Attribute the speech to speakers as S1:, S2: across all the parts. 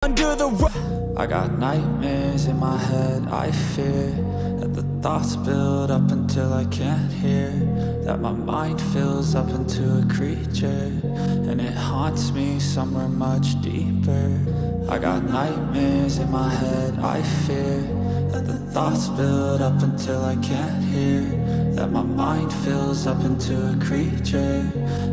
S1: Under the rug.
S2: I got nightmares in my head, I fear that the thoughts build up until I can't hear, that my mind fills up into a creature, and it haunts me somewhere much deeper. I got nightmares in my head, I fear that the thoughts build up until I can't hear, that my mind fills up into a creature,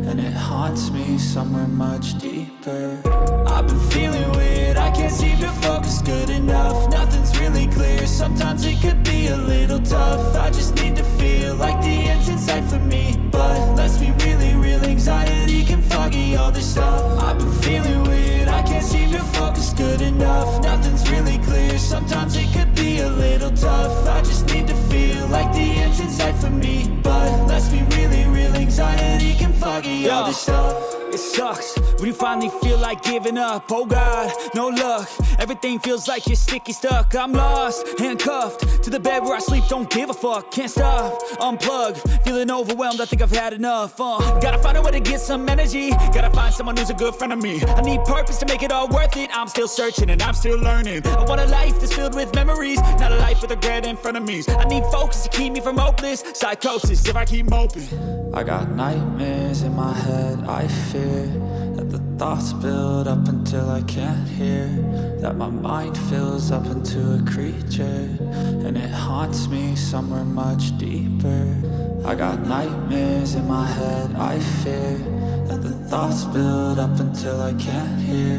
S2: and it haunts me somewhere much deeper. I've been feeling weird, I can't seem to focus good enough. Nothing's really clear, sometimes it could be a little tough. I just need to feel like the end's in sight for me, but let's be really real, anxiety can foggy all this stuff. I've been feeling weird, I can't seem to focus good enough. Nothing's really clear, sometimes it could be a little tough. I just need to feel like the end's in sight for me, but let's be really real, anxiety can foggy all this stuff.
S1: It sucks when you finally feel like giving up. Oh God, no luck. Everything feels like you're sticky stuck. I'm lost, handcuffed to the bed where I sleep. Don't give a fuck, can't stop. Unplug, feeling overwhelmed. I think I've had enough. Gotta find a way to get some energy. Gotta find someone who's a good friend of me. I need purpose to make it all worth it. I'm still searching and I'm still learning. I want a life that's filled with memories, not a life with regret and frenemies. I need focus to keep me from hopeless psychosis if I keep moping.
S2: I got nightmares in my head, I fear that the thoughts build up until I can't hear, that my mind fills up into a creature, and it haunts me somewhere much deeper. I got nightmares in my head, I fear that the thoughts build up until I can't hear,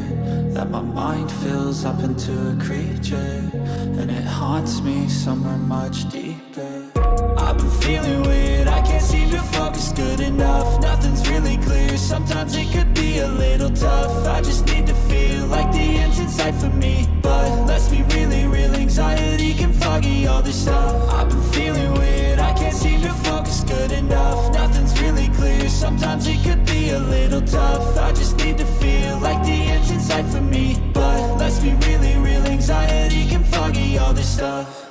S2: that my mind fills up into a creature, and it haunts me somewhere much deeper. I've been feeling weird, I can't seem to focus good enough. Nothing's really clear, sometimes it could be a little tough. I just need to feel like the end's in sight for me, but let's be really real, anxiety can foggy all this stuff. I've been feeling weird, I can't seem to focus good enough. Nothing's really clear, sometimes it could be a little tough. I just need to feel like the end's in sight for me, but let's be really real, anxiety can foggy all this stuff.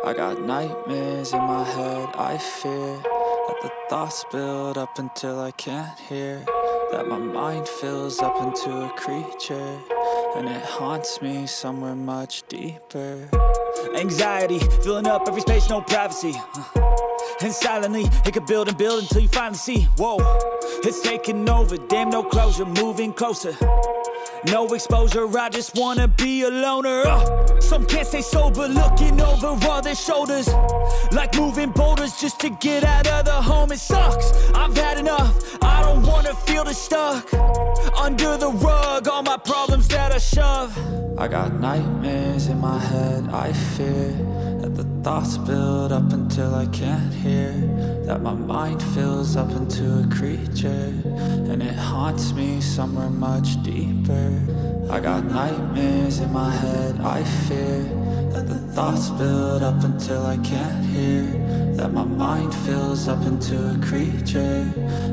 S2: I got nightmares in my head, I fear that the thoughts build up until I can't hear, that my mind fills up into a creature, and it haunts me somewhere much deeper.
S1: Anxiety, filling up every space, no privacy. And silently, it could build and build until you finally see, whoa, it's taking over, damn no closure, moving closer. No exposure, I just wanna be a loner. Some can't stay sober, looking over all their shoulders, like moving boulders just to get out of the home. It sucks, I've had enough, I don't wanna feel the stuck under the rug, all my problems that I shove.
S2: I got nightmares in my head, I fear that the thoughts build up until I can't hear, that my mind fills up into a creature, and it haunts me somewhere much deeper. I got nightmares in my head, I fear that the thoughts build up until I can't hear, that my mind fills up into a creature,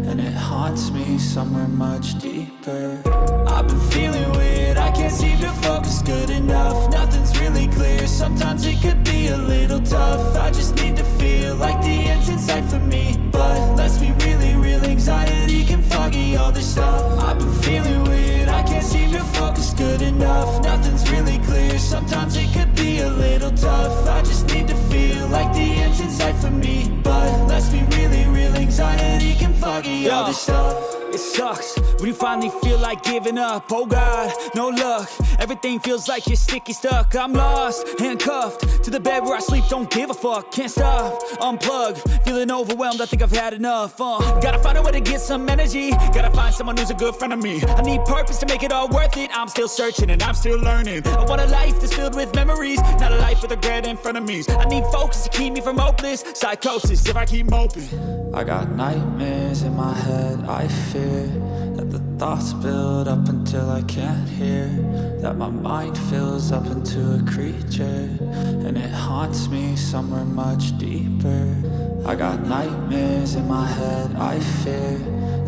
S2: and it haunts me somewhere much deeper. I've been feeling weird, I can't seem to focus good enough. Nothing's really clear, sometimes it could be a little tough. I just need to feel like the end's in sight for me, but let's be really real, anxiety can foggy all this stuff. I've been feeling weird, I can't seem to focus good enough. Nothing's really clear, sometimes it could be a little tough. I just need to feel like the end's in sight for me, but let's be really real, anxiety can foggy all this stuff.
S1: It sucks when you finally feel like giving up. Oh God, no luck. Everything feels like you're sticky stuck. I'm lost, handcuffed to the bed where I sleep. Don't give a fuck, can't stop. Unplug, feeling overwhelmed. I think I've had enough. Gotta find a way to get some energy. Gotta find someone who's a good friend of me. I need purpose to make it all worth it. I'm still searching and I'm still learning. I want a life that's filled with memories, not a life with regret and frenemies. I need focus to keep me from hopeless psychosis if I keep moping.
S2: I got nightmares in my head, I fear that the thoughts build up until I can't hear, that my mind fills up into a creature, and it haunts me somewhere much deeper. I got nightmares in my head, I fear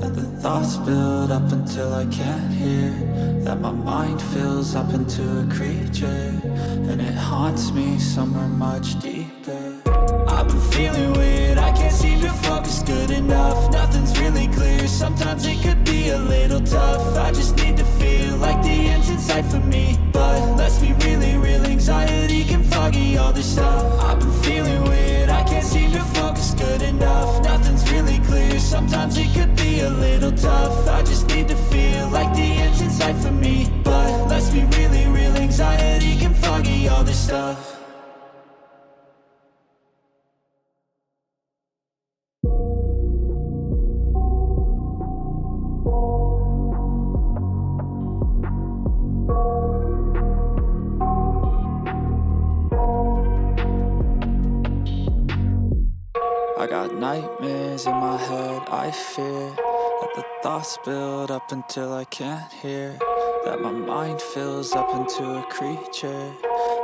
S2: that the the thoughts build up until I can't hear, that my mind fills up into a creature, and it haunts me somewhere much deeper. I've been feeling weird, I can't seem to focus good enough. Nothing's really clear, sometimes it could be a little tough. I just need to feel like the end's in sight for me, but let's be really real, anxiety can foggy all this stuff. I've been feeling weird, I can't seem to focus good enough. Nothing's really clear, sometimes it could be a little tough. I just need to feel like the end's in sight for me, but let's be really real, anxiety can foggy all this stuff. I got nightmares in my head, I fear that the thoughts build up until I can't hear, that my mind fills up into a creature,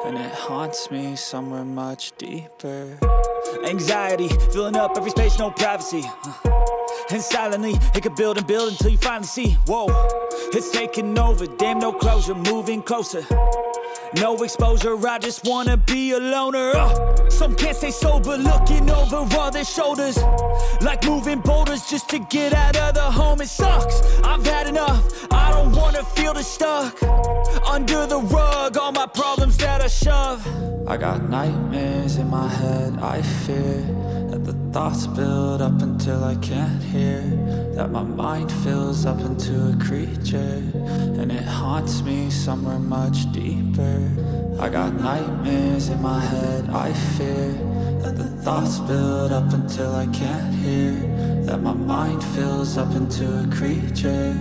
S2: and it haunts me somewhere much deeper.
S1: Anxiety, filling up every space, no privacy. And silently, it could build and build until you finally see, whoa, it's taking over, damn no closure, moving closer. No exposure, I just wanna be a loner. Some can't stay sober, looking over all their shoulders, like moving boulders just to get out of the home. It sucks, I've had enough, I don't wanna feel the stuck under the rug, all my problems that I shove.
S2: I got nightmares in my head, I fear that the thoughts build up until I can't hear, that my mind fills up into a creature, and it haunts me somewhere much deeper. I got nightmares in my head, I fear that the thoughts build up until I can't hear, that my mind fills up into a creature,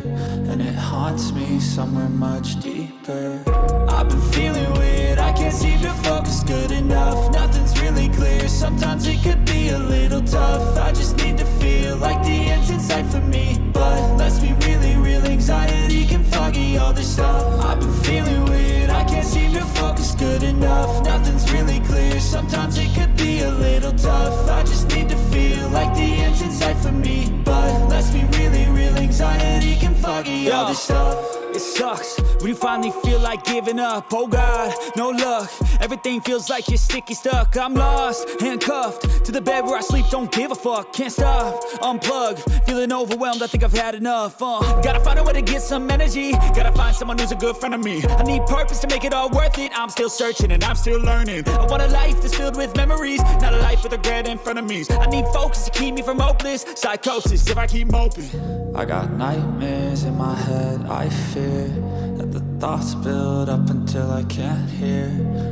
S2: and it haunts me somewhere much deeper. I've been feeling weird, I can't seem to focus good enough. Nothing's really clear, sometimes it could be a little tough. I just need to feel like the end's in sight for me, but let's be really real, anxiety can foggy all this stuff. I've been feeling weird, I can't seem to focus good enough. Nothing's really clear, sometimes it could be a little tough. I just need to feel like the end's in sight for me, but let's be really real, anxiety can foggy all this stuff.
S1: It sucks when you finally feel like giving up. Oh God, no luck, everything feels like you're sticky stuck. I'm lost, handcuffed to the bed where I sleep, don't give a fuck. Can't stop, unplug, feeling overwhelmed, I think I've had enough. Gotta find a way to get some energy, gotta find someone who's a good friend of me. I need purpose to make it all worth it, I'm still searching and I'm still learning. I want a life that's filled with memories, not a life with regret in front of me. I need focus to keep me from hopeless psychosis if I keep moping.
S2: I got nightmares in my head, I fear that the thoughts build up until I can't hear,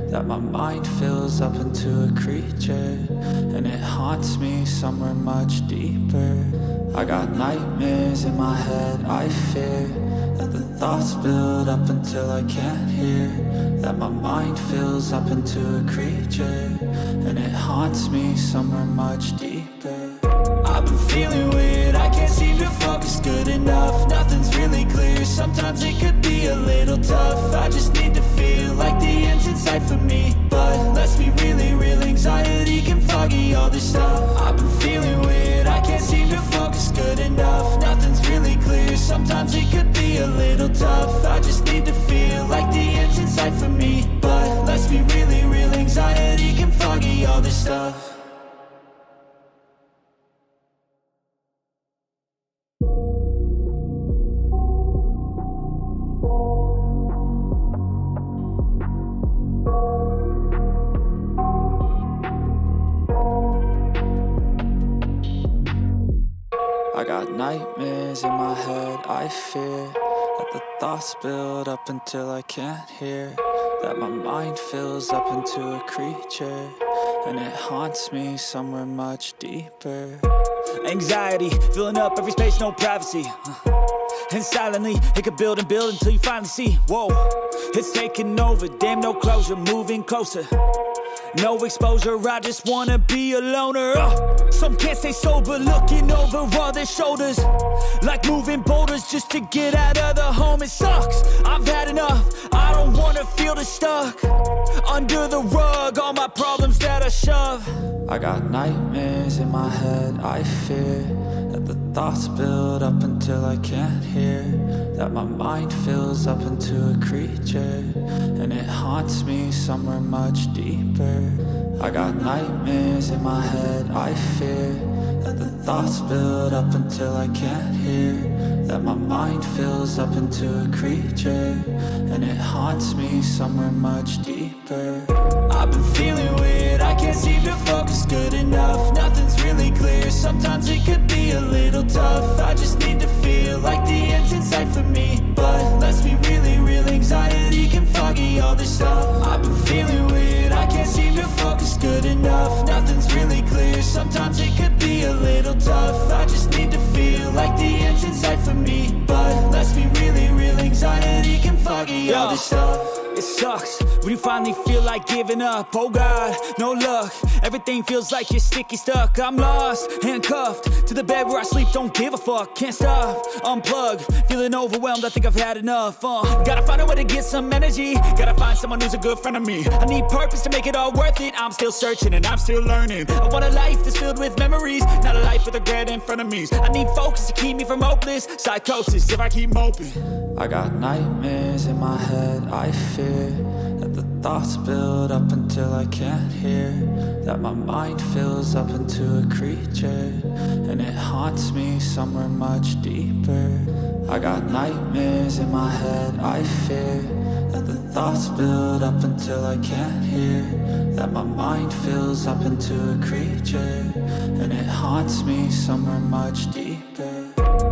S2: that my mind fills up into a creature, and it haunts me somewhere much deeper. I got nightmares in my head, I fear that the thoughts build up until I can't hear, that my mind fills up into a creature, and it haunts me somewhere much deeper. I've been feeling weird, I can't seem to focus good enough. Nothing's really clear, sometimes it could be a little tough. I just need to feel like the end's in sight for me, but let's be really real, anxiety can foggy all this stuff. I've been feeling weird, I can't seem to focus good enough. Nothing's really clear, sometimes it could be a little tough. I just need to feel like the end's in sight for me, but let's be really real, anxiety can foggy all this stuff. I got nightmares in my head, I fear that the thoughts build up until I can't hear, that my mind fills up into a creature, and it haunts me somewhere much deeper.
S1: Anxiety, filling up every space, no privacy. And silently, it could build and build until you finally see, whoa, it's taking over, damn no closure, moving closer. No exposure, I just wanna be a loner. Some can't stay sober, looking over all their shoulders, like moving boulders just to get out of the home. It sucks, I've had enough, I don't wanna feel the stuck under the rug, all my problems that I shove. love.
S2: I got nightmares in my head, I fear that the thoughts build up until I can't hear, that my mind fills up into a creature, and it haunts me somewhere much deeper. I got nightmares in my head, I fear that the thoughts build up until I can't hear, that my mind fills up into a creature, and it haunts me somewhere much deeper.
S1: I've been feeling weird, I can't seem to focus good enough. Nothing's really clear, sometimes it could be a little tough. I just need to feel like the end's in sight for me, but let's be really real, anxiety can foggy all this stuff. I've been feeling weird, I can't seem to focus good enough. Nothing's really clear, sometimes it could be a little tough. I just need to feel like the end's in sight for me, but let's be really real, anxiety can foggy all this stuff. It sucks when you finally feel like giving up. Oh God, no luck. Everything feels like you're sticky stuck. I'm lost, handcuffed to the bed where I sleep. Don't give a fuck, can't stop. Unplug, feeling overwhelmed. I think I've had enough. Gotta find a way to get some energy. Gotta find someone who's a good friend of me. I need purpose to make it all worth it. I'm still searching and I'm still learning. I want a life that's filled with memories, not a life with regret in front of me. I need focus to keep me from hopeless psychosis if I keep moping.
S2: I got nightmares in my head, I fear that the thoughts build up until I can't hear, that my mind fills up into a creature, and it haunts me somewhere much deeper. I got nightmares in my head, I fear that the thoughts build up until I can't hear, that my mind fills up into a creature, and it haunts me somewhere much deeper.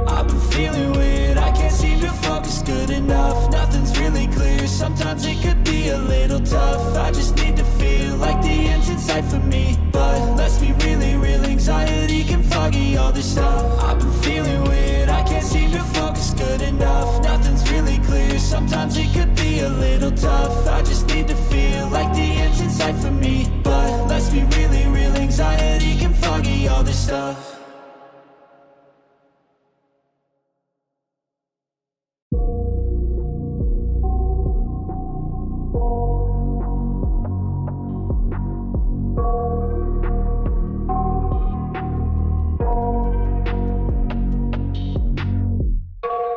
S1: I've been feeling weird, I can't seem to focus good enough. Nothing's really clear, sometimes it could be a little tough. I just need to feel like the end's in sight for me, but let's be really real, anxiety can foggy all this stuff. I've been feeling weird, I can't seem to focus good enough. Nothing's really clear, sometimes it could be a little tough. I just need to feel like the end's in sight for me, but let's be really real, anxiety can foggy all this stuff.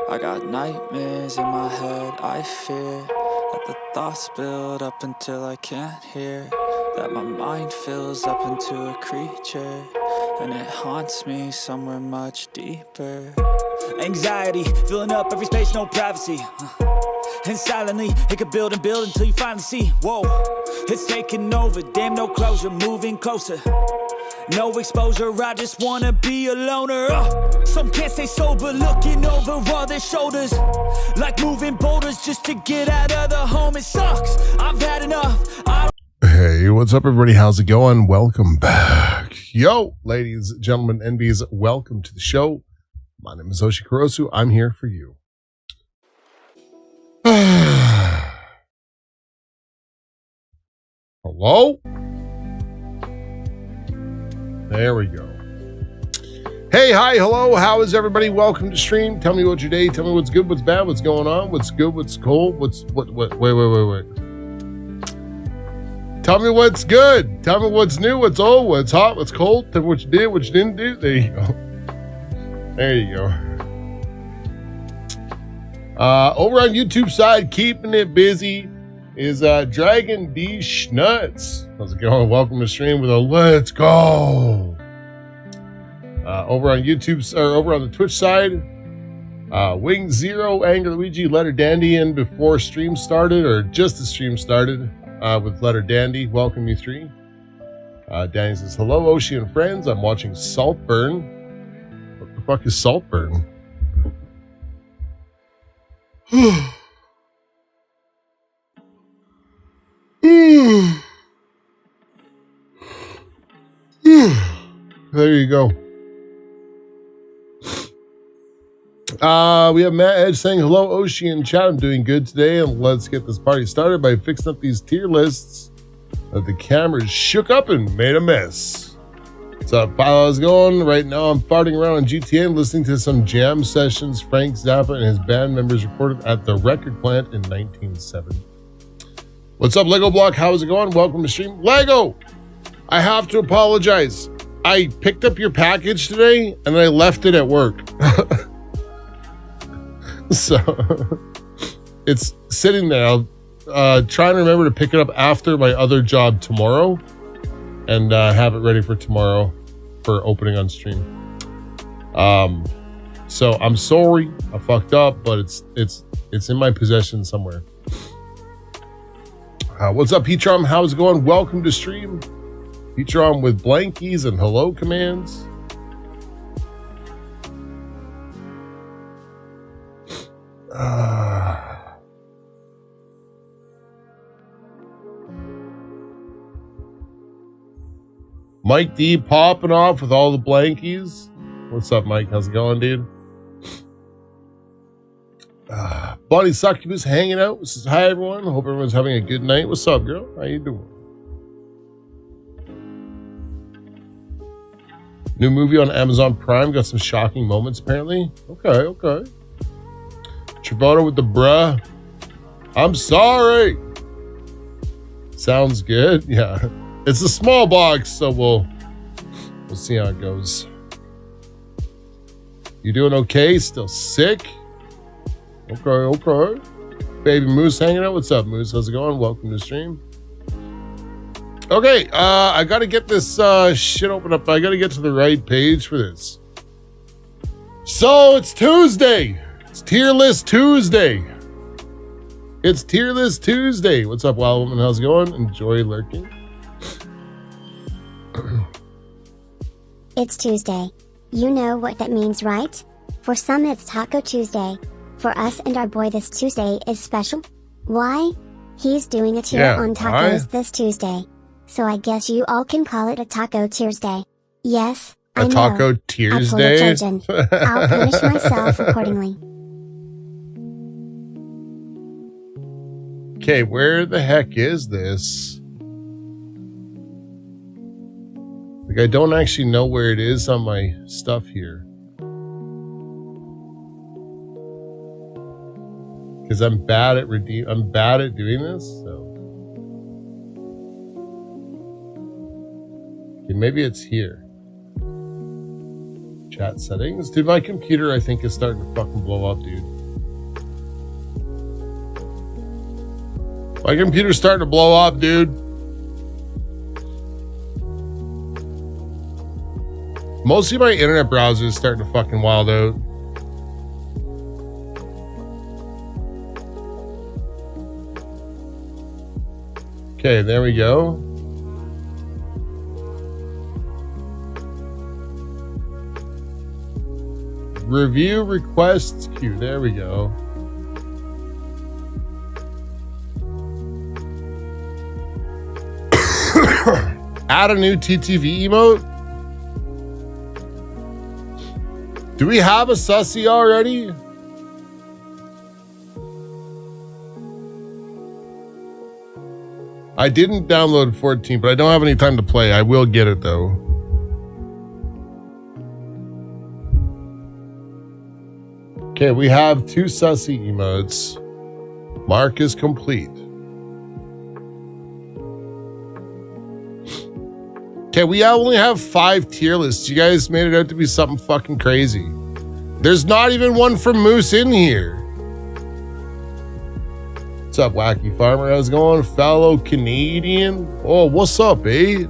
S2: I got nightmares in my head, I fear that the thoughts build up until I can't hear, that my mind fills up into a creature, and it haunts me somewhere much deeper.
S1: Anxiety, filling up every space, no privacy. And silently, it could build and build until you finally see. Whoa, it's taking over, damn no closure, moving closer. No exposure, I just wanna be a loner. Some can't stay sober, looking over all their shoulders, like moving boulders just to get out of the home. It sucks, I've had enough.
S3: Hey, what's up, everybody? How's it going? Welcome back. Yo, ladies, gentlemen, NBs, welcome to the show. My name is Oshi Kurosu. I'm here for you. Hello? There we go. Hey, hi, hello. How is everybody? Welcome to stream. Tell me what your day. Tell me what's good, what's bad, what's going on, what's good, what's cold, wait. Tell me what's good. Tell me what's new, what's old, what's hot, what's cold. Tell me what you did, what you didn't do. There you go. There you go. Over on YouTube side, keeping it busy is Dragon D Schnuts. How's it going? Welcome to stream with a let's go. Over on YouTube, or over on the Twitch side, Wing Zero, Angry Luigi, Letter Dandy in before stream started, or just the stream started, with Letter Dandy. Welcome, you three. Danny says, hello, Oshi and friends. I'm watching Saltburn. What the fuck is Saltburn? There you go. We have Matt Edge saying, hello, Oshi and chat. I'm doing good today, and let's get this party started by fixing up these tier lists that the cameras shook up and made a mess. What's up, pal? How's it going? Right now, I'm farting around on GTA and listening to some jam sessions Frank Zappa and his band members recorded at the record plant in 1970. What's up, Lego Block? How's it going? Welcome to stream. Lego! I have to apologize. I picked up your package today and I left it at work. So it's sitting there. I'll try and remember to pick it up after my other job tomorrow and have it ready for tomorrow for opening on stream. So I'm sorry I fucked up, but it's in my possession somewhere. What's up, Petrom? How's it going? Welcome to stream. Petrom with blankies and hello commands. Mike D popping off with all the blankies. What's up, Mike? How's it going, dude? Bonnie Succubus hanging out. Says hi, everyone. Hope everyone's having a good night. What's up, girl? How you doing? New movie on Amazon Prime. Got some shocking moments, apparently. Okay. Travolta with the bruh. I'm sorry. Sounds good. Yeah. It's a small box, so we'll see how it goes. You doing okay? Still sick? Okay. Baby Moose hanging out. What's up, Moose? How's it going? Welcome to the stream. Okay, I gotta get this shit open up. I gotta get to the right page for this. So it's Tuesday. It's Tier List Tuesday. What's up, Wild Woman? How's it going? Enjoy lurking.
S4: It's Tuesday. You know what that means, right? For some it's Taco Tuesday. For us and our boy this Tuesday is special. Why? He's doing a tier on tacos this Tuesday. So I guess you all can call it a Taco Tuesday. Yes, I know.
S3: Taco Tuesday?
S4: I'll punish myself accordingly.
S3: Okay, where the heck is this? Like, I don't actually know where it is on my stuff here. Because I'm bad at doing this, so. Okay, maybe it's here. Chat settings. Dude, my computer, I think, is starting to fucking blow up, dude. My computer's starting to blow up, dude. Mostly my internet browser is starting to fucking wild out. Okay, there we go. Review requests queue. There we go. Add a new TTV emote. Do we have a sussy already? I didn't download 14, but I don't have any time to play. I will get it though. Okay, we have 2 sussy emotes. Mark is complete. Okay, we only have 5 tier lists. You guys made it out to be something fucking crazy. There's not even one from Moose in here. What's up, Wacky Farmer? How's it going? Fellow Canadian? Oh, what's up, eh?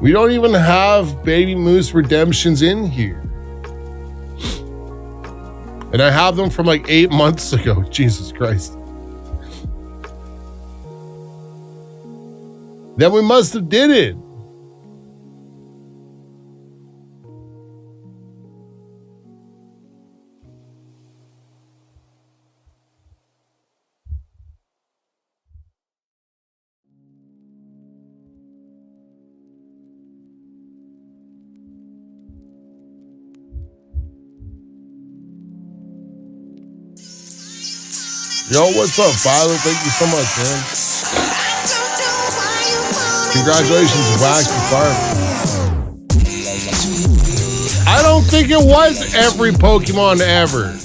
S3: We don't even have Baby Moose redemptions in here. And I have them from like 8 months ago. Jesus Christ. Then we must have did it. Yo, what's up, Violet? Thank you so much, man. Congratulations, Wacky Farm. I don't think it was every Pokemon ever.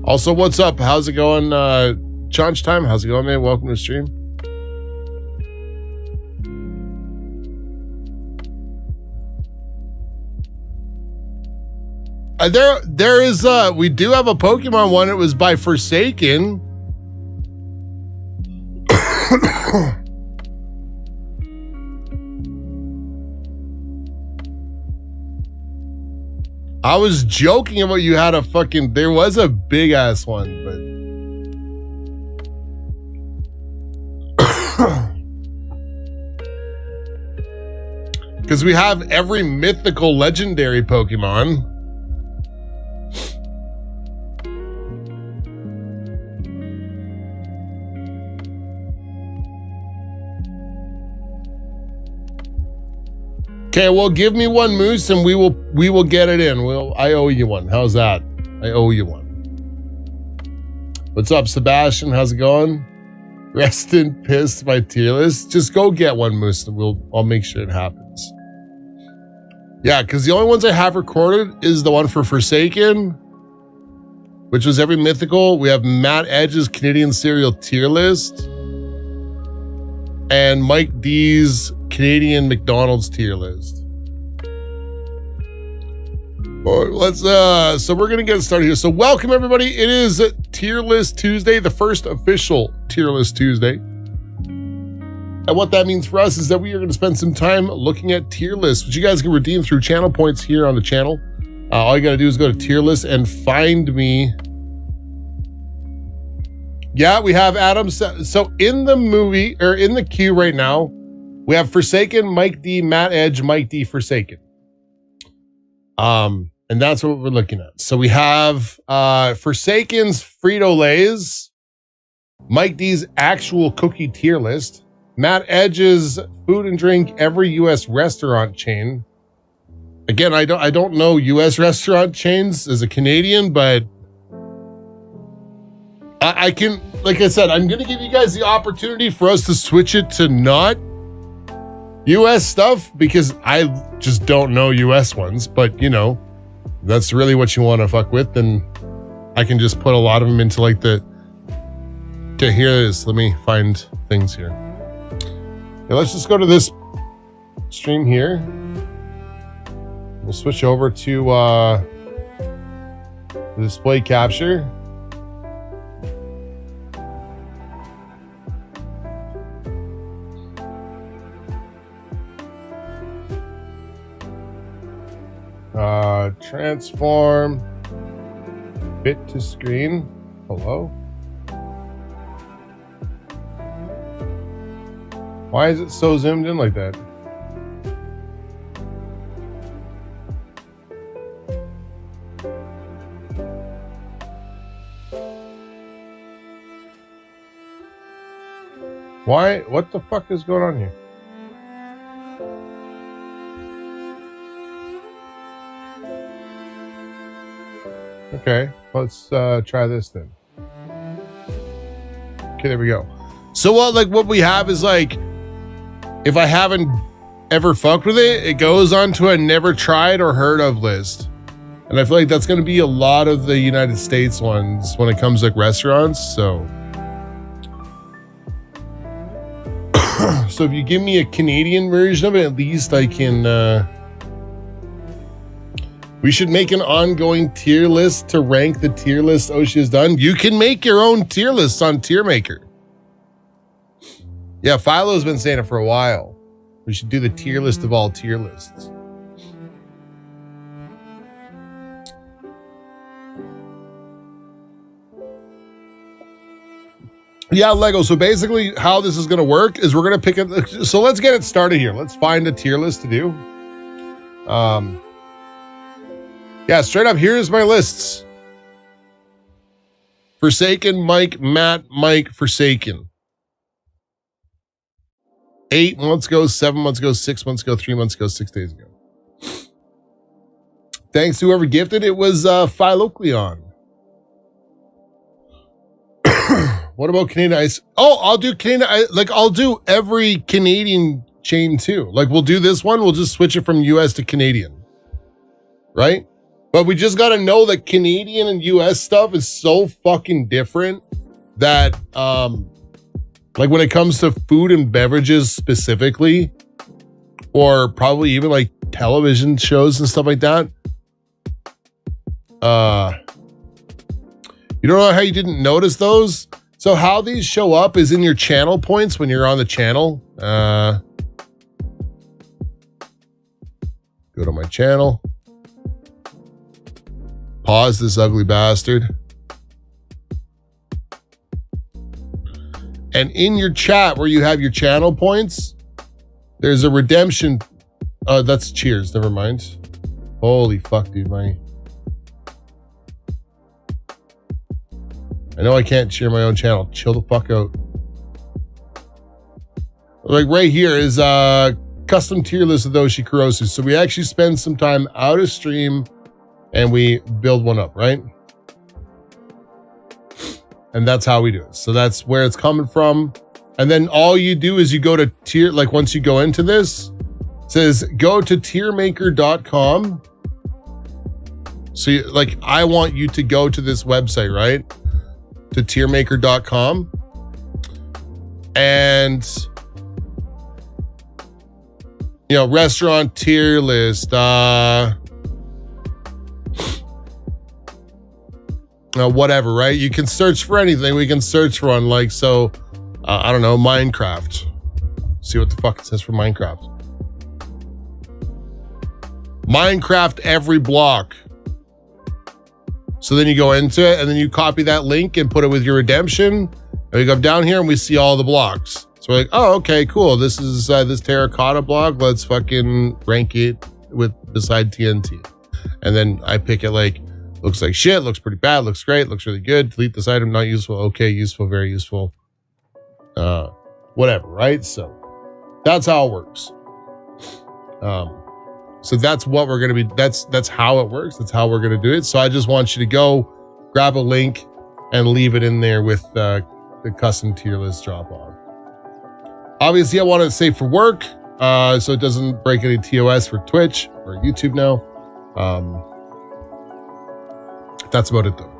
S3: Also, what's up? How's it going? Chunch time. How's it going, man? Welcome to the stream. There is we do have a Pokemon one. It was by Forsaken. I was joking about you had a fucking, there was a big ass one, but because we have every mythical legendary Pokemon. Okay, well, give me one moose and we will get it in. I owe you one. How's that? I owe you one. What's up, Sebastian? How's it going? Rest in piss, my tier list. Just go get one moose and I'll make sure it happens. Yeah, because the only ones I have recorded is the one for Forsaken, which was every mythical. We have Matt Edge's Canadian Cereal tier list and Mike D's Canadian McDonald's tier list. All right, let's so we're gonna get started here. So welcome everybody. It is Tier List Tuesday, the first official Tier List Tuesday. And what that means for us is that we are going to spend some time looking at tier lists, which you guys can redeem through channel points here on the channel. All you got to do is go to tier list and find me. Yeah, we have Adam. So in the movie, or in the queue right now, we have Forsaken, Mike D, Matt Edge, Mike D, Forsaken. And that's what we're looking at. So we have Forsaken's Frito-Lays, Mike D's actual cookie tier list, Matt Edge's food and drink every U.S. restaurant chain. Again, I don't know U.S. restaurant chains as a Canadian, but I can, like I said, I'm going to give you guys the opportunity for us to switch it to not U.S. stuff because I just don't know U.S. ones. But, you know, that's really what you want to fuck with. Then I can just put a lot of them into like the, okay, here it is. Let me find things here. Okay, let's just go to this stream here. We'll switch over to the display capture. Transform bit to screen. Hello. Why is it so zoomed in like that? Why? What the fuck is going on here? Okay, let's try this then. Okay, there we go. So what we have is like, if I haven't ever fucked with it, it goes onto a never tried or heard of list. And I feel like that's going to be a lot of the United States ones when it comes to like restaurants. So, so if you give me a Canadian version of it, at least I can, we should make an ongoing tier list to rank the tier list Oshi has done. You can make your own tier lists on Tier Maker. Yeah, Philo's been saying it for a while. We should do the tier list of all tier lists. Yeah, Lego. So basically how this is going to work is we're going to pick it. So let's get it started here. Let's find a tier list to do. Yeah, straight up, here's my lists. Forsaken, Mike, Matt, Mike, Forsaken. 8 months ago, 7 months ago, 6 months ago, 3 months ago, 6 days ago. Thanks to whoever gifted. It was Philocleon. What about Canadian Ice? Oh, I'll do Canadian. Like I'll do every Canadian chain too. Like we'll do this one. We'll just switch it from US to Canadian. Right? But we just got to know that Canadian and US stuff is so fucking different that, like when it comes to food and beverages specifically, or probably even like television shows and stuff like that. You don't know how you didn't notice those? So how these show up is in your channel points when you're on the channel. Go to my channel. Pause this ugly bastard. And in your chat where you have your channel points, there's a redemption. That's cheers. Never mind. Holy fuck, dude. I know I can't share my own channel. Chill the fuck out. Like right here is custom tier list of Oshi Kurosu. So we actually spend some time out of stream and we build one up, right? And that's how we do it. So that's where it's coming from. And then all you do is you go to tier, like once you go into this, it says go to tiermaker.com. So you, like, I want you to go to this website, right? To tiermaker.com. And, you know, restaurant tier list, whatever, right? You can search for anything. We can search for one, like, so, I don't know, Minecraft. See what the fuck it says for Minecraft. Minecraft every block. So then you go into it and then you copy that link and put it with your redemption. And we go down here and we see all the blocks. So we're like, oh, okay, cool. This is this terracotta block. Let's fucking rank it with beside TNT. And then I pick it like, looks like shit, looks pretty bad, looks great, looks really good. Delete this item, not useful. Okay, useful, very useful. Whatever, right? So that's how it works. So that's what we're going to be, that's how it works. That's how we're going to do it. So I just want you to go grab a link and leave it in there with the custom tier list drop off. Obviously I want to say for work, so it doesn't break any TOS for Twitch or YouTube now. That's about it though.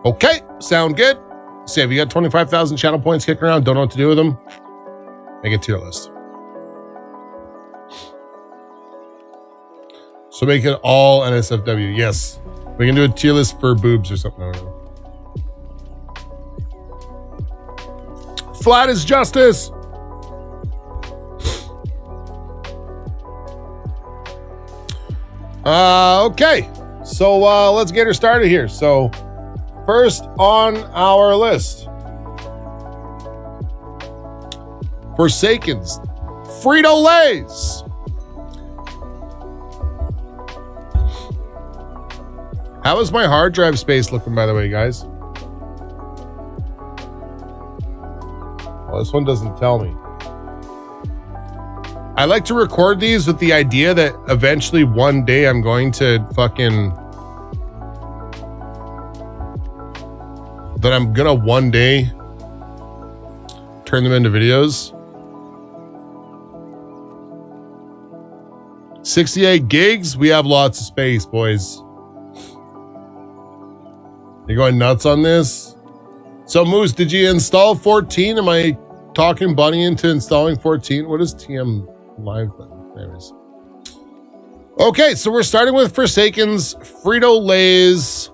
S3: Okay, sound good. Say, if you got 25,000 channel points kicking around, don't know what to do with them, make a tier list. So make it all NSFW. Yes, we can do a tier list for boobs or something. I don't know. Flat is justice. Okay, so let's get her started here. So first on our list, Forsaken's Frito-Lays. How is my hard drive space looking, by the way, guys? Well, this one doesn't tell me. I like to record these with the idea that eventually one day I'm going to that I'm gonna one day turn them into videos. 68 gigs, we have lots of space, boys. You're going nuts on this? So Moose, did you install 14? Am I talking Bunny into installing 14? What is TM Live button? Anyways. Okay, so we're starting with Forsaken's Frito-Lays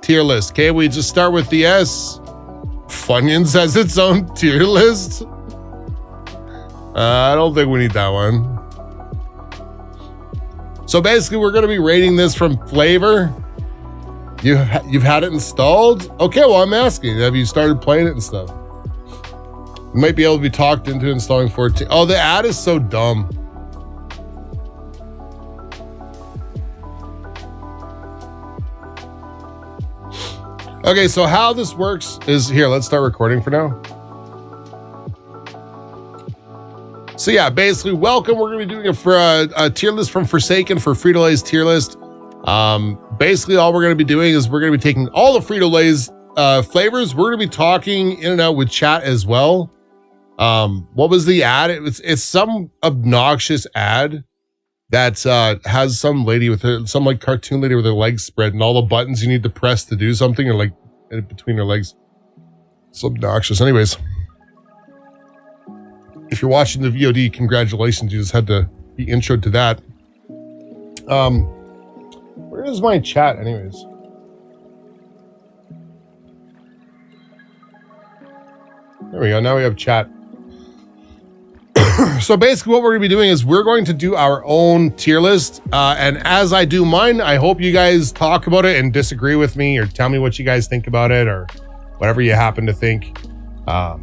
S3: tier list. Okay, we just start with the S. Funyuns has its own tier list. I don't think we need that one. So basically, we're going to be rating this from flavor. You've had it installed? Okay, well, I'm asking. Have you started playing it and stuff? You might be able to be talked into installing 14. Oh, the ad is so dumb. Okay, so how this works is here. Let's start recording for now. So yeah, basically, welcome. We're going to be doing a tier list from Forsaken for Frito-Lay's tier list. Basically, all we're going to be doing is we're going to be taking all the Frito-Lay's flavors. We're going to be talking in and out with chat as well. What was the ad? It's some obnoxious ad that has some lady with her, some like cartoon lady with her legs spread and all the buttons you need to press to do something are like in between her legs. It's obnoxious. Anyways, if you're watching the VOD, congratulations. You just had to be introed to that. Where is my chat anyways? There we go. Now we have chat. So basically what we're going to be doing is we're going to do our own tier list. And as I do mine, I hope you guys talk about it and disagree with me or tell me what you guys think about it or whatever you happen to think. Yeah,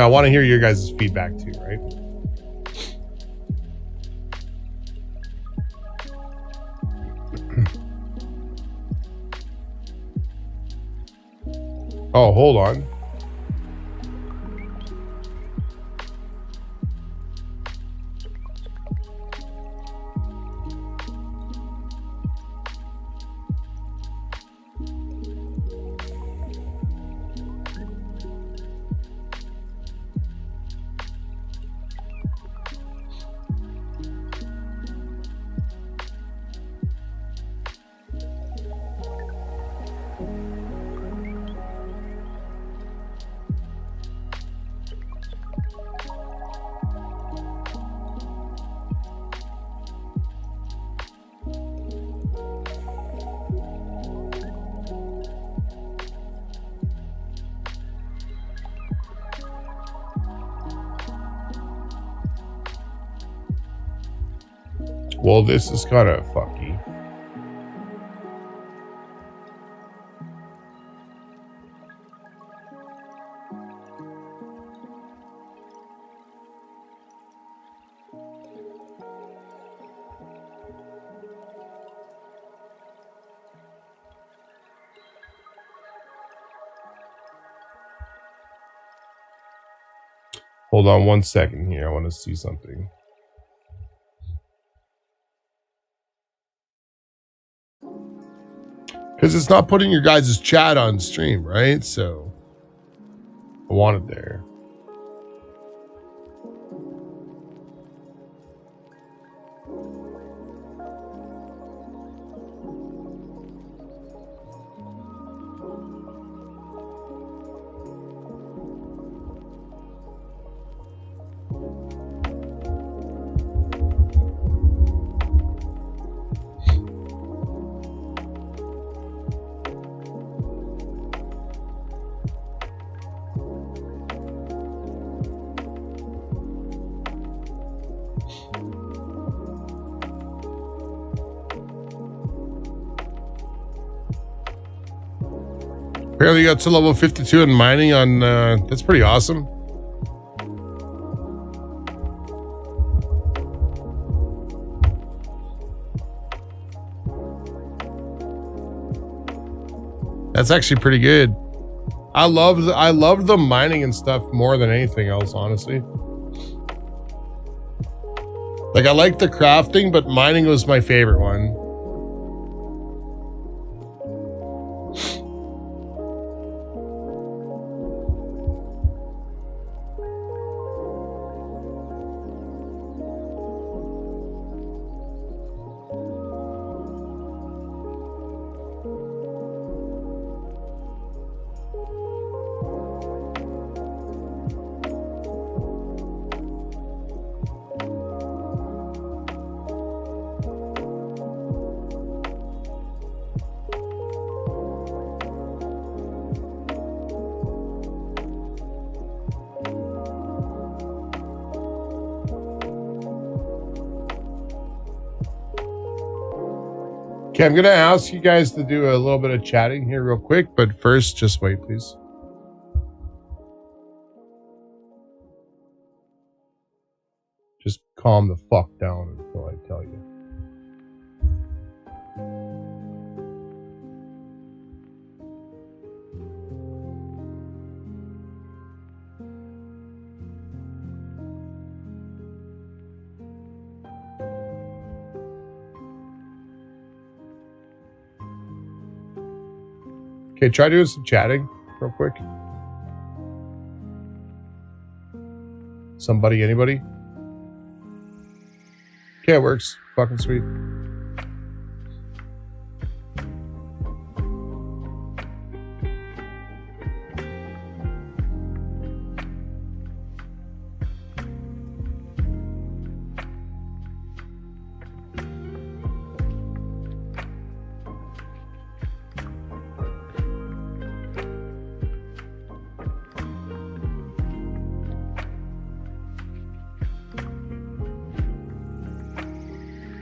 S3: I want to hear your guys' feedback too, right? Oh, hold on. Well, this is kind of fucky. Hold on 1 second here. I want to see something. Because it's not putting your guys' chat on stream, right? So I want it there. Apparently you got to level 52 in mining on, that's pretty awesome. That's actually pretty good. I love the mining and stuff more than anything else, honestly. Like I like the crafting, but mining was my favorite one. Okay, I'm going to ask you guys to do a little bit of chatting here real quick, but first, just wait, please. Just calm the fuck down until I tell you. Okay, try doing some chatting real quick. Somebody, anybody? Okay, it works. Fucking sweet.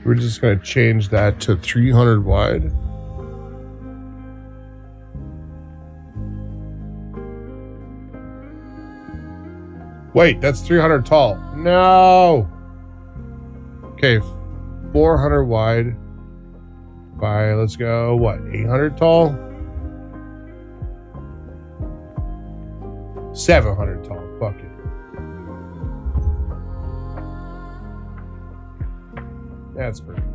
S3: We're just going to change that to 300 wide. Wait, that's 300 tall. No. Okay, 400 wide by, let's go, what, 800 tall? 700 tall, fuck it. That's perfect.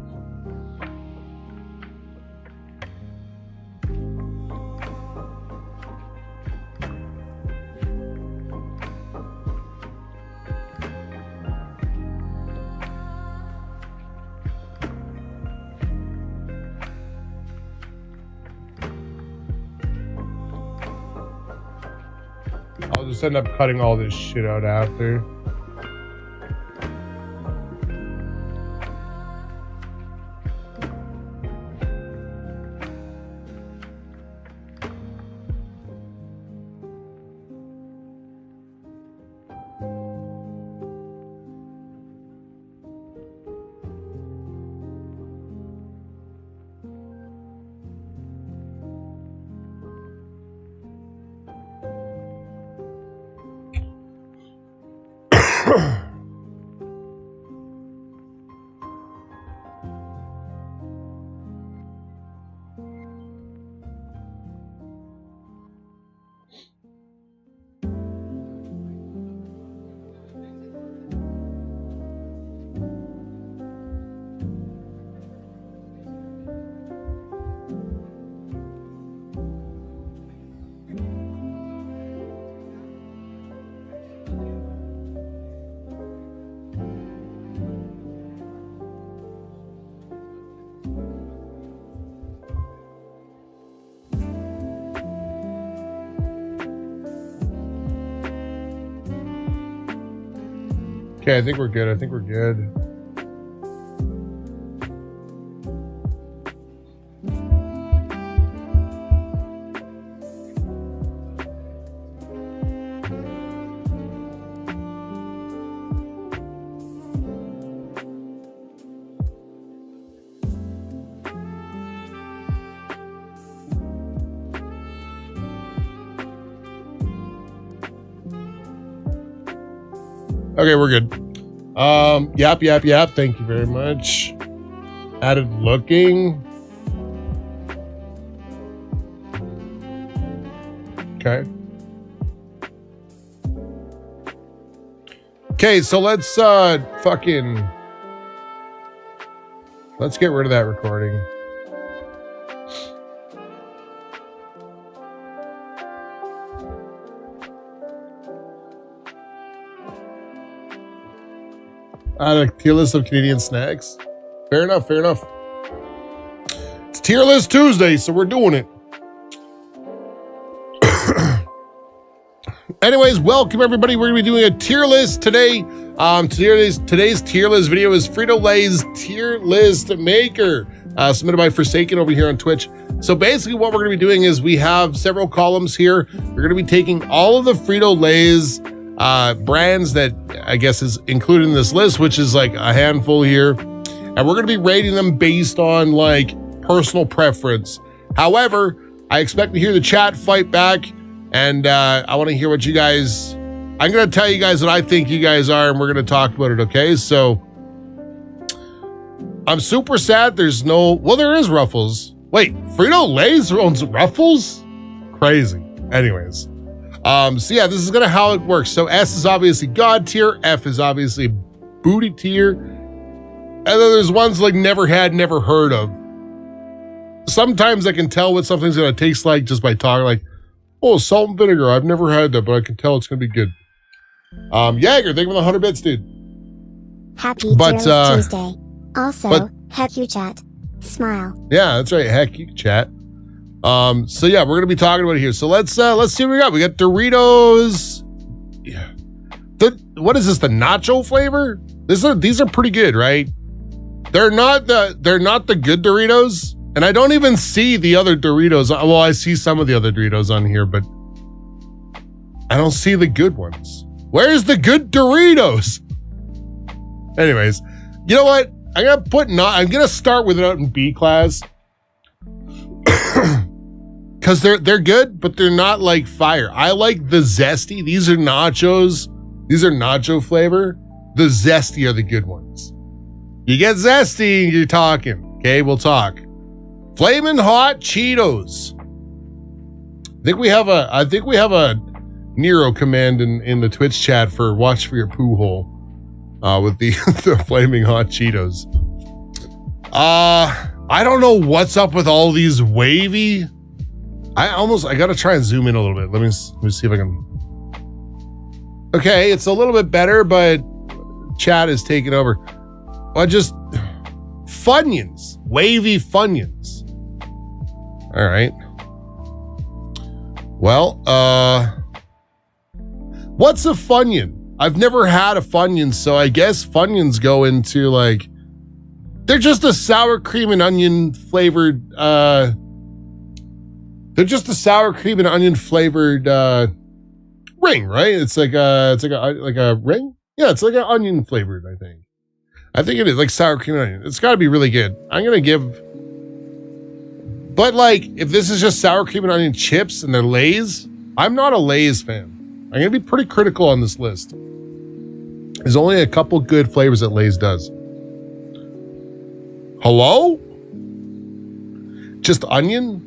S3: I'll just end up cutting all this shit out after. Okay, I think we're good. I think we're good. Okay, we're good. Yap. Thank you very much. Added looking. Okay. Okay, so let's let's get rid of that recording. A tier list of Canadian snacks. Fair enough. It's Tier List Tuesday, so we're doing it. Anyways, welcome everybody. We're gonna be doing a tier list today. Today's tier list video is Frito-Lay's tier list maker, submitted by Forsaken over here on Twitch. So basically what we're gonna be doing is we have several columns here. We're gonna be taking all of the Frito-Lay's brands that I guess is included in this list, which is like a handful here, and we're going to be rating them based on like personal preference. However, I expect to hear the chat fight back, and I want to hear what you guys, I'm going to tell you guys what I think you guys are, and we're going to talk about it. Okay, so I'm super sad there's no, well, there is Ruffles. Wait, Frito-Lay's owns Ruffles? Crazy. Anyways, so yeah, this is gonna how it works. So S is obviously God tier, F is obviously booty tier, and then there's ones like never had, never heard of. Sometimes I can tell what something's gonna taste like just by talking, like, oh, salt and vinegar, I've never had that, but I can tell it's gonna be good. Jagger, thank you for the 100 bits, dude.
S4: Happy Tuesday. Also, heck you chat. Smile.
S3: Yeah, that's right. Heck you chat. So yeah, we're gonna be talking about it here. So let's see what we got. We got Doritos. Yeah. What is this? The nacho flavor? These are pretty good, right? They're not the good Doritos, and I don't even see the other Doritos. Well, I see some of the other Doritos on here, but I don't see the good ones. Where's the good Doritos? Anyways, you know what? I'm gonna start with it out in B class. Cause they're good, but they're not like fire. I like the zesty. These are nachos. These are nacho flavor. The zesty are the good ones. You get zesty, you're talking. Okay, we'll talk. Flamin' Hot Cheetos. I think we have a Nero command in the Twitch chat for watch for your poo hole. With the Flaming Hot Cheetos. I don't know what's up with all these wavy. I gotta try and zoom in a little bit. Let me see if I can. Okay, it's a little bit better, but chat is taking over. Well, just Funyuns, wavy Funyuns. All right. Well, what's a Funyun? I've never had a Funyun, so I guess Funyuns go into like, they're just a sour cream and onion flavored, they're just a sour cream and onion flavored ring, right? It's like a ring? Yeah, it's like an onion flavored, I think. I think it is like sour cream and onion. It's gotta be really good. But like, if this is just sour cream and onion chips and they're Lay's, I'm not a Lay's fan. I'm gonna be pretty critical on this list. There's only a couple good flavors that Lay's does. Hello? Just onion?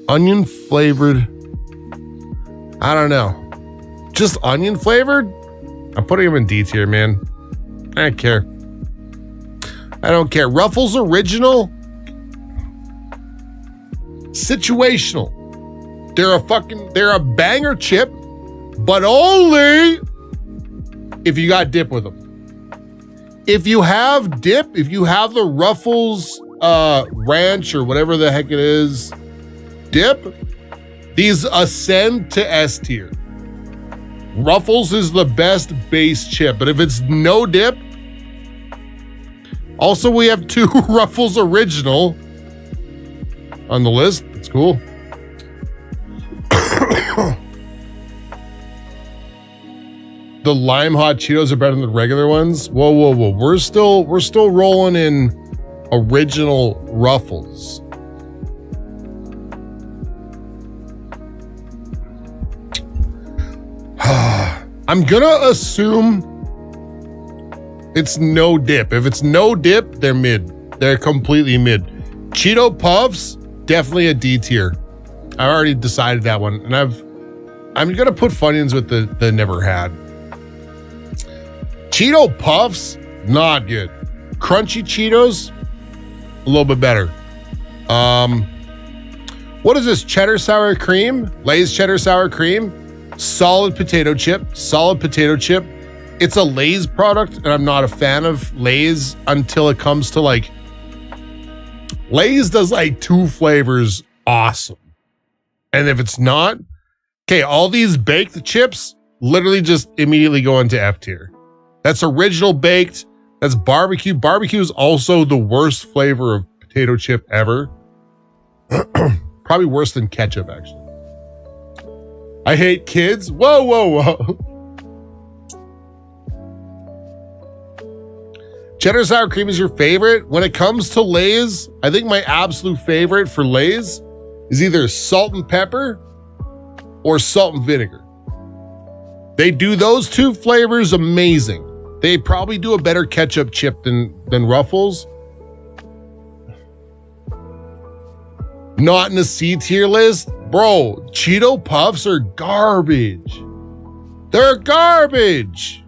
S3: Onion flavored. I don't know. Just onion flavored? I'm putting them in D tier, man. I don't care. I don't care. Ruffles Original? Situational. They're a banger chip, but only if you got dip with them. If you have dip, if you have the Ruffles ranch or whatever the heck it is, dip, these ascend to S tier. Ruffles is the best base chip, but if it's no dip, also we have 2 Ruffles Original on the list. That's cool. The Lime Hot Cheetos are better than the regular ones. Whoa. We're still rolling in original Ruffles. I'm gonna assume it's no dip. If it's no dip, they're mid. They're completely mid. Cheeto Puffs, definitely a D tier. I already decided that one, and I'm gonna put Funyuns with the never had. Cheeto Puffs, not good. Crunchy Cheetos, a little bit better. What is this? Cheddar sour cream? Lay's cheddar sour cream? Solid potato chip. It's a Lay's product, and I'm not a fan of Lay's until it comes to like, Lay's does like 2 flavors awesome. And if it's not, okay, all these baked chips literally just immediately go into F tier. That's original baked. That's barbecue. Barbecue is also the worst flavor of potato chip ever. Probably worse than ketchup, actually. I hate kids. Whoa. Cheddar sour cream is your favorite. When it comes to Lay's, I think my absolute favorite for Lay's is either salt and pepper or salt and vinegar. They do those 2 flavors amazing. They probably do a better ketchup chip than Ruffles. Not in the C tier list. Bro, Cheeto Puffs are garbage. They're garbage.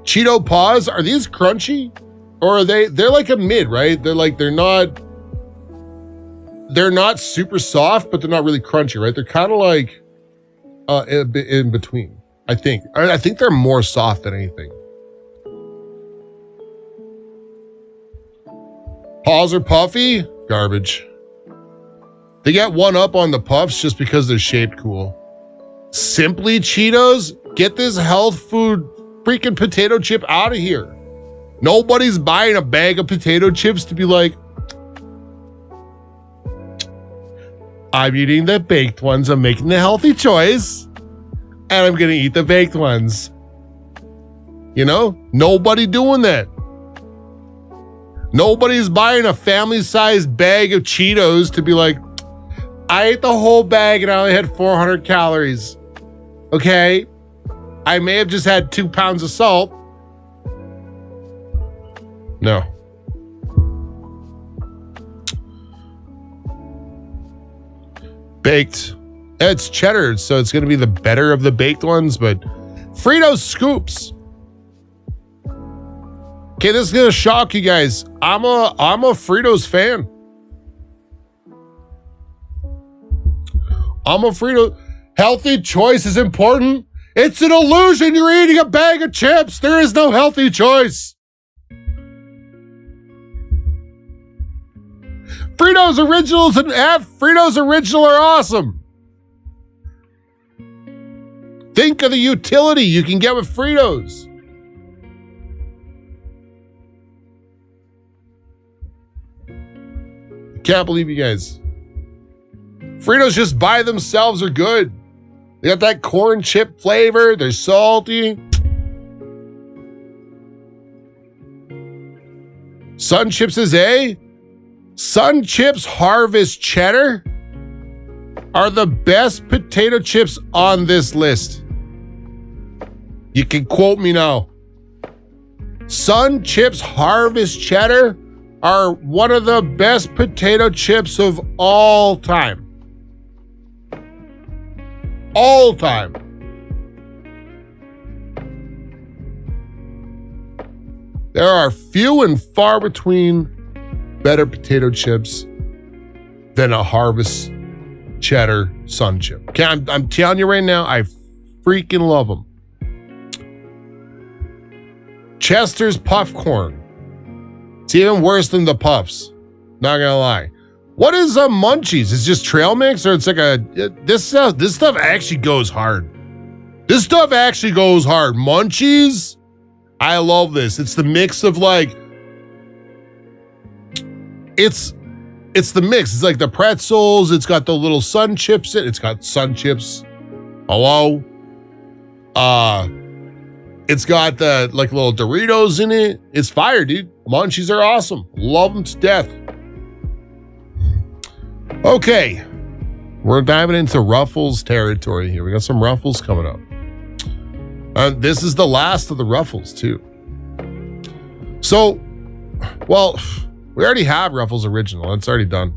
S3: Cheeto Paws, are these crunchy? Or are they're like a mid, right? They're not. they're not super soft, but they're not really crunchy, right? They're kind of like in between, I think. I think they're more soft than anything. Paws are puffy? Garbage. They get one up on the puffs just because they're shaped cool. Simply Cheetos? Get this health food freaking potato chip out of here. Nobody's buying a bag of potato chips to be like, I'm eating the baked ones, I'm making the healthy choice, and I'm gonna eat the baked ones. You know, nobody doing that. Nobody's buying a family-sized bag of Cheetos to be like, I ate the whole bag and I only had 400 calories. Okay, I may have just had 2 pounds of salt. No. Baked. It's cheddar, so it's going to be the better of the baked ones, but Fritos Scoops. Okay, this is going to shock you guys. I'm a Fritos fan. I'm a Frito. Healthy choice is important. It's an illusion. You're eating a bag of chips. There is no healthy choice. Fritos Originals and F. Fritos Original are awesome. Think of the utility you can get with Fritos. Can't believe you guys. Fritos just by themselves are good. They got that corn chip flavor. They're salty. Sun Chips is A. Sun Chips Harvest Cheddar are the best potato chips on this list. You can quote me now. Sun Chips Harvest Cheddar are one of the best potato chips of all time. All time. There are few and far between better potato chips than a Harvest Cheddar Sun Chip. Okay, I'm telling you right now, I freaking love them. Chester's Puffcorn. It's even worse than the Puffs. Not gonna lie. What is Munchies? It's just trail mix, or it's like this stuff actually goes hard. This stuff actually goes hard. Munchies, I love this. It's the mix of like, it's the mix. It's like the pretzels. It's got the little Sun Chips in it. It's got Sun Chips. Hello. It's got the like little Doritos in it. It's fire, dude. Munchies are awesome. Love them to death. Okay, we're diving into Ruffles territory here. We got some Ruffles coming up. This is the last of the Ruffles too. So, well, we already have Ruffles Original. It's already done.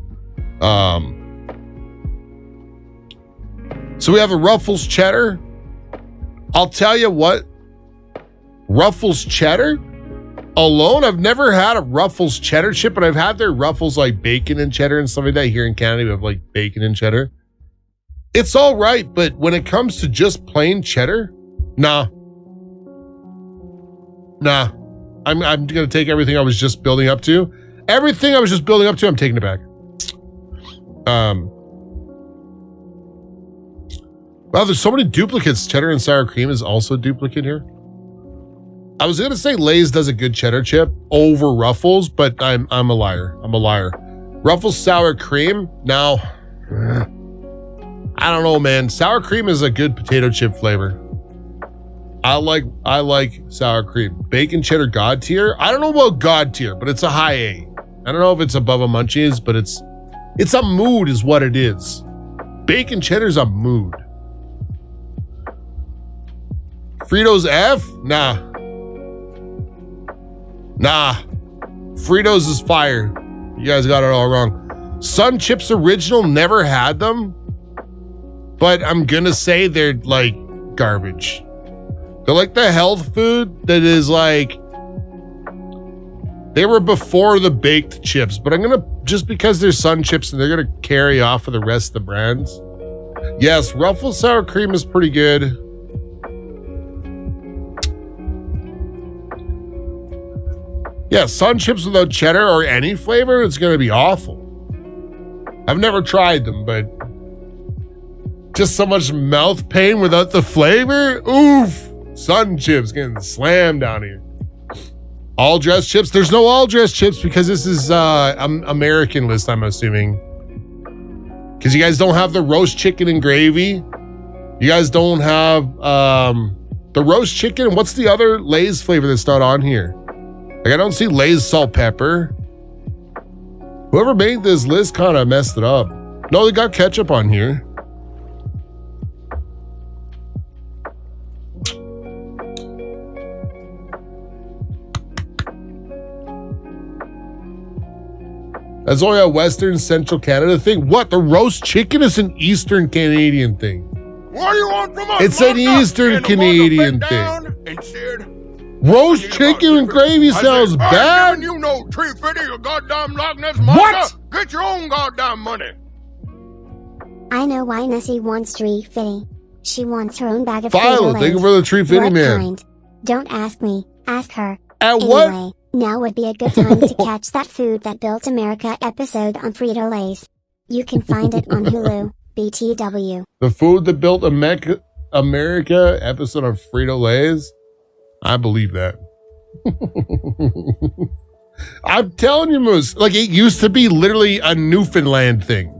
S3: So we have a Ruffles Cheddar. I'll tell you what, Ruffles Cheddar alone, I've never had a Ruffles Cheddar chip, but I've had their Ruffles like bacon and cheddar and stuff like that. Here in Canada, we have like bacon and cheddar. It's all right, but when it comes to just plain cheddar, nah. I'm gonna take everything I was just building up to. Everything I was just building up to, I'm taking it back. Wow, there's so many duplicates. Cheddar and sour cream is also a duplicate here. I was gonna say Lay's does a good cheddar chip over Ruffles, but I'm a liar. I'm a liar. Ruffles sour cream. Now, I don't know, man. Sour cream is a good potato chip flavor. I like sour cream. Bacon cheddar God tier. I don't know about God tier, but it's a high A. I don't know if it's above a Munchies, but it's a mood is what it is. Bacon cheddar's a mood. Fritos F? Nah. Fritos is fire. You guys got it all wrong. Sun Chips Original, never had them, but I'm gonna say they're like garbage. They're like the health food that is like, They were before the baked chips, but I'm gonna, just because they're Sun Chips and they're gonna carry off of the rest of the brands. Yes, Ruffles sour cream is pretty good. Yeah, Sun Chips without cheddar or any flavor, it's gonna be awful. I've never tried them, but just so much mouth pain without the flavor. Oof, Sun Chips getting slammed down here. All dress chips. There's no all dress chips because this is American list, I'm assuming. Because you guys don't have the roast chicken and gravy. You guys don't have the roast chicken. What's the other Lay's flavor that's not on here? Like, I don't see Lay's salt pepper. Whoever made this list kind of messed it up. No, they got ketchup on here. That's only a Western Central Canada thing. What? The roast chicken is an Eastern Canadian thing.
S5: What do you want from us?
S3: It's an Eastern Canadian thing. Roast chicken and gravy sounds bad.
S5: I'm giving you no $3.50, you goddamn Loch Ness monster.
S3: What?
S5: Get your own goddamn money.
S4: I know why Nessie wants $3.50. She wants her own bag of
S3: Philo,
S4: Frito-Lays.
S3: thank you for the $3.50,
S4: What
S3: man.
S4: kind? Don't ask me. Ask her.
S3: At
S4: Anyway,
S3: what?
S4: now would be a good time to catch that Food That Built America episode on Frito-Lays. You can find it on Hulu, BTW.
S3: The Food That Built America episode of Frito-Lays? I believe that. I'm telling you, Moose, like, it used to be literally a Newfoundland thing.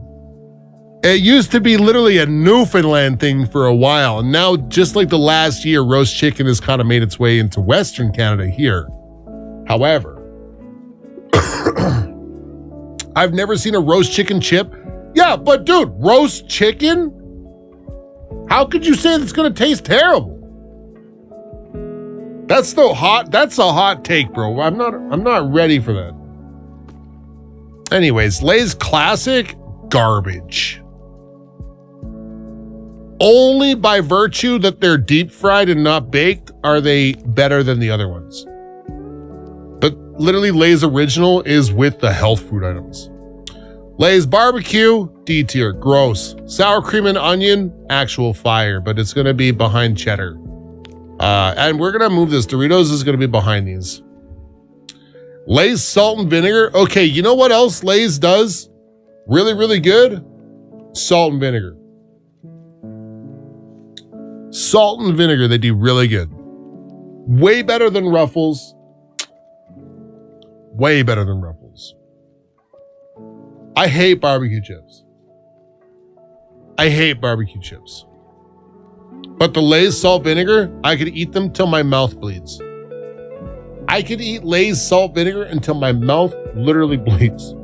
S3: It used to be literally a Newfoundland thing for a while. And now, just like the last year, roast chicken has kind of made its way into Western Canada here. However, I've never seen a roast chicken chip. Yeah, but dude, roast chicken? How could you say it's going to taste terrible? That's a hot take, bro. I'm not ready for that. Anyways, Lay's classic, garbage. Only by virtue that they're deep fried and not baked are they better than the other ones. But literally, Lay's original is with the health food items. Lay's barbecue, D tier, gross. Sour cream and onion, actual fire, but it's gonna be behind cheddar. And we're gonna move this. Doritos is gonna be behind these. Lay's salt and vinegar. Okay, you know what else Lay's does? Really, really good? Salt and vinegar. Salt and vinegar, they do really good. Way better than Ruffles. Way better than Ruffles. I hate barbecue chips. I hate barbecue chips. But the Lay's salt vinegar, I could eat them till my mouth bleeds. I could eat Lay's salt vinegar until my mouth literally bleeds.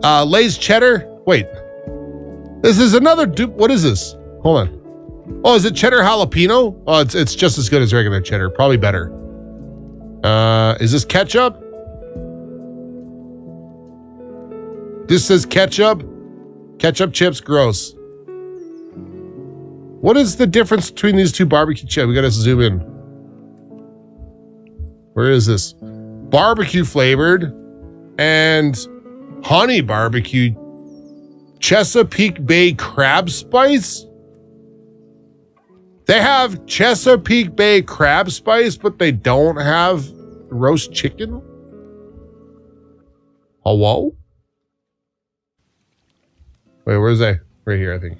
S3: Lay's cheddar. Wait. This is another dupe. What is this? Hold on. Oh, is it cheddar jalapeno? Oh, it's just as good as regular cheddar. Probably better. Is this ketchup? This says ketchup. Ketchup chips, gross. What is the difference between these two barbecue chips? We gotta zoom in. Where is this? Barbecue flavored and honey barbecue. Chesapeake Bay crab spice? They have Chesapeake Bay crab spice, but they don't have roast chicken? Hello? Wait, where's that? Right here, I think.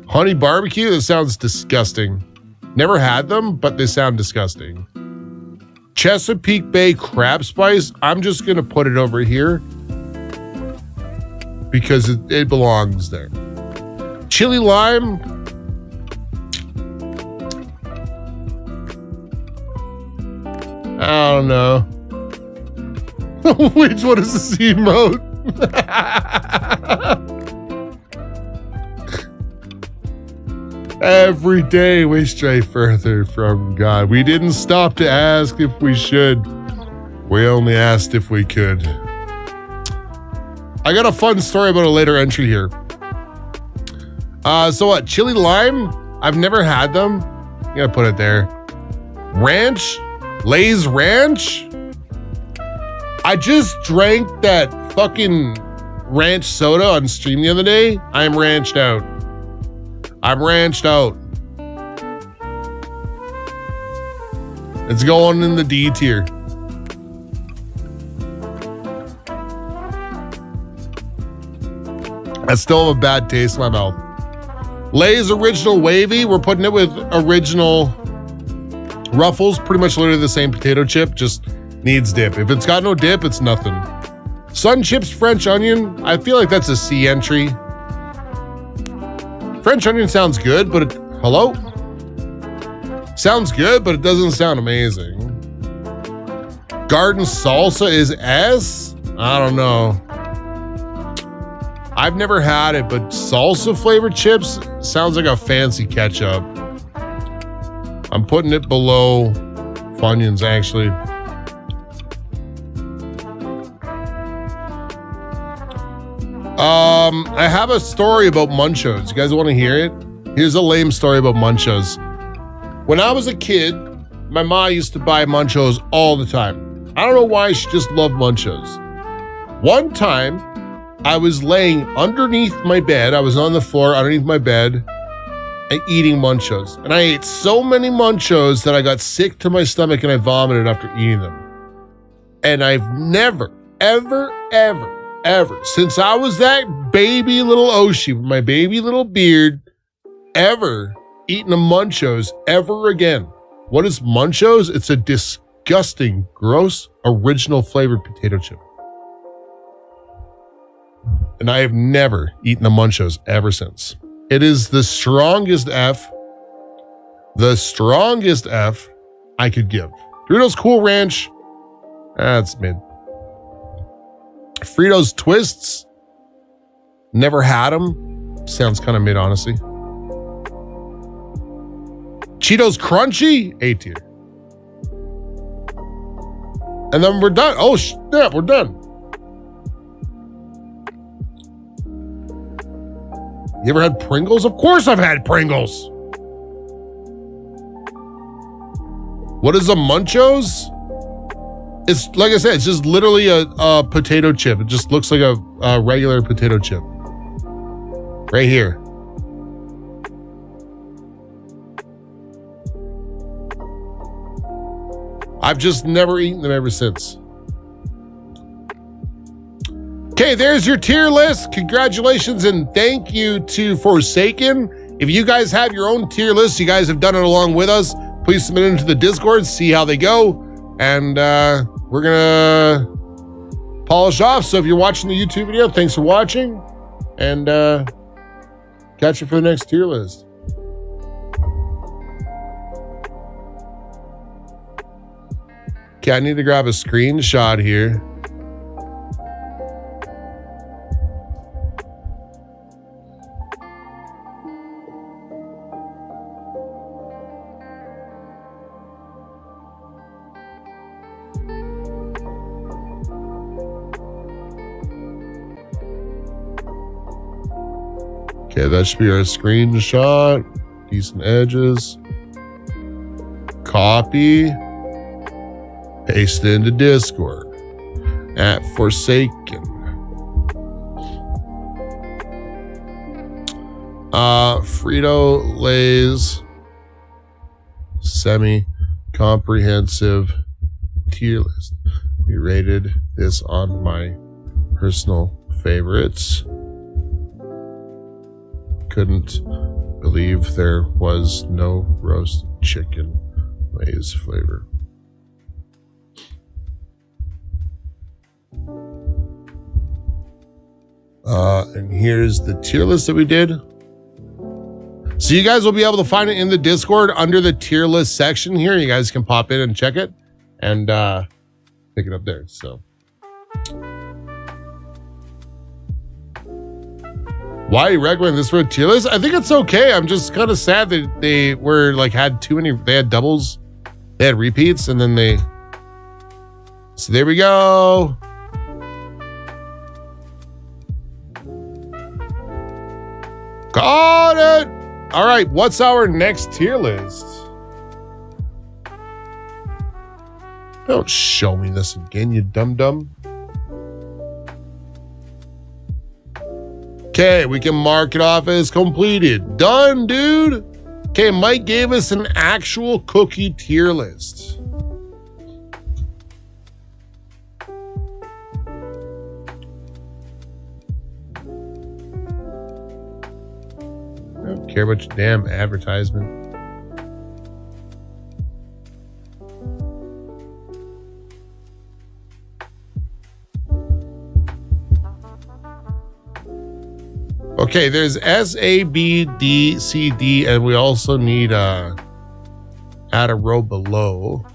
S3: Honey barbecue? That sounds disgusting. Never had them, but they sound disgusting. Chesapeake Bay crab spice? I'm just going to put it over here because it belongs there. Chili lime? I don't know. Which one is the C mode? Every day we stray further from God. We didn't stop to ask if we should. We only asked if we could. I got a fun story about a later entry here. So what? Chili lime? I've never had them. I'm gonna put it there. Ranch? Lay's Ranch? I just drank that fucking ranch soda on stream the other day. I'm ranched out. I'm ranched out. It's going in the D tier. I still have a bad taste in my mouth. Lay's Original Wavy, we're putting it with original Ruffles, pretty much literally the same potato chip, just needs dip. If it's got no dip, it's nothing. Sun Chips French Onion, I feel like that's a C entry. French onion sounds good, but hello? Sounds good, but it doesn't sound amazing. Garden Salsa is S? I don't know. I've never had it, but salsa flavored chips sounds like a fancy ketchup. I'm putting it below Funyuns, actually. I have a story about Munchos. You guys want to hear it? Here's a lame story about Munchos. When I was a kid, my mom used to buy Munchos all the time. I don't know why, she just loved Munchos. One time, I was laying underneath my bed. I was on the floor underneath my bed and eating Munchos. And I ate so many Munchos that I got sick to my stomach and I vomited after eating them. And I've never, ever, since I was that baby little Oshi with my baby little beard, ever eaten a Munchos ever again. What is Munchos? It's a disgusting, gross, original flavored potato chip. And I have never eaten a Munchos ever since. It is the strongest F I could give. Doritos Cool Ranch, that's mid. Fritos Twists, never had them. Sounds kind of mid, honestly. Cheetos Crunchy, A tier. And then we're done. Oh, snap, we're done. You ever had Pringles? Of course I've had Pringles. What is a Munchos? It's like I said, it's just literally a potato chip. It just looks like a regular potato chip. Right here. I've just never eaten them ever since. Okay, there's your tier list. Congratulations and thank you to Forsaken. If you guys have your own tier list, you guys have done it along with us, please submit it into the Discord, see how they go. And we're gonna polish off. So if you're watching the YouTube video, thanks for watching. And catch you for the next tier list. Okay, I need to grab a screenshot here. Okay, that should be our screenshot. Decent edges. Copy. Paste it into Discord. At Forsaken. Frito-Lay's semi-comprehensive tier list. We rated this on my personal favorites. Couldn't believe there was no roasted chicken Lay's flavor. And here's the tier list that we did. So you guys will be able to find it in the Discord under the tier list section here. You guys can pop in and check it and pick it up there. So why you recommend this for a tier list? I think it's okay. I'm just kind of sad that they were like had too many. They had doubles, they had repeats, and then they. So there we go. Got it. All right. What's our next tier list? Don't show me this again, you dum-dum. Okay, we can mark it off as completed. Done, dude. Okay, Mike gave us an actual cookie tier list. I don't care about your damn advertisement. Okay, there's S, A, B, D, C, D, and we also need add a row below.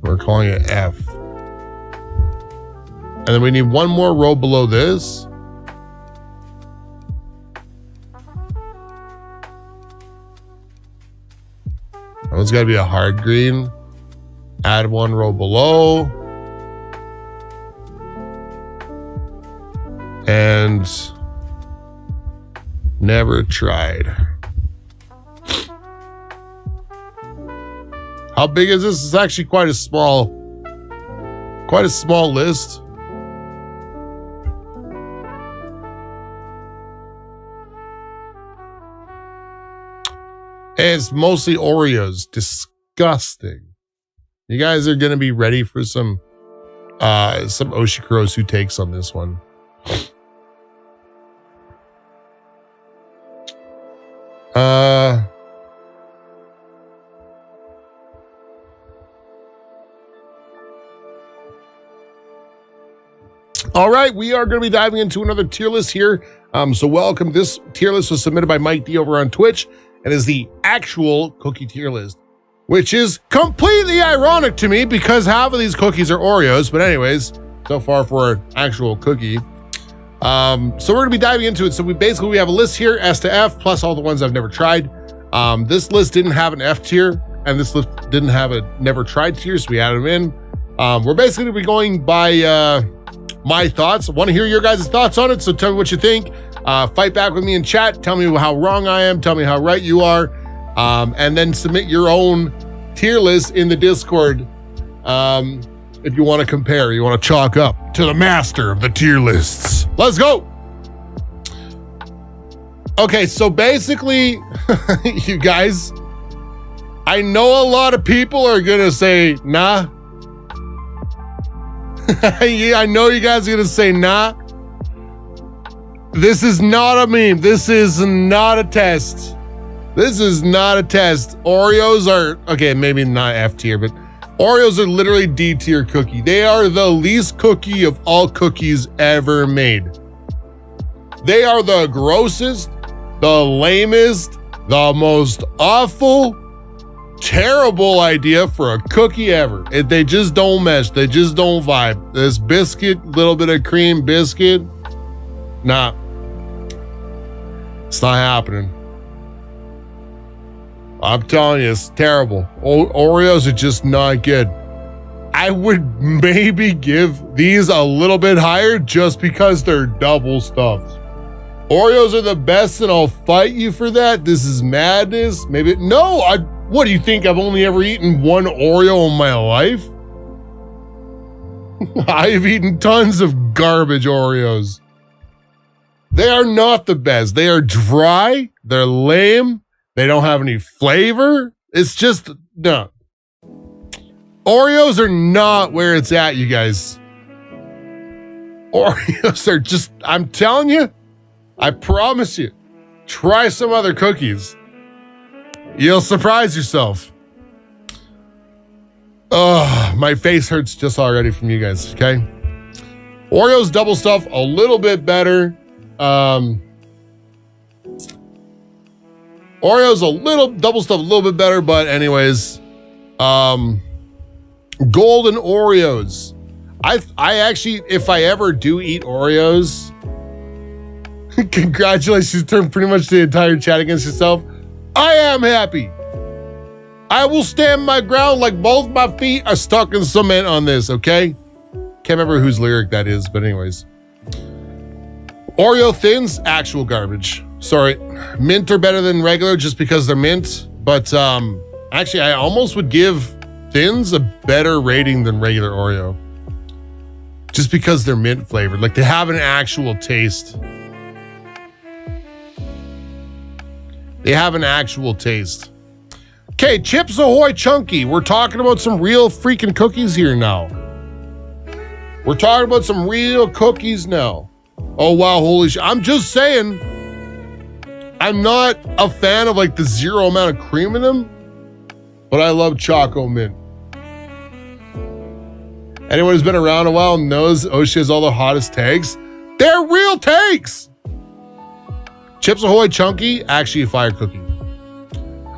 S3: We're calling it F. And then we need one more row below this. That one's got to be a hard green. Add one row below. And never tried. How big is this? It's actually quite a small list. And it's mostly Oreos. Disgusting. You guys are gonna be ready for some Oshikurosu takes on this one. All right, we are going to be diving into another tier list here. So welcome. This tier list was submitted by Mike D over on Twitch and is the actual cookie tier list, which is completely ironic to me because half of these cookies are Oreos. But anyways, so far for an actual cookie. So we're going to be diving into it. So we have a list here, S to F, plus all the ones I've never tried. This list didn't have an F tier, and this list didn't have a never tried tier, so we added them in. We're basically going to be going by my thoughts. I want to hear your guys' thoughts on it, so tell me what you think. Fight back with me in chat. Tell me how wrong I am. Tell me how right you are. And then submit your own tier list in the Discord. If you want to compare, you want to chalk up to the master of the tier lists. Let's go. Okay, so basically, you guys, I know a lot of people are going to say, nah. Yeah, I know you guys are going to say, nah. This is not a meme. This is not a test. This is not a test. Oreos are, okay, maybe not F tier, but Oreos are literally D tier cookie. They are the least cookie of all cookies ever made. They are the grossest, the lamest, the most awful, terrible idea for a cookie ever. They just don't mesh. They just don't vibe. This biscuit, little bit of cream biscuit, nah. It's not happening. I'm telling you, it's terrible. Oreos are just not good. I would maybe give these a little bit higher just because they're double stuffed. Oreos are the best, and I'll fight you for that. This is madness. Maybe, no, what do you think? I've only ever eaten one Oreo in my life? I've eaten tons of garbage Oreos. They are not the best. They are dry. They're lame. They don't have any flavor. It's just, no. Oreos are not where it's at, you guys. Oreos are just, I'm telling you, I promise you, try some other cookies. You'll surprise yourself. Oh, my face hurts just already from you guys, okay? Oreos double stuff, a little bit better. Oreos a little double stuff, a little bit better, but anyways, golden Oreos. I actually, if I ever do eat Oreos, congratulations, turned pretty much the entire chat against yourself. I am happy. I will stand my ground like both my feet are stuck in cement on this, okay? Can't remember whose lyric that is, but anyways. Oreo Thins, actual garbage. Sorry, mint are better than regular just because they're mint. But actually, I almost would give Thins a better rating than regular Oreo. Just because they're mint flavored. Like they have an actual taste. They have an actual taste. Okay, Chips Ahoy Chunky. We're talking about some real freaking cookies here now. We're talking about some real cookies now. Oh, wow, holy shit. I'm just saying, I'm not a fan of like the zero amount of cream in them, but I love Choco Mint. Anyone who's been around a while knows Oshi has all the hottest tags. They're real tags. Chips Ahoy Chunky, actually a fire cookie.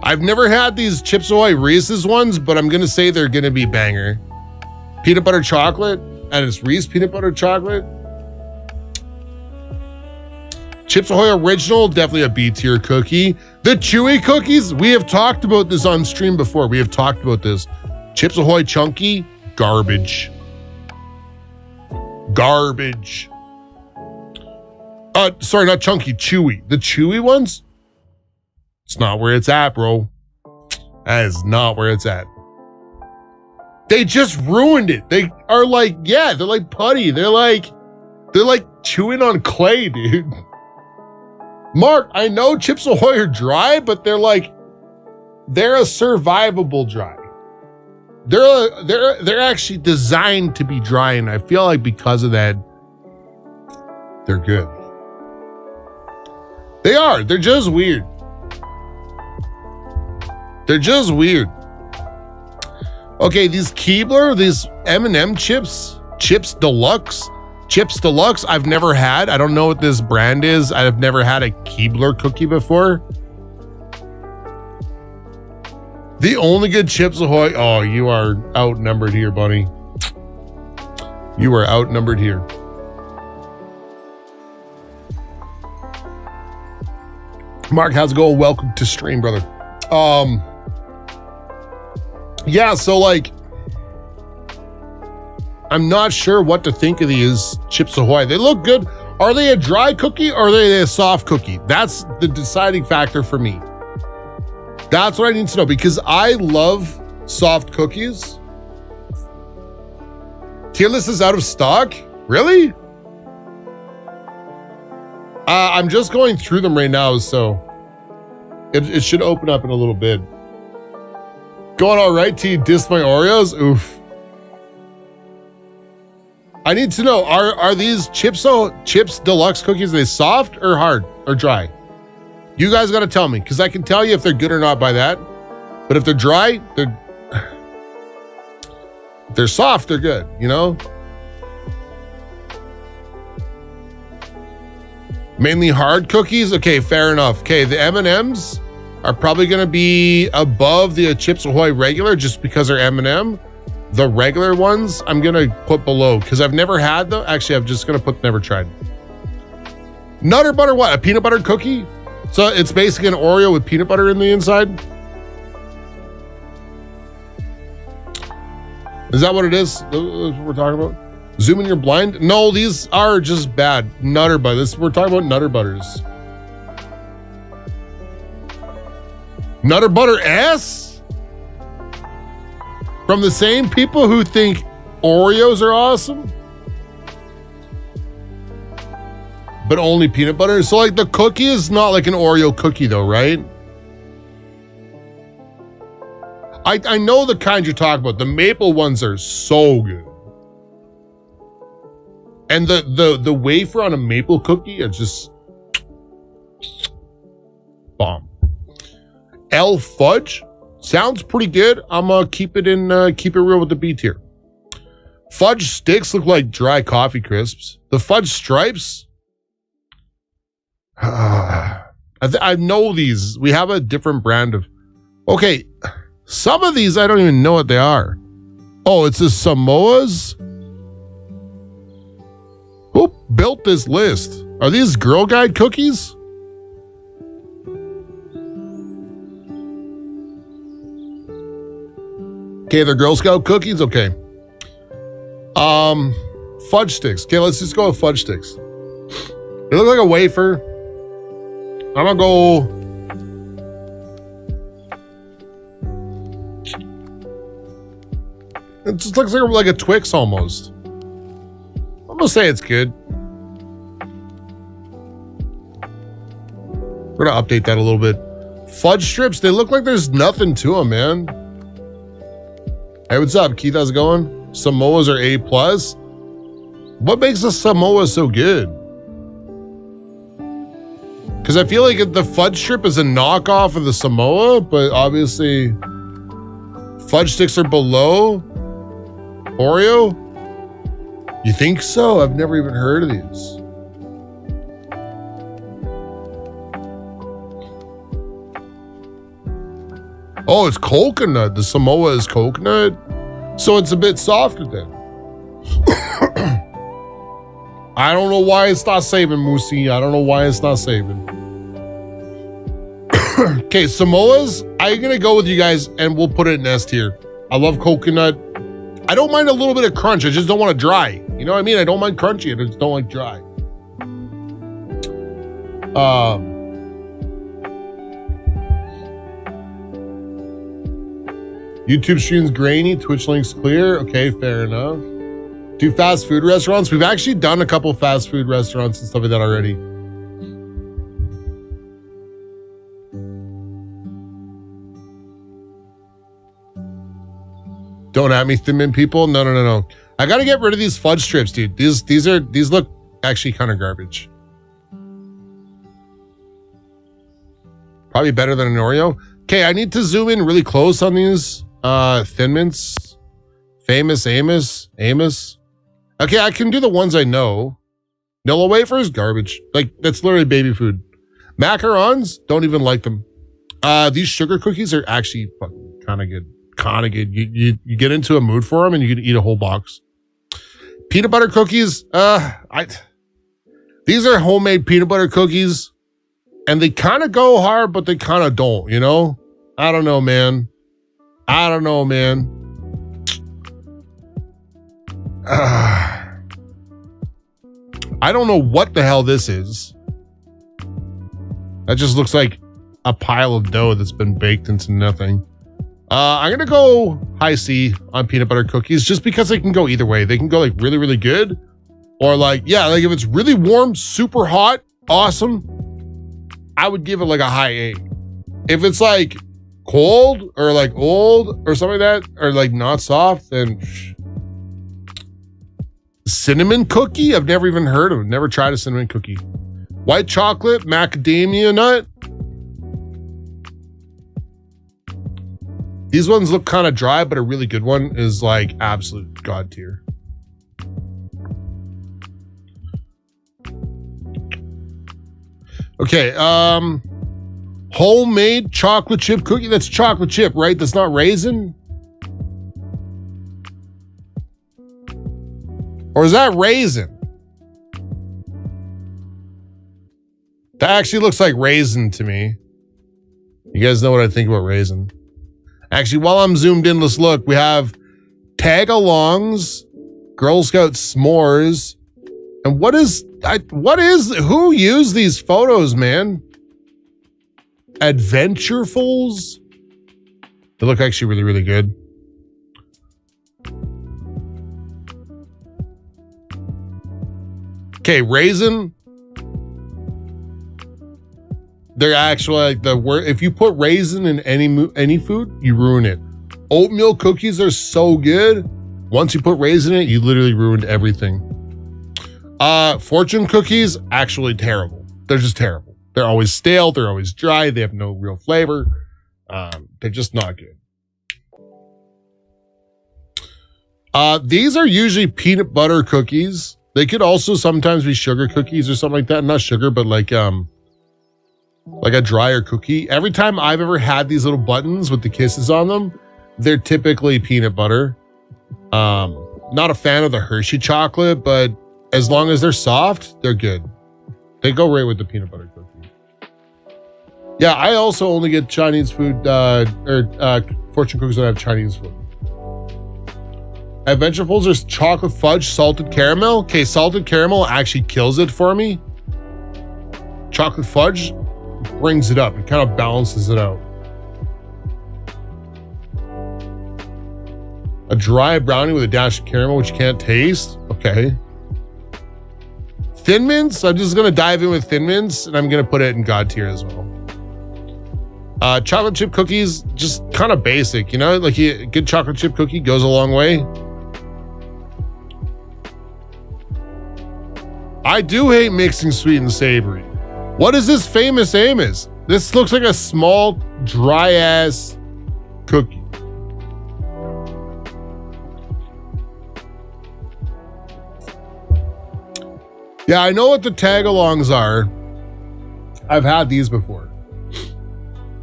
S3: I've never had these Chips Ahoy Reese's ones, but I'm going to say they're going to be banger. Peanut butter chocolate, and it's Reese peanut butter chocolate. Chips Ahoy Original, definitely a B tier cookie. The Chewy cookies, we have talked about this on stream before. We have talked about this. Chips Ahoy Chunky, garbage. Garbage. Sorry, not Chunky, Chewy. The Chewy ones? It's not where it's at, bro. That is not where it's at. They just ruined it. They are like, yeah, they're like putty. They're like chewing on clay, dude. Mark, I know Chips Ahoy are dry, but they're a survivable dry. They're actually designed to be dry, and I feel like because of that, they're good. They are. They're just weird. They're just weird. Okay, these Keebler, these M&M chips, Chips Deluxe, I've never had. I don't know what this brand is. I've never had a Keebler cookie before. The only good Chips Ahoy. Oh, you are outnumbered here, buddy. You are outnumbered here. Mark, how's it going? Welcome to stream, brother. Yeah, so like, I'm not sure what to think of these Chips Ahoy. They look good. Are they a dry cookie or are they a soft cookie? That's the deciding factor for me. That's what I need to know, because I love soft cookies. Tier list is out of stock? Really? I'm just going through them right now, so it should open up in a little bit. Going all right, T, diss my Oreos? Oof. I need to know, are these Chips Deluxe cookies, are they soft or hard or dry? You guys got to tell me, because I can tell you if they're good or not by that. But if they're dry, if they're soft, they're good, you know? Mainly hard cookies? Okay, fair enough. Okay, the M&Ms are probably going to be above the Chips Ahoy regular just because they're M&M. The regular ones, I'm going to put below because I've never had them. Actually, I'm just going to put never tried. Nutter butter what? A peanut butter cookie? So it's basically an Oreo with peanut butter in the inside? Is that what it is? That's what we're talking about? Zoom in your blind? No, these are just bad. Nutter butter. We're talking about Nutter Butters. Nutter Butter S? From the same people who think Oreos are awesome? But only peanut butter? So like the cookie is not like an Oreo cookie though, right? I know the kind you're talking about. The maple ones are so good. And the wafer on a maple cookie is just bomb. L Fudge sounds pretty good. I'm gonna keep it real with the B tier. Fudge sticks look like dry coffee crisps. The fudge stripes, I know these. We have a different brand of. Okay, some of these I don't even know what they are. Oh, it's the Samoas. Who built this list? Are these Girl Guide cookies? Okay, they're Girl Scout cookies. Okay. Fudge sticks. Okay, let's just go with fudge sticks. They look like a wafer. I'm gonna go. It just looks like a Twix almost. I'm gonna say it's good. We're gonna update that a little bit. Fudge strips, they look like there's nothing to them, man. Hey, what's up, Keith? How's it going? Samoas are A+. What makes a Samoa so good? Because I feel like the fudge strip is a knockoff of the Samoa, but obviously fudge sticks are below Oreo? You think so? I've never even heard of these. Oh, it's coconut. The Samoa is coconut. So it's a bit softer then. I don't know why it's not saving, Moosey. I don't know why it's not saving. Okay, Samoas, I'm going to go with you guys and we'll put it in S tier. I love coconut. I don't mind a little bit of crunch. I just don't want it dry. You know what I mean? I don't mind crunchy. I just don't like dry. YouTube streams grainy, Twitch links clear. Okay, fair enough. Do fast food restaurants. We've actually done a couple fast food restaurants and stuff like that already. Don't at me, Thin Mint people. No. I gotta get rid of these fudge strips, dude. These look actually kind of garbage. Probably better than an Oreo. Okay, I need to zoom in really close on these Thin Mints. Famous Amos. Okay, I can do the ones I know. Nilla wafers, garbage. Like, that's literally baby food. Macarons, don't even like them. These sugar cookies are actually fucking kind of good. You get into a mood for them and you can eat a whole box. Peanut butter cookies, these are homemade peanut butter cookies and they kind of go hard, but they kind of don't, you know? I don't know, man. I don't know what the hell this is. That just looks like a pile of dough that's been baked into nothing. I'm gonna go high C on peanut butter cookies just because they can go either way. They can go like really, really good, or like, yeah, like if it's really warm, super hot, awesome, I would give it like a high A. If it's like cold or like old or something like that, or like not soft, then cinnamon cookie, I've never even heard of it. Never tried a cinnamon cookie. White chocolate, macadamia nut. These ones look kind of dry, but a really good one is like absolute god tier. Okay, homemade chocolate chip cookie. That's chocolate chip, right? That's not raisin? Or is that raisin? That actually looks like raisin to me. You guys know what I think about raisin. Actually, while I'm zoomed in, let's look. We have Tagalongs, Girl Scout s'mores, and who used these photos, man? Adventurefuls? They look actually really, really good. Okay, raisin. They're actually like if you put raisin in any food, you ruin it. Oatmeal cookies are so good. Once you put raisin in it, you literally ruined everything. Fortune cookies, actually terrible. They're just terrible. They're always stale. They're always dry. They have no real flavor. They're just not good. These are usually peanut butter cookies. They could also sometimes be sugar cookies or something like that. Not sugar, but like a drier cookie. Every time I've ever had these little buttons with the kisses on them, they're typically peanut butter. Not a fan of the Hershey chocolate, but as long as they're soft, they're good. They go right with the peanut butter cookie. Yeah, I also only get Chinese food, fortune cookies that have Chinese food. Adventurefuls are chocolate fudge, salted caramel. Okay, salted caramel actually kills it for me. Chocolate fudge, brings it up. It kind of balances it out. A dry brownie with a dash of caramel, which you can't taste. Okay. Thin Mints. I'm just going to dive in with Thin Mints, and I'm going to put it in God tier as well. Chocolate chip cookies, just kind of basic, you know? Like a good chocolate chip cookie goes a long way. I do hate mixing sweet and savory. What is this Famous Amos? This looks like a small, dry-ass cookie. Yeah, I know what the tag-alongs are. I've had these before.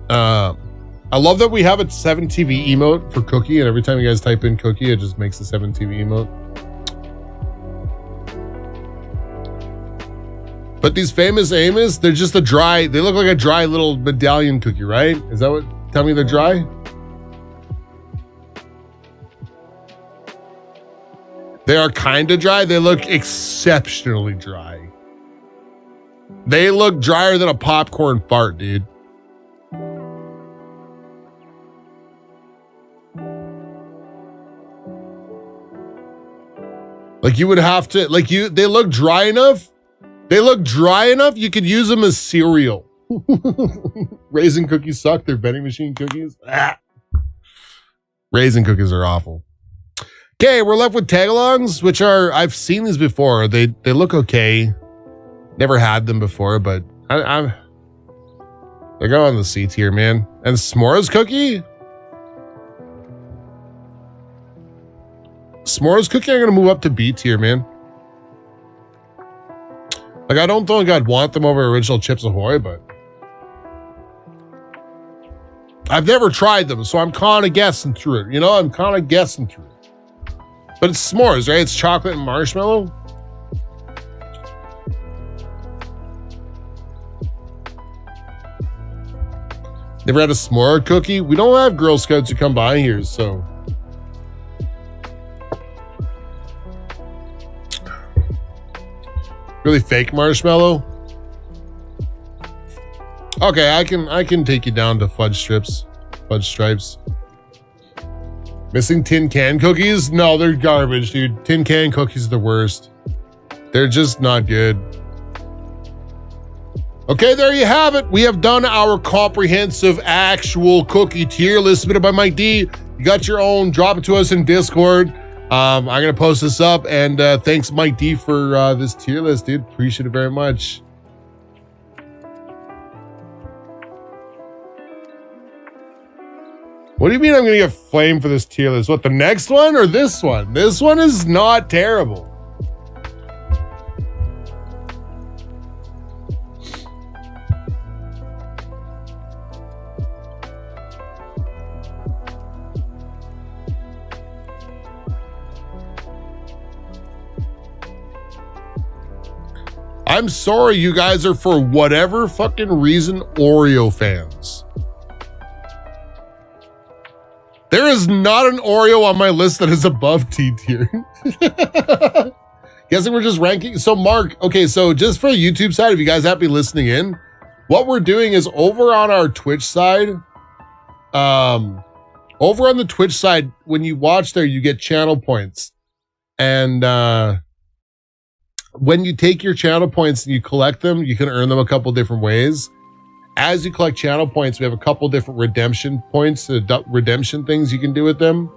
S3: I love that we have a 7TV emote for cookie, and every time you guys type in cookie, it just makes the 7TV emote. But these Famous Amos, they're just they look like a dry little medallion cookie, right? Is that what, tell me they're dry? They are kind of dry. They look exceptionally dry. They look drier than a popcorn fart, dude. Like you would have to, they look dry enough. They look dry enough, you could use them as cereal. Raisin cookies suck. They're vending machine cookies. Ah. Raisin cookies are awful. Okay, we're left with tagalongs, which are, I've seen these before. They look okay. Never had them before, but they're going on the C tier, man. And s'mores cookie? S'mores cookie, I'm going to move up to B tier, man. Like, I don't think I'd want them over original Chips Ahoy, but I've never tried them, so I'm kind of guessing through it. You know, I'm kind of guessing through it. But it's s'mores, right? It's chocolate and marshmallow. Never had a s'more cookie? We don't have Girl Scouts who come by here, so. Really fake marshmallow? Okay, I can take you down to fudge stripes. Missing tin can cookies? No, they're garbage, dude. Tin can cookies are the worst. They're just not good. Okay, there you have it. We have done our comprehensive actual cookie tier list submitted by Mike D. You got your own, drop it to us in Discord. I'm gonna post this up, and thanks Mike D for this tier list, dude. Appreciate it very much. What do you mean I'm gonna get flamed for this tier list? What, the next one or this one? This one is not terrible. I'm sorry you guys are, for whatever fucking reason, Oreo fans. There is not an Oreo on my list that is above T tier. Guessing we're just ranking. So Mark, okay, so just for the YouTube side, if you guys happy listening in, what we're doing is over on our Twitch side, over on the Twitch side, when you watch there, you get channel points. And when you take your channel points and you collect them, you can earn them a couple different ways. As you collect channel points, we have a couple different redemption points, redemption things you can do with them.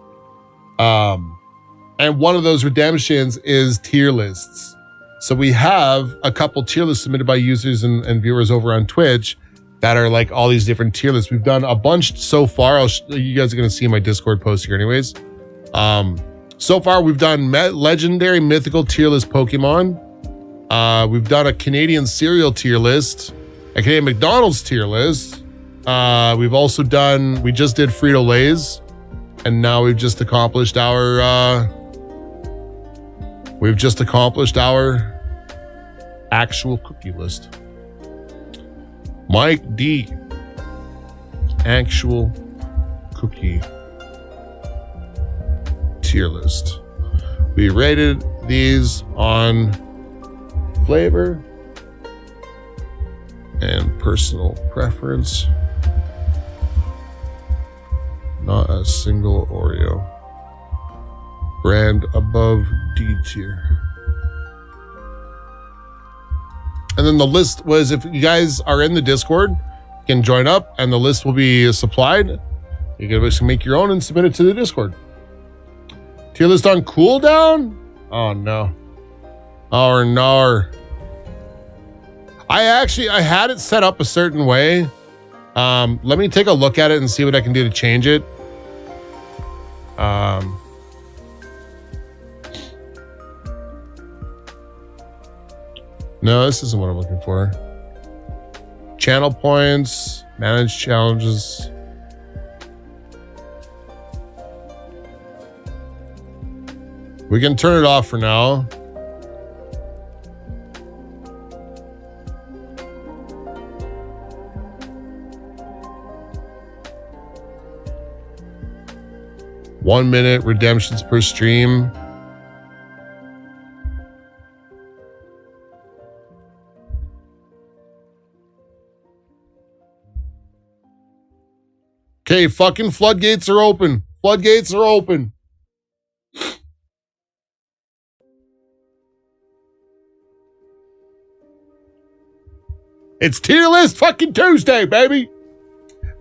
S3: And one of those redemptions is tier lists. So we have a couple tier lists submitted by users and viewers over on Twitch that are like all these different tier lists. We've done a bunch so far. You guys are going to see in my Discord post here anyways. So far, we've done legendary mythical tier list Pokemon. We've done a Canadian cereal tier list, a Canadian McDonald's tier list. We've also done, we just did Frito-Lays, and now we've just accomplished our, actual cookie list. Mike D. Actual cookie tier list. We rated these on flavor, and personal preference. Not a single Oreo. Brand above D tier. And then the list was, if you guys are in the Discord, you can join up and the list will be supplied. You can basically make your own and submit it to the Discord. Tier list on cooldown? Oh no. Oh no. I had it set up a certain way. Let me take a look at it and see what I can do to change it. No, this isn't what I'm looking for. Channel points, manage challenges. We can turn it off for now. One minute redemptions per stream. Okay, fucking floodgates are open. Floodgates are open. It's tier list fucking Tuesday, baby.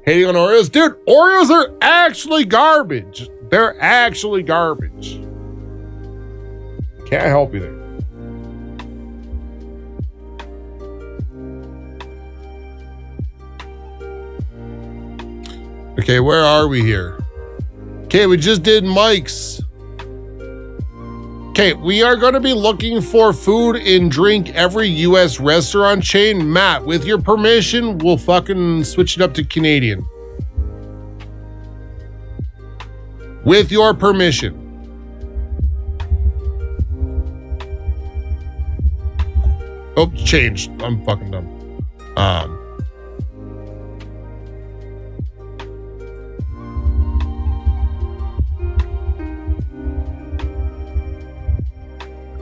S3: Hating on Oreos. Dude, Oreos are actually garbage. They're actually garbage. Can't help you there. Okay, where are we here? Okay, we just did Mike's. Okay, we are going to be looking for food and drink every U.S. restaurant chain. Matt, with your permission, we'll fucking switch it up to Canadian. With your permission. Oh, changed. I'm fucking dumb.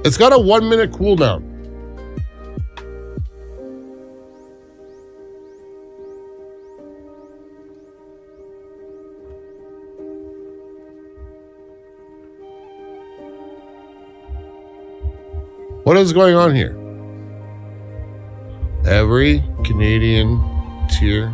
S3: It's got a 1 minute cooldown. What is going on here? Every Canadian tier.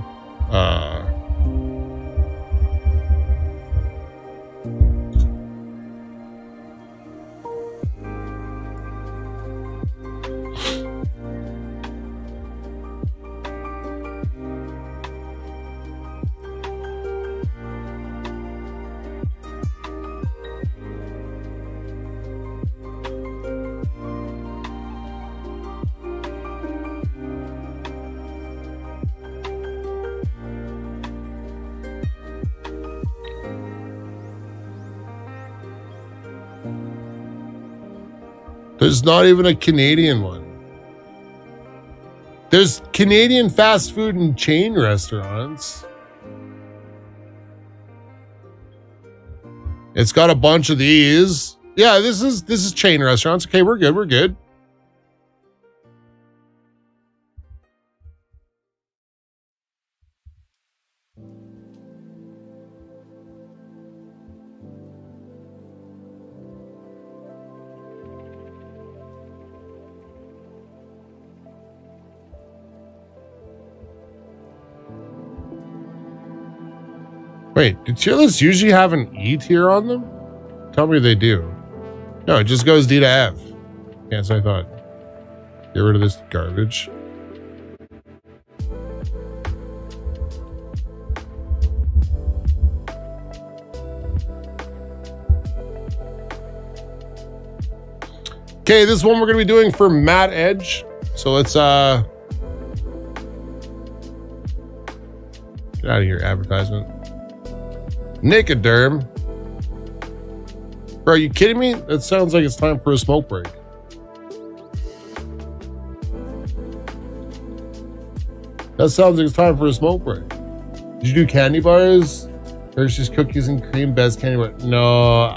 S3: There's not even a Canadian one. There's Canadian fast food and chain restaurants. It's got a bunch of these. Yeah, this is chain restaurants. Okay, we're good. We're good. Wait, do tier lists usually have an E tier on them? Tell me they do. No, it just goes D to F. Yes, I thought. Get rid of this garbage. Okay, this one we're going to be doing for Matt Edge. So let's get out of here, advertisement. Nicoderm. Bro, are you kidding me? That sounds like it's time for a smoke break. That sounds like it's time for a smoke break. Did you do candy bars? Hershey's cookies and cream, best candy bar. No,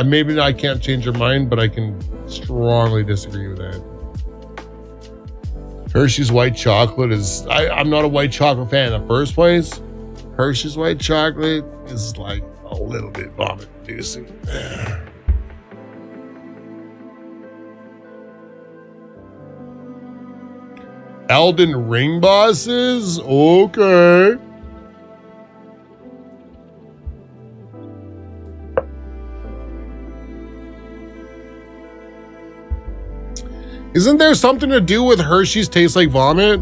S3: maybe I can't change your mind, but I can strongly disagree with that. Hershey's white chocolate is, I'm not a white chocolate fan in the first place. Hershey's white chocolate is like a little bit vomit inducing. Elden Ring bosses? Okay. Isn't there something to do with Hershey's taste like vomit?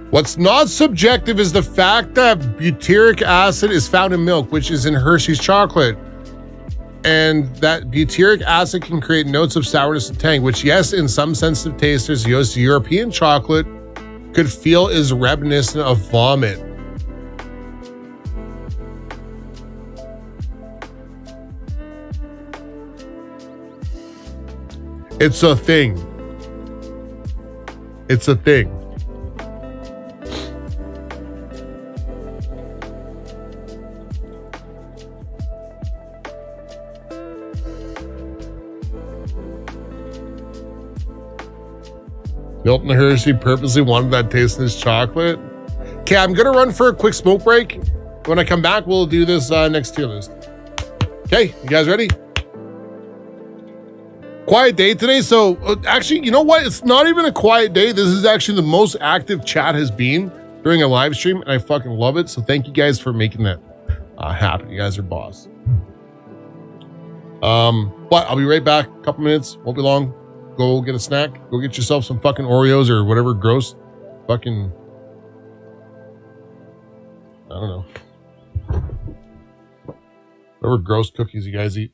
S3: What's not subjective is the fact that butyric acid is found in milk, which is in Hershey's chocolate. And that butyric acid can create notes of sourness and tang, which, yes, in some sensitive tasters, European chocolate could feel is reminiscent of vomit. It's a thing. It's a thing. Milton Hershey purposely wanted that taste in his chocolate. Okay, I'm gonna run for a quick smoke break. When I come back, we'll do this next tier list. Okay, you guys ready? Quiet day today. So actually, you know what? It's not even a quiet day. This is actually the most active chat has been during a live stream, and I fucking love it. So thank you guys for making that happen. You guys are boss. But I'll be right back. A couple minutes, won't be long. Go get a snack. Go get yourself some fucking Oreos or whatever gross fucking, I don't know. Whatever gross cookies you guys eat.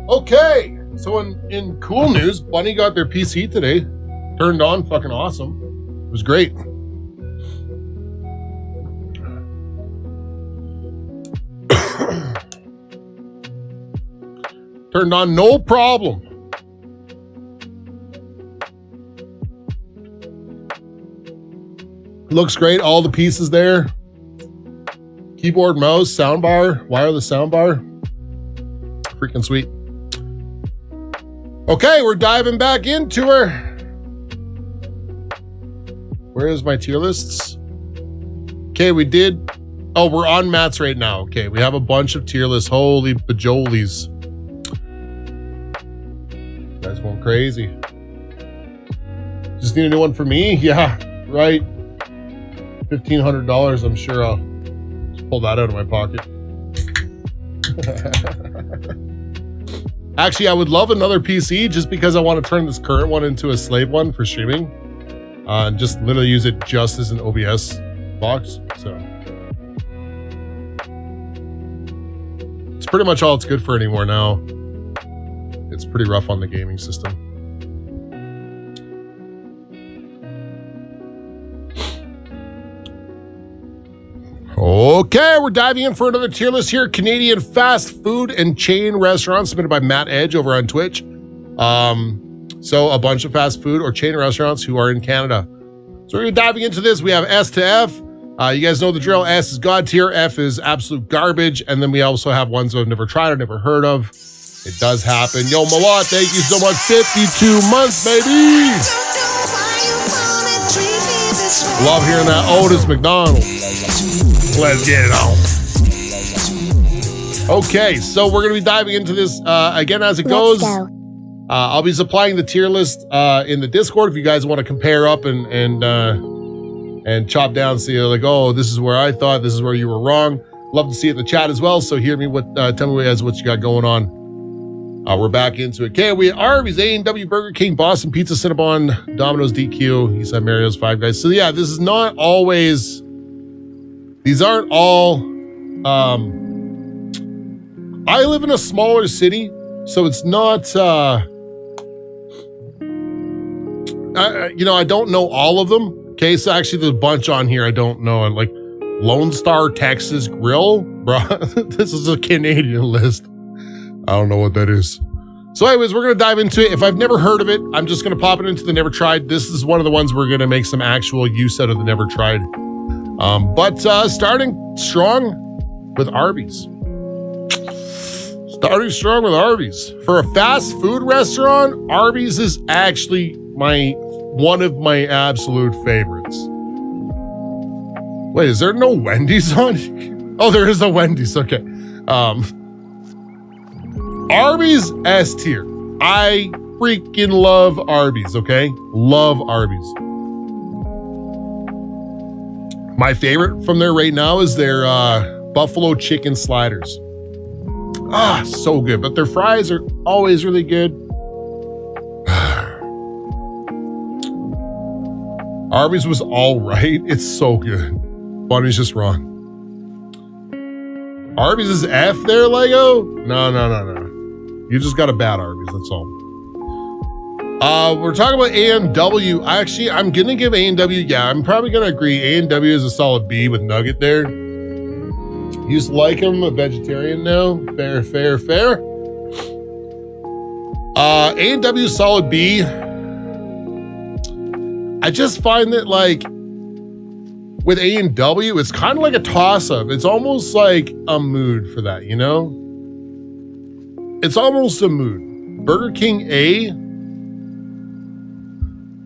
S3: Okay, so in cool news, Bunny got their PC today. Turned on, fucking awesome. It was great. Turned on, no problem. Looks great, all the pieces there. Keyboard, mouse, soundbar, wireless soundbar. Freaking sweet. Okay, we're diving back into her. Where is my tier lists? Okay, we did. Oh, we're on Matt's right now. Okay, we have a bunch of tier lists. Holy bajolies. That's going crazy. Just need a new one for me? Yeah, right. $1,500. I'm sure I'll just pull that out of my pocket. Actually, I would love another PC just because I want to turn this current one into a slave one for streaming. And just literally use it just as an OBS box. So it's pretty much all it's good for anymore now. It's pretty rough on the gaming system. Okay, we're diving in for another tier list here. Canadian fast food and chain restaurants submitted by Matt Edge over on Twitch. So a bunch of fast food or chain restaurants who are in Canada. So we're diving into this. We have S to F. You guys know the drill. S is God tier. F is absolute garbage. And then we also have ones I've never tried or never heard of. It does happen. Yo, Malot, thank you so much. 52 months, baby. Love hearing that Otis McDonald. Let's get it on. Okay, so we're going to be diving into this again as it goes. I'll be supplying the tier list in the Discord if you guys want to compare up and chop down. See, like, oh, this is where I thought, this is where you were wrong. Love to see it in the chat as well. So hear me. Tell me guys what you got going on. We're back into it. Okay, we have Arby's, A&W, Burger King, Boston Pizza, Cinnabon, Domino's, DQ. He said Mario's, Five Guys. So yeah, this is not always. These aren't all. I live in a smaller city, so it's not. I don't know all of them. Okay, so actually there's a bunch on here I don't know. Like Lone Star Texas Grill, bro. This is a Canadian list. I don't know what that is. So anyways, we're going to dive into it. If I've never heard of it, I'm just going to pop it into the never tried. This is one of the ones we're going to make some actual use out of the never tried. But starting strong with Arby's. Starting strong with Arby's. For a fast food restaurant, Arby's is actually one of my absolute favorites. Wait, is there no Wendy's on? Oh, there is a Wendy's. Okay. Arby's S tier. I freaking love Arby's, okay? Love Arby's. My favorite from there right now is their buffalo chicken sliders. So good. But their fries are always really good. Arby's was all right. It's so good. Bunny's just wrong. Arby's is F there, Lego? No. You just got a bad Arby's, that's all. We're talking about A&W. Actually, I'm gonna give A&W, yeah, I'm probably gonna agree. A&W is a solid B with Nugget there. Used to like him, a vegetarian now. Fair. A&W solid B. I just find that like with A&W, it's kind of like a toss-up. It's almost like a mood for that, you know? It's almost a mood. Burger King A,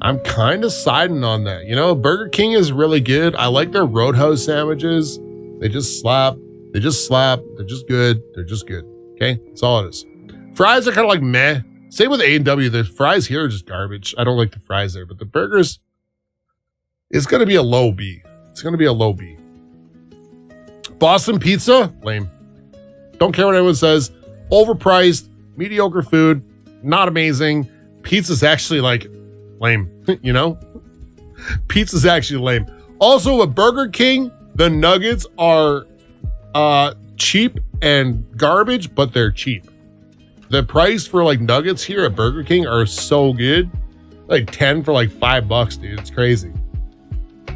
S3: I'm kind of siding on that. You know, Burger King is really good. I like their Roadhouse sandwiches. They just slap. They're just good. They're just good. Okay, that's all it is. Fries are kind of like meh. Same with A&W. The fries here are just garbage. I don't like the fries there, but the burgers, it's going to be a low B. It's going to be a low B. Boston Pizza, lame. Don't care what anyone says. Overpriced, mediocre food, not amazing. Pizza's actually like lame, you know? Pizza's actually lame. Also, at Burger King, the nuggets are cheap and garbage, but they're cheap. the price for like nuggets here at Burger King are so good. Like 10 for like $5, dude. It's crazy.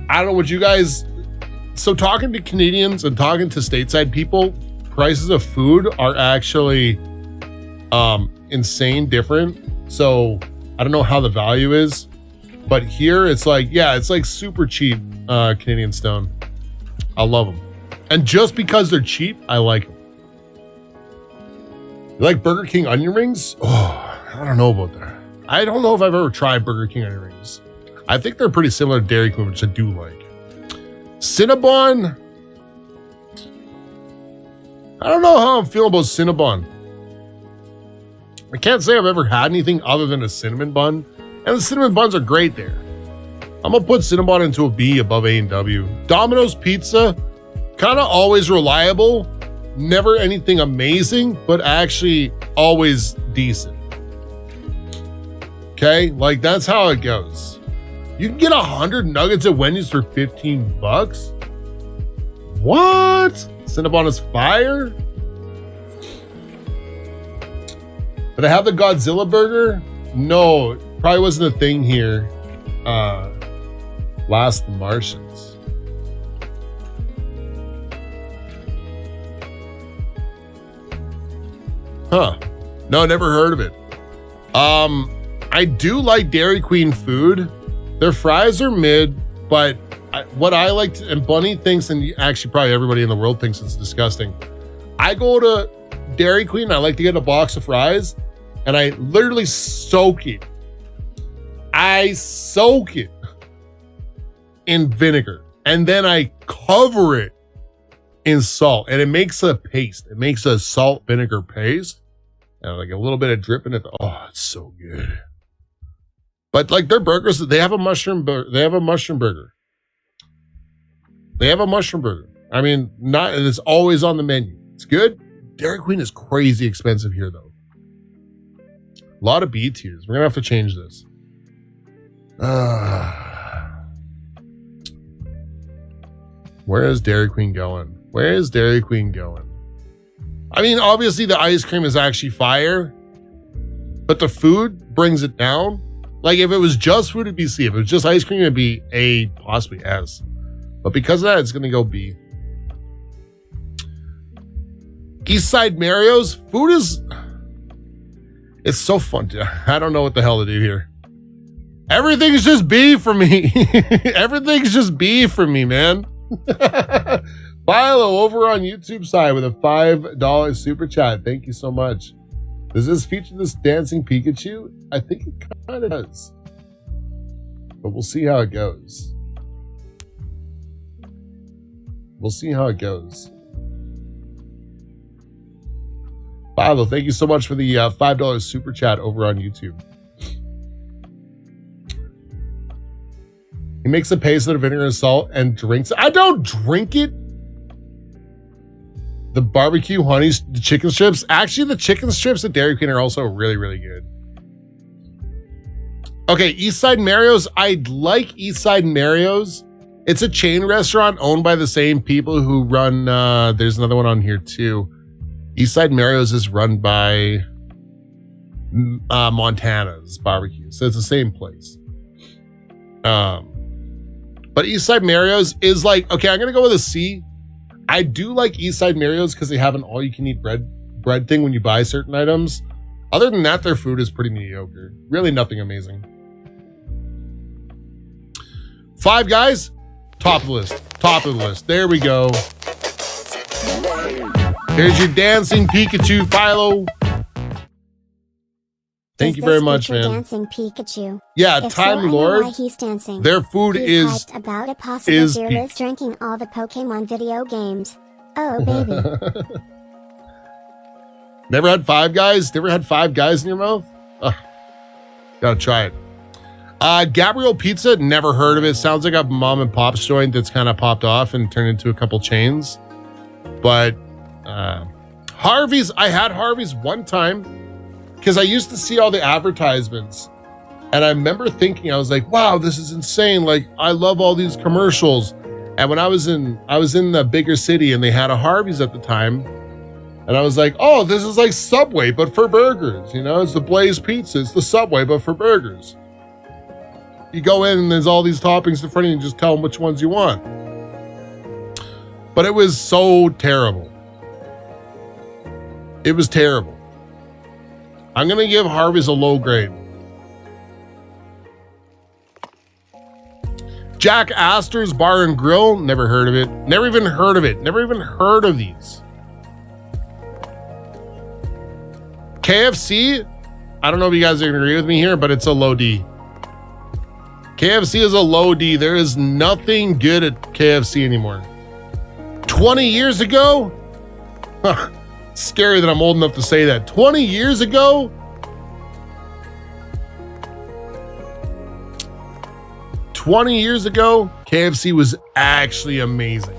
S3: I don't know what you guys. So talking to Canadians and talking to stateside people, prices of food are actually insane different. So I don't know how the value is, but here it's like, yeah, it's like super cheap Canadian stone. I love them. And just because they're cheap, I like them. You like Burger King onion rings? Oh, I don't know about that. I don't know if I've ever tried Burger King onion rings. I think they're pretty similar to Dairy Queen, which I do like. Cinnabon. I don't know how I'm feeling about Cinnabon. I can't say I've ever had anything other than a cinnamon bun. And the cinnamon buns are great there. I'm going to put Cinnabon into a B above A&W. Domino's Pizza, kind of always reliable. Never anything amazing, but actually always decent. Okay, like that's how it goes. You can get 100 nuggets at Wendy's for $15. What? Cinnabon is fire? Did I have the Godzilla burger? No, it probably wasn't a thing here. Last Martians. Huh. No, never heard of it. I do like Dairy Queen food. Their fries are mid, but what I like to, and Bunny thinks, and actually probably everybody in the world thinks it's disgusting. I go to Dairy Queen, I like to get a box of fries, and I literally soak it. I soak it in vinegar, and then I cover it in salt, and it makes a paste. It makes a salt vinegar paste, and like a little bit of drip in it. Oh, it's so good. But like their burgers, they have a mushroom burger. They have a mushroom burger. I mean, it's always on the menu. It's good. Dairy Queen is crazy expensive here, though. A lot of B tiers. We're gonna have to change this. Where is Dairy Queen going? I mean, obviously the ice cream is actually fire, but the food brings it down. Like if it was just food, it'd be C. If it was just ice cream, it'd be A, possibly S. But because of that, it's gonna go B. Eastside Mario's food it's so fun. I don't know what the hell to do here. Everything's just B for me. Everything's just B for me, man. Philo over on YouTube side with a $5 super chat. Thank you so much. Does this feature this dancing Pikachu? I think it kind of does. But we'll see how it goes. Philo, thank you so much for the $5 super chat over on YouTube. He makes a paste out of vinegar and salt and drinks it. I don't drink it. The barbecue honey, the chicken strips. Actually, the chicken strips at Dairy Queen are also really, really good. Okay, Eastside Mario's. I like Eastside Mario's. It's a chain restaurant owned by the same people who run, there's another one on here too. Eastside Mario's is run by Montana's Barbecue. So it's the same place. But Eastside Mario's is like, okay, I'm going to go with a C. I do like Eastside Mario's because they have an all-you-can-eat bread thing when you buy certain items. Other than that, their food is pretty mediocre. Really nothing amazing. Five Guys, top of the list. There we go. Here's your dancing Pikachu, Philo. Thank you very much, man.
S4: Dancing Pikachu.
S3: Yeah,
S4: if
S3: Time
S4: so,
S3: Lord.
S4: I know why he's dancing.
S3: Their food
S4: he's
S3: is
S4: hyped about a possible fearless drinking all the Pokemon video games. Oh baby.
S3: Never had Five Guys? Never had Five Guys in your mouth? Ugh. Gotta try it. Gabriel Pizza, never heard of it. Sounds like a mom and pop's joint that's kind of popped off and turned into a couple chains. But Harvey's, I had Harvey's one time because I used to see all the advertisements. And I remember thinking, I was like, wow, this is insane. Like, I love all these commercials. And when I was in the bigger city and they had a Harvey's at the time, And I was like, oh, this is like Subway, but for burgers. You know, it's the Blaze Pizza. It's the Subway, but for burgers. You go in and there's all these toppings in front of you and just tell them which ones you want. But it was so terrible. It was terrible. I'm going to give Harvey's a low grade. Jack Astor's Bar and Grill, never heard of it. Never even heard of it. Never even heard of these. KFC, I don't know if you guys are going to agree with me here, but it's a low D. KFC is a low D. There is nothing good at KFC anymore. 20 years ago? Scary that I'm old enough to say that. 20 years ago? KFC was actually amazing.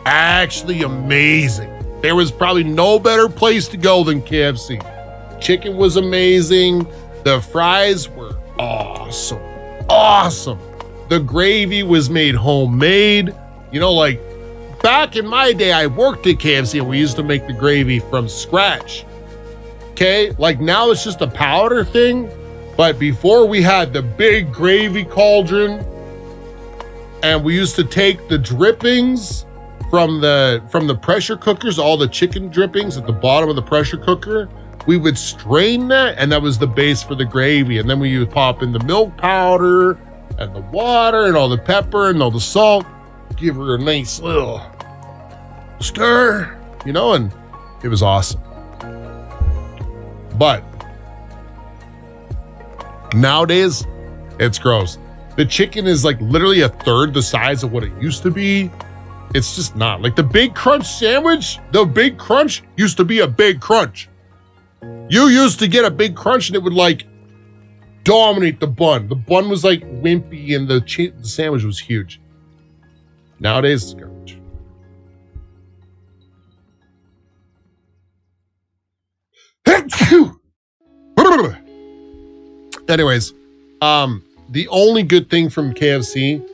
S3: Actually amazing. There was probably no better place to go than KFC. Chicken was amazing. The fries were awesome. Awesome. The gravy was made homemade. You know, like back in my day, I worked at KFC and we used to make the gravy from scratch. Okay, like now it's just a powder thing. But before we had the big gravy cauldron and we used to take the drippings from the pressure cookers, all the chicken drippings at the bottom of the pressure cooker, we would strain that and that was the base for the gravy. And then we would pop in the milk powder and the water and all the pepper and all the salt, give her a nice little stir, you know, and it was awesome. But nowadays, it's gross. The chicken is like literally a third the size of what it used to be. It's just not. Like the Big Crunch sandwich, the Big Crunch used to be a Big Crunch. You used to get a Big Crunch and it would like dominate the bun. The bun was like wimpy and the sandwich was huge. Nowadays, it's garbage. Anyways, the only good thing from KFC,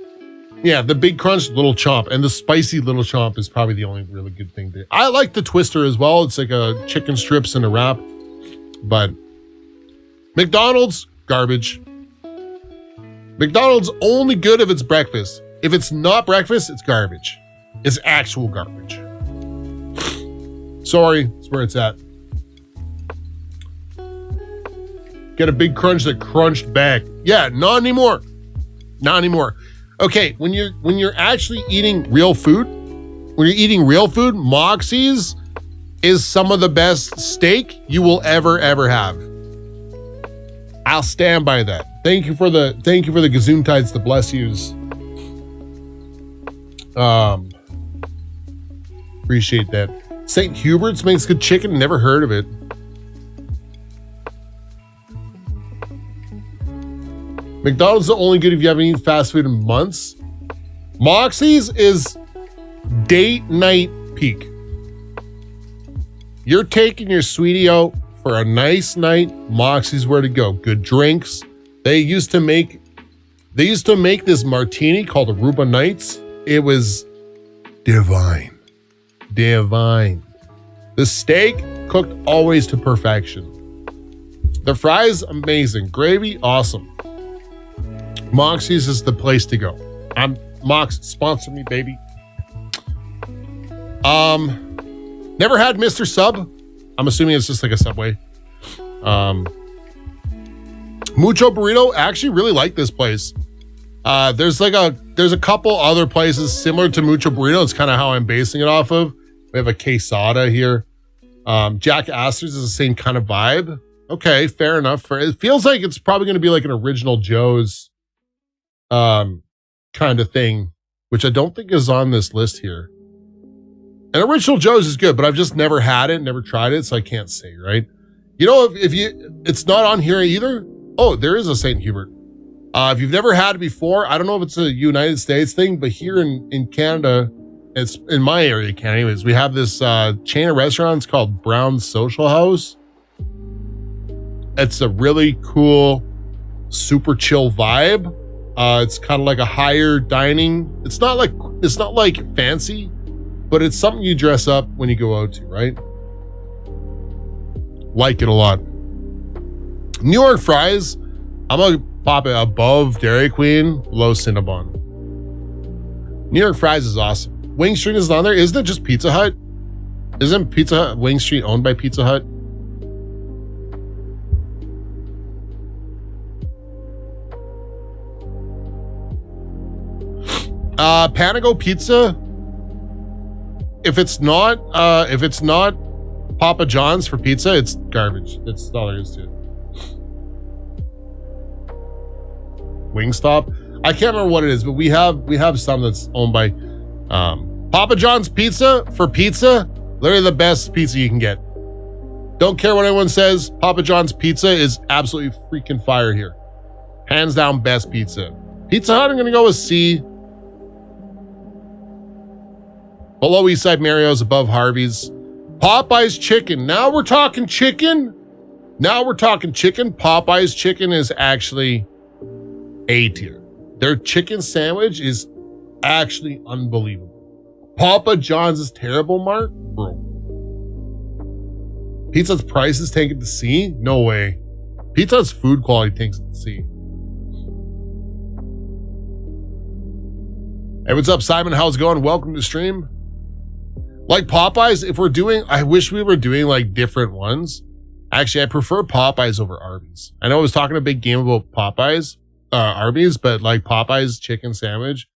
S3: yeah, the Big Crunch Little Chomp and the spicy Little Chomp is probably the only really good thing there. I like the Twister as well. It's like a chicken strips and a wrap, but McDonald's, garbage. McDonald's only good if it's breakfast. If it's not breakfast, it's garbage. It's actual garbage. Sorry, that's where it's at. Get a Big Crunch that crunched back. Yeah, not anymore. Not anymore. Okay, when you're actually eating real food, Moxie's is some of the best steak you will ever have. I'll stand by that. Thank you for the Gesundheits, the bless yous. Appreciate that. St. Hubert's makes good chicken. Never heard of it. McDonald's is only good if you haven't eaten fast food in months. Moxie's is date night peak. You're taking your sweetie out for a nice night. Moxie's where to go. Good drinks. They used to make this martini called Aruba Nights. It was divine. Divine. The steak cooked always to perfection. The fries, amazing. Gravy, awesome. Moxie's is the place to go. Mox, sponsor me, baby. Never had Mr. Sub. I'm assuming it's just like a Subway. Mucho Burrito, I actually really like this place. There's a couple other places similar to Mucho Burrito. It's kind of how I'm basing it off of. We have a Quesada here. Jack Astor's is the same kind of vibe. Okay, fair enough. It feels like it's probably going to be like an Original Joe's kind of thing, which I don't think is on this list here. And Original Joe's is good, but I've just never had it, never tried it, so I can't say, right? You know, if it's not on here either. Oh, there is a St. Hubert. If you've never had it before, I don't know if it's a United States thing, but here in Canada, it's in my area, Canada anyways, we have this chain of restaurants called Brown's Social House. It's a really cool, super chill vibe. It's kind of like a higher dining. It's not like fancy, but it's something you dress up when you go out to, right? Like it a lot. New York fries, I'm gonna pop it above Dairy Queen, below Cinnabon. New York fries is awesome. Wing Street is on there. Isn't it just Pizza Hut? Isn't Pizza Hut, Wing Street owned by Pizza Hut? Panago Pizza. If it's not Papa John's for pizza, it's garbage. That's all there is to it. Wingstop. I can't remember what it is, but we have some that's owned by Papa John's Pizza for pizza. Literally the best pizza you can get. Don't care what anyone says. Papa John's Pizza is absolutely freaking fire here. Hands down, best pizza. Pizza Hut, I'm gonna go with C. Below Eastside Mario's, above Harvey's. Popeye's chicken. Now we're talking chicken. Popeye's chicken is actually A tier. Their chicken sandwich is actually unbelievable. Papa John's is terrible, Mark? Bro. Pizza's prices take it to C? No way. Pizza's food quality takes it to C. Hey, what's up, Simon? How's it going? Welcome to stream. Like Popeyes, if we're doing, I wish we were doing like different ones. Actually, I prefer Popeyes over Arby's. I know I was talking a big game about Popeyes, Arby's, but like Popeyes chicken sandwich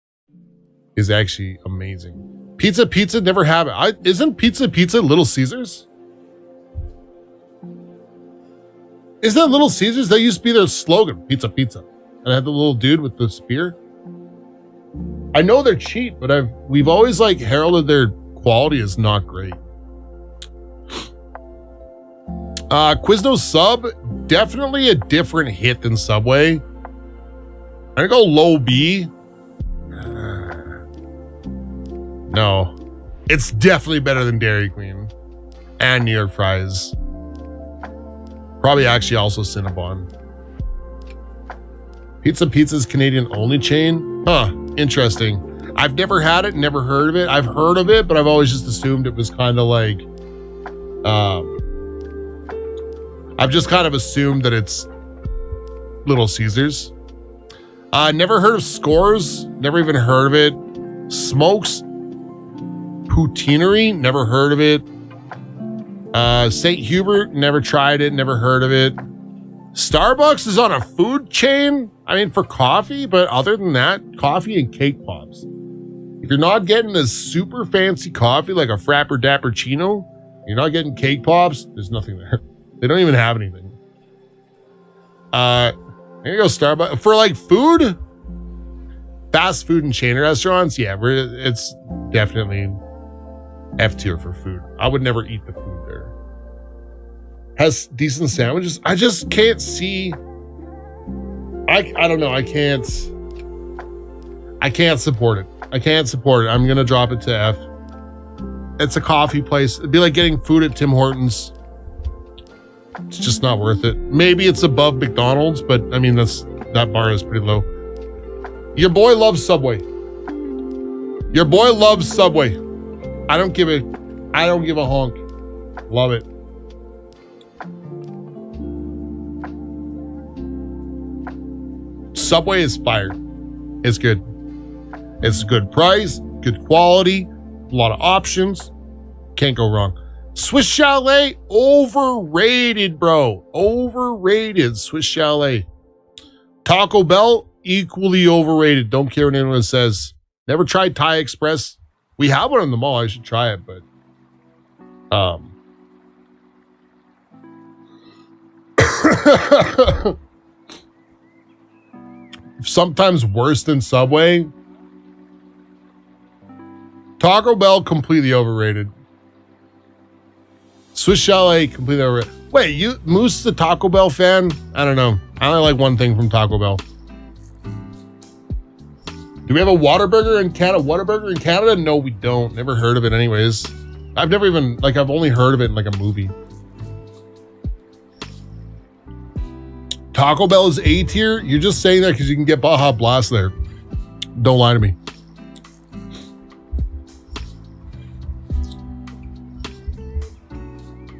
S3: is actually amazing. Pizza, never have it. Isn't Pizza Little Caesars? Is that Little Caesars? That used to be their slogan, Pizza. And I had the little dude with the spear. I know they're cheap, but we've always like heralded their quality is not great. Quiznos Sub, definitely a different hit than Subway. I'm gonna go low B. No, it's definitely better than Dairy Queen and New York fries. Probably actually also Cinnabon. Pizza's Canadian only chain? Huh, interesting. I've never had it, never heard of it. I've heard of it, but I've always just assumed it was kind of like, I've just kind of assumed that it's Little Caesars. Never heard of Scores, never even heard of it. Smokes Poutineery, never heard of it. St. Hubert, never tried it, never heard of it. Starbucks is on a food chain, I mean, for coffee, but other than that, coffee and cake pops. If you're not getting a super fancy coffee like a Frapper Dappercino, you're not getting cake pops, there's nothing there. They don't even have anything. There you go, Starbucks. For like food, fast food and chain restaurants, yeah, it's definitely F tier for food. I would never eat the food there. Has decent sandwiches. I just can't see. I don't know. I can't support it. I'm gonna drop it to F. It's a coffee place. It'd be like getting food at Tim Hortons. It's just not worth it. Maybe it's above McDonald's, but I mean that bar is pretty low. Your boy loves Subway. I don't give a honk. Love it. Subway is fire. It's good. It's a good price, good quality, a lot of options. Can't go wrong. Swiss Chalet, overrated, bro. Overrated. Swiss Chalet. Taco Bell, equally overrated. Don't care what anyone says. Never tried Thai Express. We have one in the mall. I should try it, but sometimes worse than Subway. Taco Bell, completely overrated. Swiss Chalet, completely overrated. Wait, Moose is a Taco Bell fan? I don't know. I only like one thing from Taco Bell. Do we have a Whataburger in Canada? No, we don't. Never heard of it anyways. I've never even, I've only heard of it in a movie. Taco Bell is A tier? You're just saying that because you can get Baja Blast there. Don't lie to me.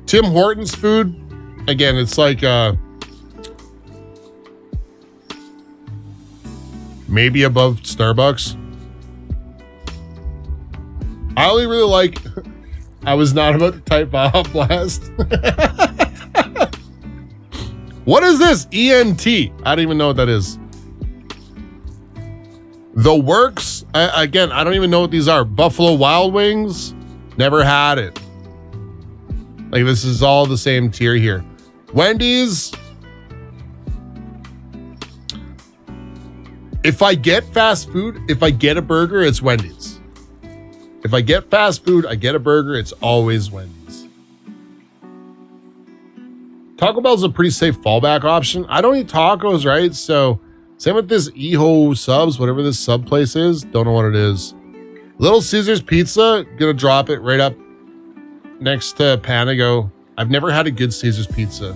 S3: Tim Hortons food, again, it's like maybe above Starbucks. I only really like, I was not about to type Baja Blast. What is this? ENT. I don't even know what that is. The Works. Again, I don't even know what these are. Buffalo Wild Wings. Never had it. Like, this is all the same tier here. Wendy's. If I get fast food, if I get a burger, it's Wendy's. If I get fast food, I get a burger, it's always Wendy's. Taco Bell's a pretty safe fallback option. I don't eat tacos, right? So same with this Eho Subs, whatever this sub place is. Don't know what it is. Little Caesars Pizza, gonna drop it right up next to Panago. I've never had a good Caesars Pizza.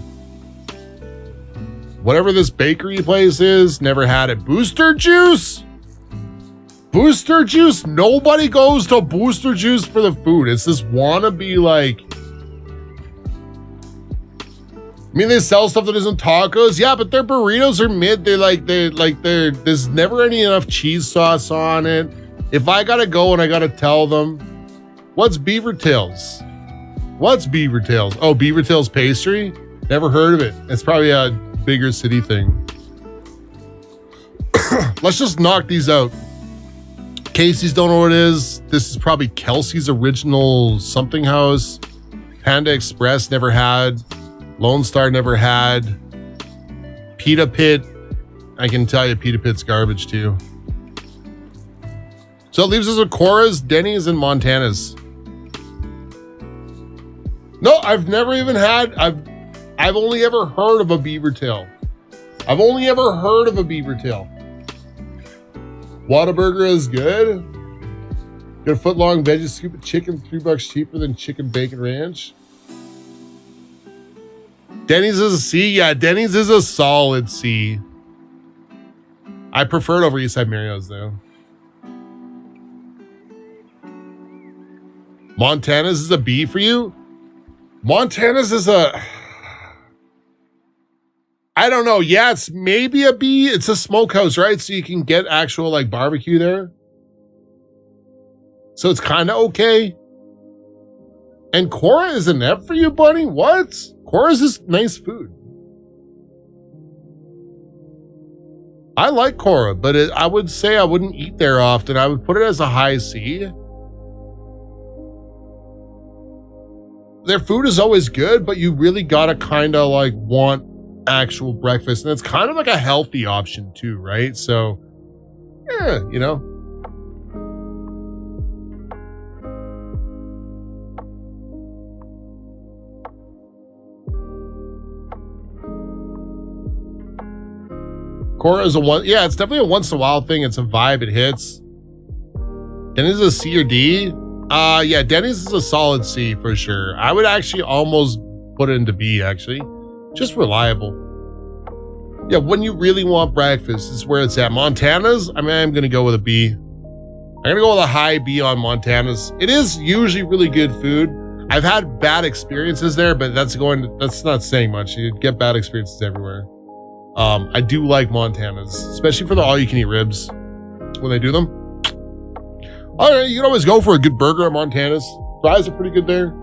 S3: Whatever this bakery place is, never had it. Booster Juice? Booster Juice? Nobody goes to Booster Juice for the food. It's this wannabe, like, I mean, they sell stuff that isn't tacos. Yeah, but their burritos are mid. There's never any enough cheese sauce on it. If I gotta go and I gotta tell them, what's Beaver Tails? What's Beaver Tails? Oh, Beaver Tails pastry? Never heard of it. It's probably a bigger city thing. Let's just knock these out. Casey's, don't know what it is. This is probably Kelsey's Original Something House. Panda Express, never had. Lone Star, never had. Pita Pit, I can tell you Pita Pit's garbage too. So it leaves us with Cora's, Denny's, and Montana's. No, I've never even had, I've only ever heard of a Beaver Tail. I've only ever heard of a Beaver Tail. Whataburger is good. Get a foot-long veggie scoop of chicken, $3 cheaper than chicken bacon ranch. Denny's is a C. Yeah, Denny's is a solid C. I prefer it over Eastside Mario's though. Montana's is a B for you? Montana's is a... I don't know. Yeah, it's maybe a B. It's a smokehouse, right? So you can get actual like barbecue there. So it's kind of okay. And Cora is an F for you, buddy? What? Cora's is nice food. I like Cora, but I would say I wouldn't eat there often. I would put it as a high C. Their food is always good, but you really gotta kind of like want actual breakfast. And it's kind of like a healthy option too, right? So, yeah, you know. Cora is a one. Yeah, it's definitely a once in a while thing. It's a vibe. It hits. Denny's is a C or D. Yeah, Denny's is a solid C for sure. I would actually almost put it into B actually. Just reliable. Yeah, when you really want breakfast, it's where it's at. Montana's, I mean, I'm going to go with a B. I'm going to go with a high B on Montana's. It is usually really good food. I've had bad experiences there, but that's not saying much. You get bad experiences everywhere. I do like Montana's, especially for the all-you-can-eat ribs when they do them. All right, you can always go for a good burger at Montana's. Fries are pretty good there.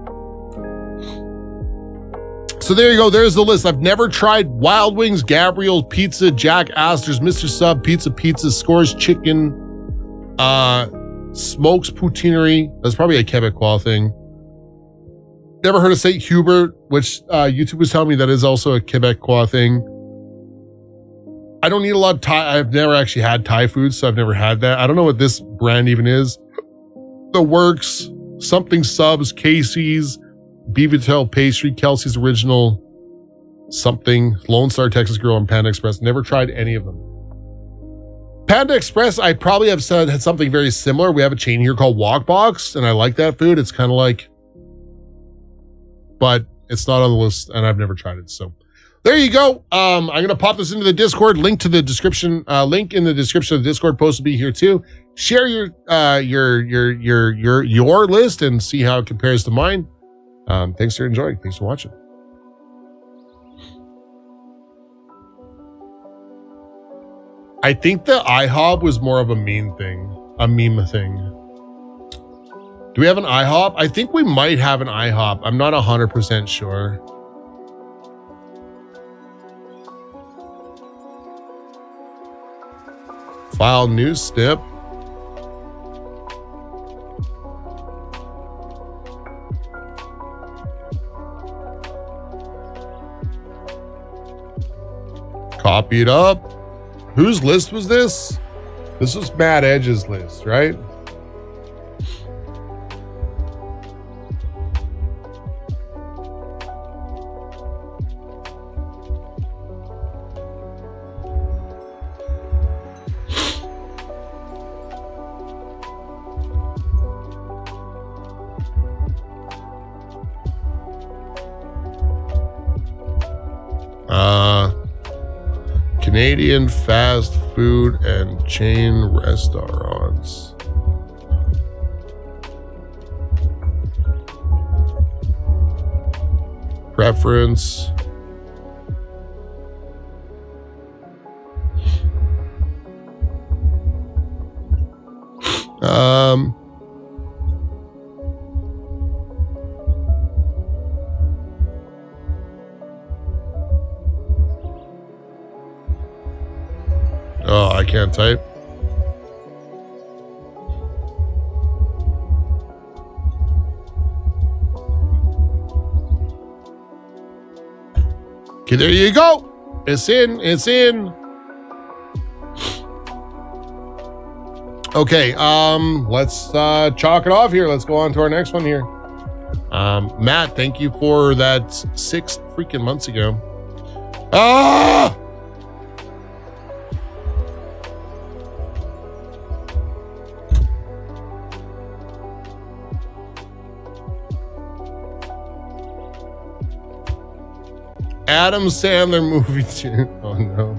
S3: So there you go. There's the list. I've never tried Wild Wings, Gabriel's Pizza, Jack Astor's, Mr. Sub, Pizza, Scores Chicken, Smokes Poutineery. That's probably a Quebecois thing. Never heard of St. Hubert, which YouTube was telling me that is also a Quebecois thing. I don't eat a lot of Thai. I've never actually had Thai food, so I've never had that. I don't know what this brand even is. The Works, Something Subs, Casey's, Beaver Tail Pastry, Kelsey's Original, Something, Lone Star Texas Grill, and Panda Express. Never tried any of them. Panda Express, I probably have had something very similar. We have a chain here called Walkbox, and I like that food. It's kind of like, but it's not on the list, and I've never tried it, so. There you go. I'm going to pop this into the Discord. Link to the description. Link in the description of the Discord post will be here too. Share your list and see how it compares to mine. Thanks for enjoying. Thanks for watching. I think the IHOP was more of a meme thing. Do we have an IHOP? I think we might have an IHOP. I'm not 100% sure. File new snip. Copy it up. Whose list was this? This was Matt Edge's list, right? Canadian fast food and chain restaurants. Preference. Oh, I can't type. Okay, there you go. It's in. Okay, let's chalk it off here. Let's go on to our next one here. Matt, thank you for that 6 freaking months ago. Ah! Adam Sandler movie too. Oh no.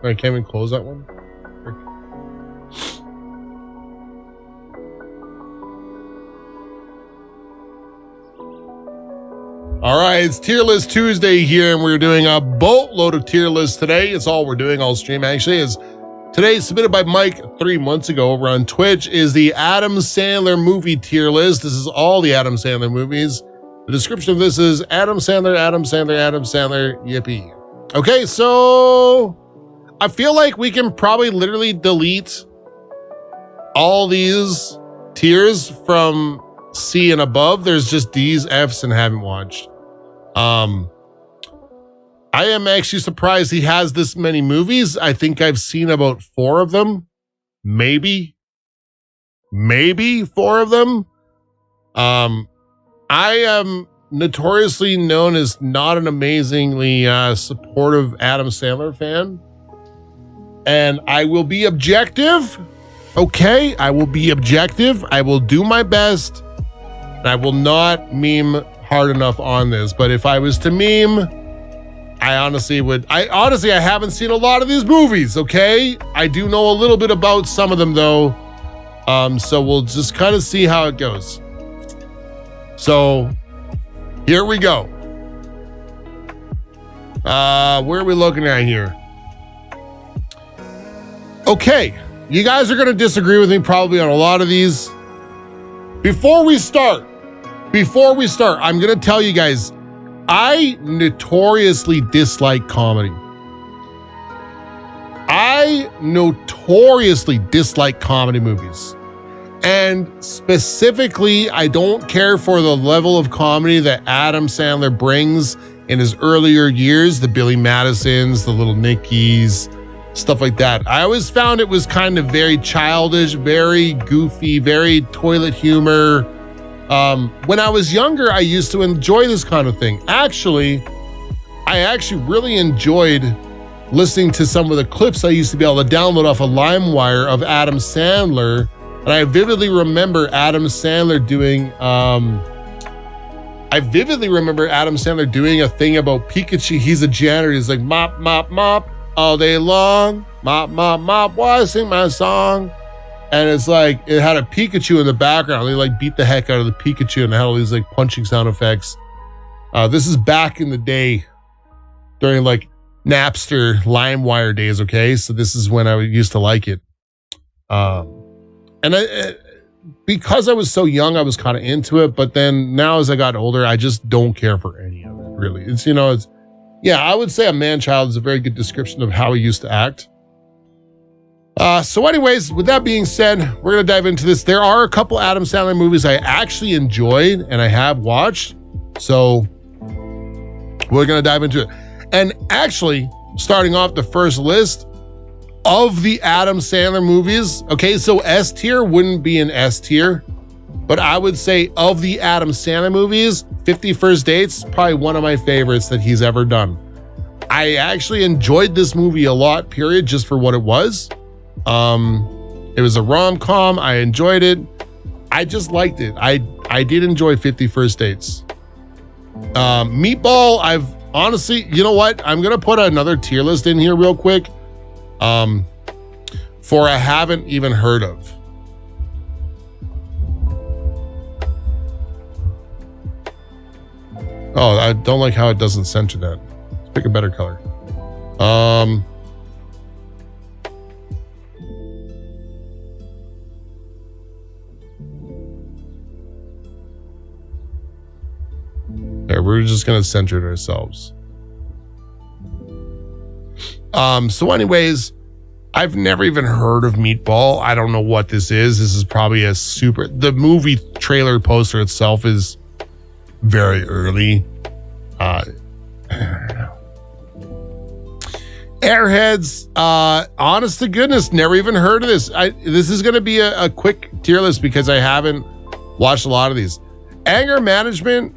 S3: I can't even close that one. All right, it's Tier List Tuesday here, and we're doing a boatload of tier lists today. It's all we're doing all stream actually. Is today, submitted by Mike 3 months ago over on Twitch, is the Adam Sandler movie tier list. This is all the Adam Sandler movies. The description of this is Adam Sandler, yippee. Okay, so I feel like we can probably literally delete all these tiers from C and above. There's just D's, F's, and haven't watched. I am actually surprised he has this many movies. I think I've seen about 4 of them. Maybe 4 of them. I am notoriously known as not an amazingly supportive Adam Sandler fan. And I will be objective. Okay, I will be objective. I will do my best. And I will not meme hard enough on this. But if I was to meme, I honestly I haven't seen a lot of these movies, okay? I do know a little bit about some of them though. So we'll just kind of see how it goes. So here we go. Where are we looking at here? Okay, you guys are gonna disagree with me probably on a lot of these. Before we start, I'm gonna tell you guys, I notoriously dislike comedy. I notoriously dislike comedy movies. And specifically, I don't care for the level of comedy that Adam Sandler brings in his earlier years, the Billy Madisons, the Little Nickies, stuff like that. I always found it was kind of very childish, very goofy, very toilet humor. When I was younger, I used to enjoy this kind of thing. I actually really enjoyed listening to some of the clips I used to be able to download off of LimeWire of Adam Sandler. And I vividly remember Adam Sandler doing, a thing about Pikachu. He's a janitor. He's like, mop, mop, mop all day long. Mop, mop, mop, while I sing my song. And it's like, it had a Pikachu in the background. They like beat the heck out of the Pikachu and had all these like punching sound effects. This is back in the day during like Napster, LimeWire days. Okay, so this is when I used to like it. And because I was so young, I was kind of into it. But then now as I got older, I just don't care for any of it, really. I would say a man-child is a very good description of how he used to act. So anyways, with that being said, we're going to dive into this. There are a couple Adam Sandler movies I actually enjoyed and I have watched. So we're going to dive into it. And actually, starting off the first list of the Adam Sandler movies, okay, so S tier wouldn't be an S tier, but I would say of the Adam Sandler movies, 50 First Dates, probably one of my favorites that he's ever done. I actually enjoyed this movie a lot, period, just for what it was. It was a rom-com. I enjoyed it. I just liked it. I did enjoy 50 First Dates. Meatball, I've honestly, you know what? I'm going to put another tier list in here real quick. For I haven't even heard of. Oh, I don't like how it doesn't center that. Let's pick a better color. There, we're just gonna center it ourselves. So anyways, I've never even heard of Meatball. I don't know what this is. This is probably the movie trailer poster itself is very early. Airheads, honest to goodness, never even heard of this. This is going to be a quick tier list because I haven't watched a lot of these. Anger Management,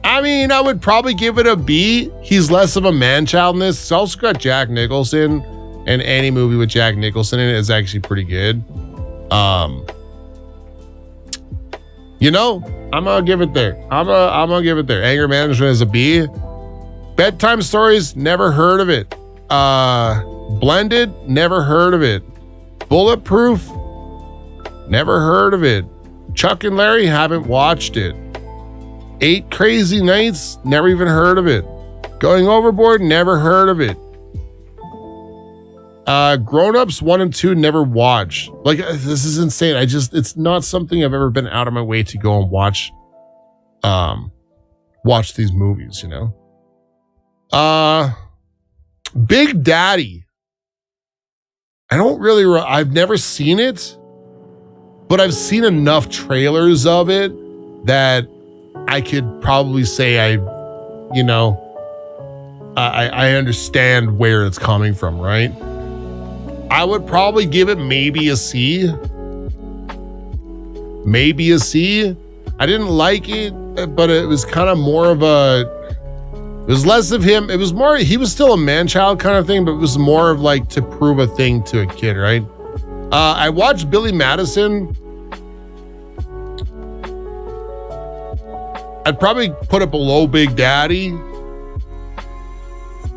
S3: I mean, I would probably give it a B. He's less of a man-child in this. It's also got Jack Nicholson, and any movie with Jack Nicholson in it is actually pretty good. You know, I'm gonna give it there. I'm gonna give it there. Anger Management is a B. Bedtime Stories, never heard of it. Blended, never heard of it. Bulletproof, never heard of it. Chuck and Larry, haven't watched it. 8 Crazy Nights, never even heard of it. Going Overboard, never heard of it. Grown Ups 1 and 2, never watched. Like, this is insane. It's not something I've ever been out of my way to go and watch these movies, you know? Big Daddy. I've never seen it, but I've seen enough trailers of it that I could probably say I understand where it's coming from, right? I would probably give it maybe a C. Maybe a C. I didn't like it, but it was kind of more of it was less of him. It was more, he was still a man-child kind of thing, but it was more of like to prove a thing to a kid, right? I watched Billy Madison. I'd probably put it below Big Daddy.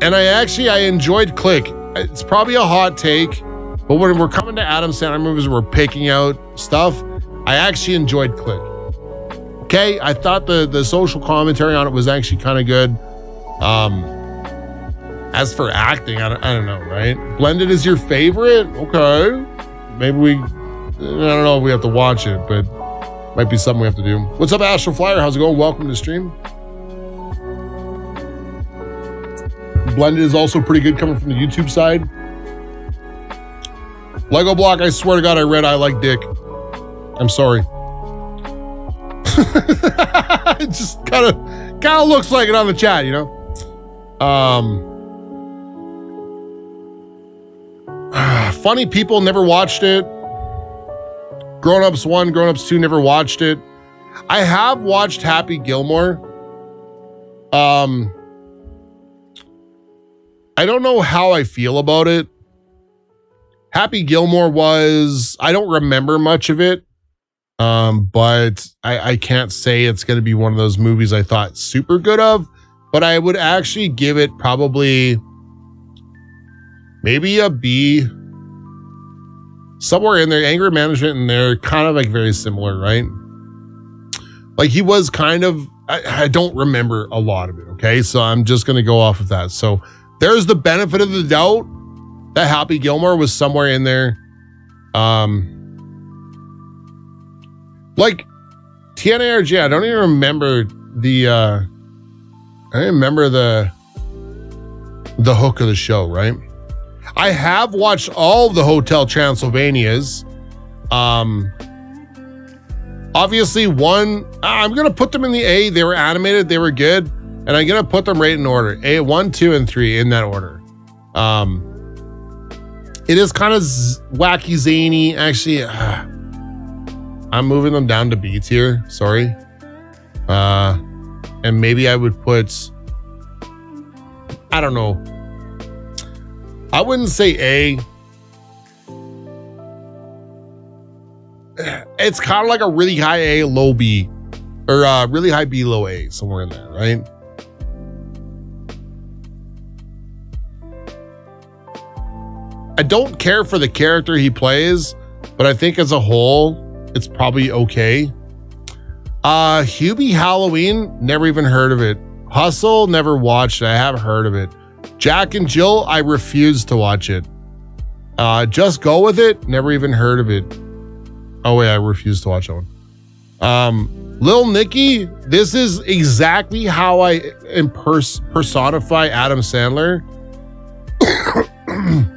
S3: And I enjoyed Click. It's probably a hot take, but when we're coming to Adam Sandler movies and we're picking out stuff, I actually enjoyed Click. Okay, I thought the social commentary on it was actually kind of good. As for acting, I don't know, right? Blended is your favorite? Okay. Maybe I don't know if we have to watch it, but might be something we have to do. What's up, Astro Flyer? How's it going? Welcome to the stream. Blended is also pretty good coming from the YouTube side. Lego Block, I swear to God, I read I Like Dick. I'm sorry. It just kind of looks like it on the chat, you know? Funny People, never watched it. Grown Ups 1, Grown Ups 2, never watched it. I have watched Happy Gilmore. I don't know how I feel about it. Happy Gilmore I don't remember much of it. But I can't say it's going to be one of those movies I thought super good of, but I would actually give it probably maybe a B. Somewhere in there. Anger Management, and they're kind of like very similar, right? Like he was kind of I don't remember a lot of it. Okay, so I'm just gonna go off of that. So there's the benefit of the doubt that Happy Gilmore was somewhere in there. Like TNARG, I don't even remember the hook of the show, right? I have watched all of the Hotel Transylvanias. Obviously I'm gonna put them in the A. They were animated, they were good, and I'm gonna put them right in order. A, 1, 2, and 3 in that order. It is kind of wacky, zany. Actually, I'm moving them down to B tier. Sorry. And maybe I would put, I don't know. I wouldn't say A. It's kind of like a really high A, low B, or really high B, low A, somewhere in there, right? I don't care for the character he plays, but I think as a whole, it's probably okay. Hubie Halloween, never even heard of it. Hustle, never watched it. I have heard of it. Jack and Jill, I refuse to watch it. Just Go With It, never even heard of it. Oh wait, I refuse to watch that one. Lil Nicky, this is exactly how I personify Adam Sandler.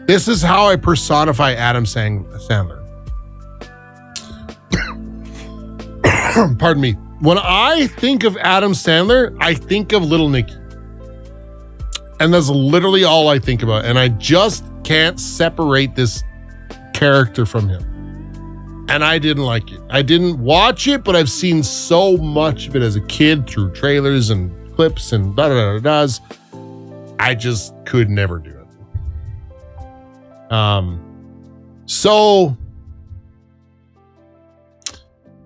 S3: This is how I personify Adam Sandler. Pardon me. When I think of Adam Sandler, I think of Little Nicky. And that's literally all I think about. And I just can't separate this character from him. And I didn't like it. I didn't watch it, but I've seen so much of it as a kid through trailers and clips and da-da-da-da-das. I just could never do it. So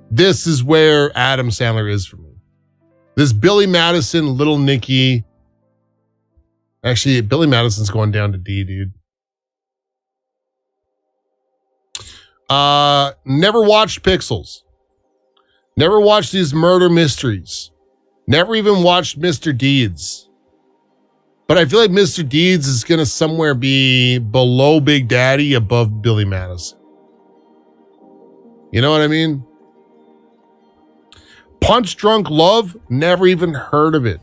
S3: this is where Adam Sandler is for me. This Billy Madison, Little Nicky. Actually, Billy Madison's going down to D, dude. Never watched Pixels. Never watched these murder mysteries. Never even watched Mr. Deeds. But I feel like Mr. Deeds is going to somewhere be below Big Daddy, above Billy Madison. You know what I mean? Punch Drunk Love, never even heard of it.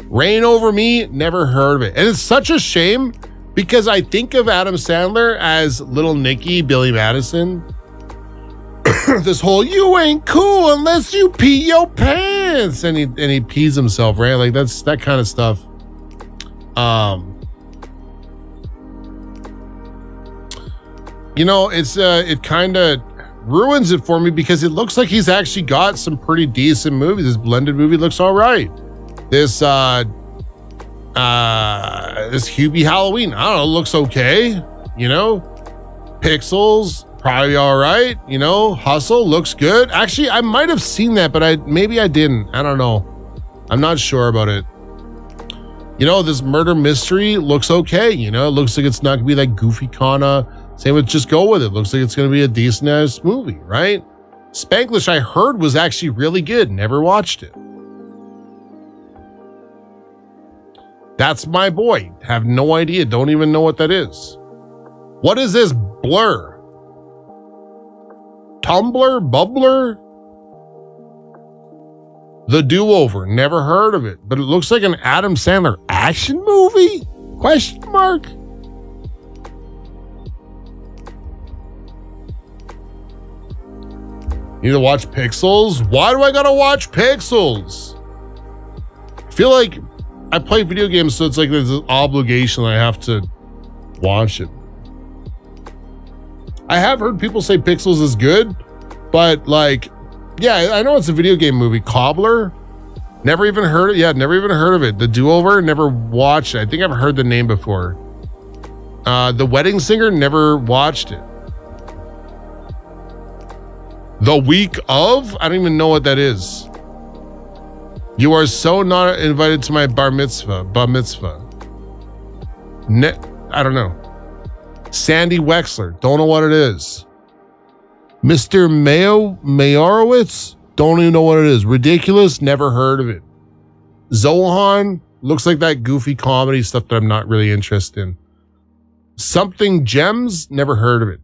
S3: Reign Over Me, never heard of it. And it's such a shame because I think of Adam Sandler as Little Nicky, Billy Madison. This whole, you ain't cool unless you pee your pants. And he pees himself, right? Like that's that kind of stuff. You know, it kind of ruins it for me because it looks like he's actually got some pretty decent movies. This blended movie looks all right. This Hubie Halloween, I don't know, looks okay. You know, Pixels, probably all right. You know, Hustle looks good. Actually, I might have seen that, but maybe I didn't. I don't know. I'm not sure about it. You know, this murder mystery looks okay. You know, it looks like it's not gonna be that goofy kind of. Same with Just Go With It. Looks like it's gonna be a decent ass movie, right? Spanglish, I heard, was actually really good. Never watched it. That's My Boy. Have no idea. Don't even know what that is. What is this? Blur. Tumblr? Bubbler? The Do-Over. Never heard of it. But it looks like an Adam Sandler action movie? Question mark? Need to watch Pixels? Why do I gotta watch Pixels? I feel like I play video games, so it's like there's an obligation I have to watch it. I have heard people say Pixels is good, but like, yeah, I know it's a video game movie. Cobbler? Never even heard it. Yeah, never even heard of it. The Do-Over? Never watched it. I think I've heard the name before. The Wedding Singer? Never watched it. The Week Of? I don't even know what that is. You Are So Not Invited to My Bar Mitzvah. I don't know. Sandy Wexler. Don't know what it is. Mr. Mayorowitz? Don't even know what it is. Ridiculous, never heard of it. Zohan looks like that goofy comedy stuff that I'm not really interested in. Something Gems, never heard of it.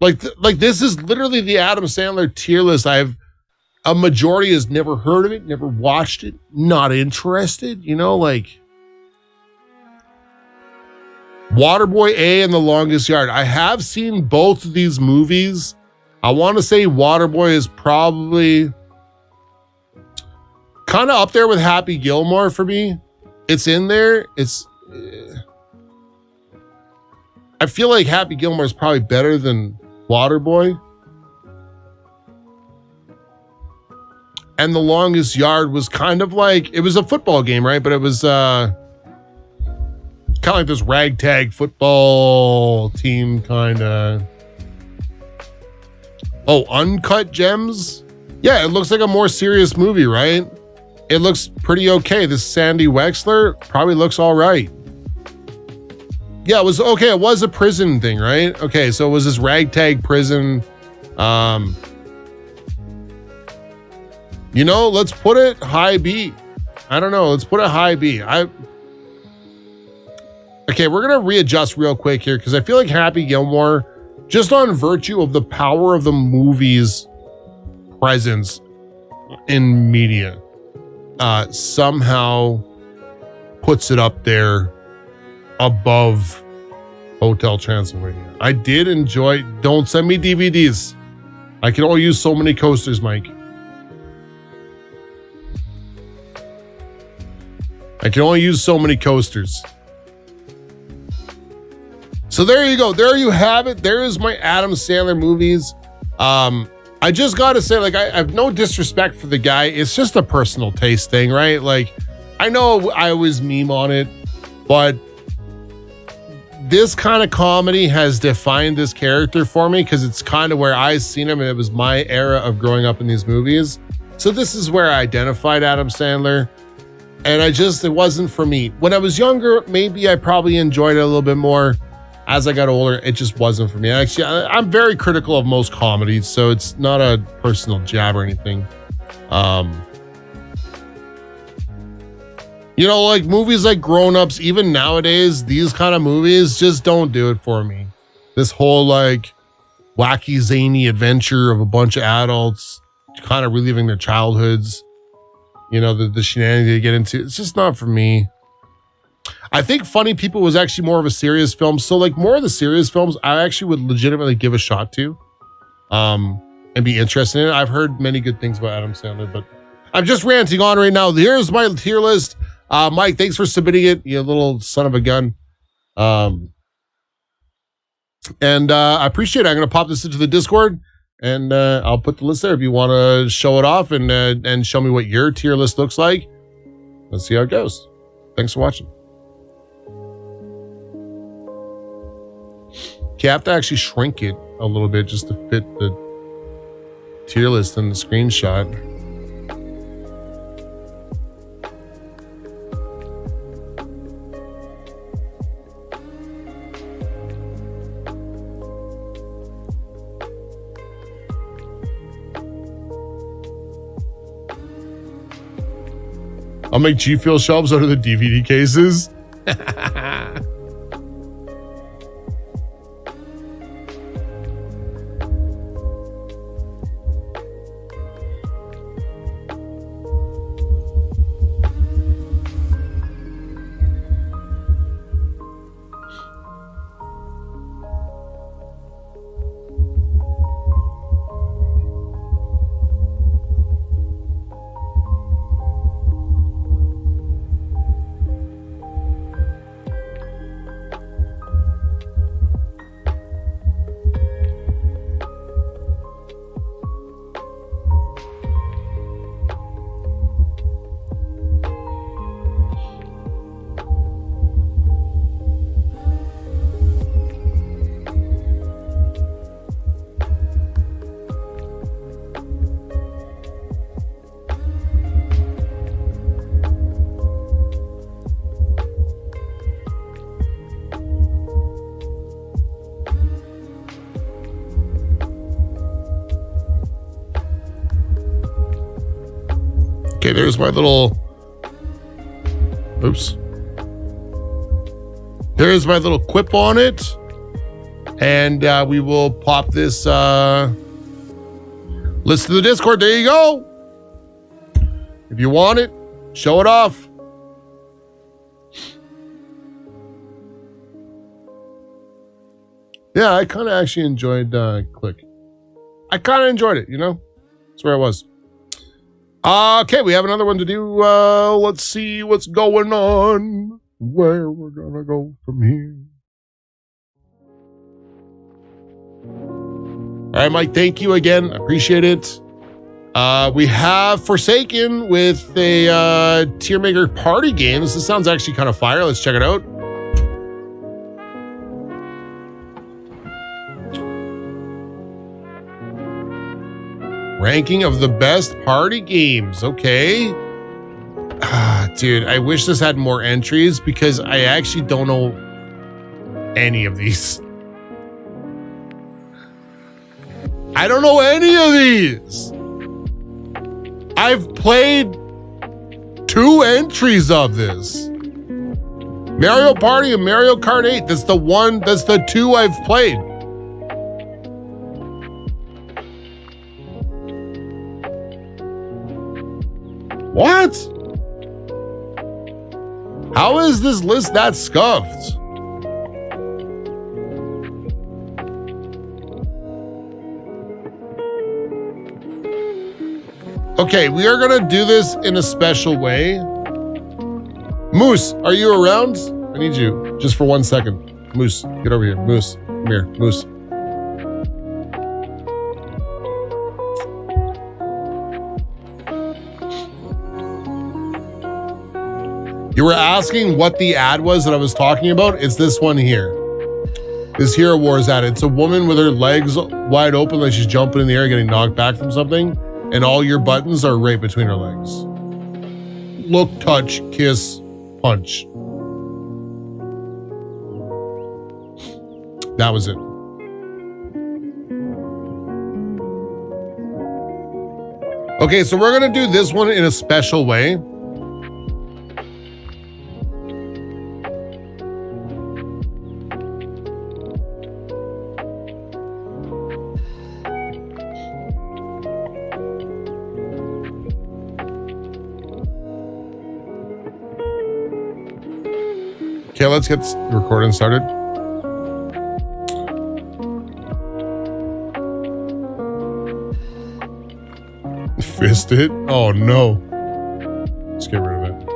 S3: Like this is literally the Adam Sandler tier list. A majority has never heard of it, never watched it, not interested, you know, like Waterboy A and The Longest Yard. I have seen both of these movies. I want to say Waterboy is probably kind of up there with Happy Gilmore for me. It's in there. I feel like Happy Gilmore is probably better than Waterboy. And The Longest Yard was kind of like, it was a football game, right? But it was kind of like this ragtag football team kind of. Oh, Uncut Gems? Yeah, it looks like a more serious movie, right? It looks pretty okay. This Sandy Wexler probably looks all right. Yeah, it was okay. It was a prison thing, right? Okay, so it was this ragtag prison. You know, let's put it high B. I don't know. Let's put it high B. Okay, we're going to readjust real quick here because I feel like Happy Gilmore, just on virtue of the power of the movie's presence in media, somehow puts it up there above Hotel Transylvania. I did enjoy. Don't send me DVDs. I can only use so many coasters, Mike. I can only use so many coasters. So there you go. There you have it. There is my Adam Sandler movies. I just got to say, like, I have no disrespect for the guy. It's just a personal taste thing, right? Like, I know I always meme on it, but this kind of comedy has defined this character for me because it's kind of where I've seen him and it was my era of growing up in these movies. So this is where I identified Adam Sandler. And it wasn't for me. When I was younger, maybe I probably enjoyed it a little bit more. As I got older, it just wasn't for me. Actually, I'm very critical of most comedies, so it's not a personal jab or anything. You know, like movies like Grown Ups, even nowadays, these kind of movies just don't do it for me. This whole like wacky, zany adventure of a bunch of adults kind of reliving their childhoods. You know, the shenanigans they get into. It's just not for me. I think Funny People was actually more of a serious film. So like more of the serious films, I actually would legitimately give a shot to and be interested in it. I've heard many good things about Adam Sandler, but I'm just ranting on right now. Here's my tier list. Mike, thanks for submitting it, you little son of a gun. And I appreciate it. I'm going to pop this into the Discord and I'll put the list there if you want to show it off and show me what your tier list looks like. Let's see how it goes. Thanks for watching. Okay, I have to actually shrink it a little bit just to fit the tier list in the screenshot. I'll make G Fuel shelves out of the DVD cases. Here's my little, oops. Here's my little quip on it. And we will pop this list to the Discord. There you go. If you want it, show it off. Yeah, I kind of actually enjoyed Click. I kind of enjoyed it, you know? That's where I was. Okay, we have another one to do. Let's see what's going on. Where we're gonna go from here. All right, Mike, thank you again. Appreciate it. We have Forsaken with a tier maker party games. This sounds actually kind of fire. Let's check it out. Ranking of the best party games. Okay. Dude, I wish this had more entries because I actually don't know any of these. I don't know any of these. I've played 2 entries of this. Mario Party and Mario Kart 8. That's the 2 I've played. What? How is this list that scuffed? Okay, we are gonna do this in a special way. Moose, are you around? I need you just for 1 second. Moose, get over here. Moose, come here. Moose. You were asking what the ad was that I was talking about? It's this one here. This Hero Wars ad. It's a woman with her legs wide open like she's jumping in the air getting knocked back from something. And all your buttons are right between her legs. Look, touch, kiss, punch. That was it. Okay, so we're gonna do this one in a special way. Okay, let's get recording started. Fist it? Oh no. Let's get rid of it.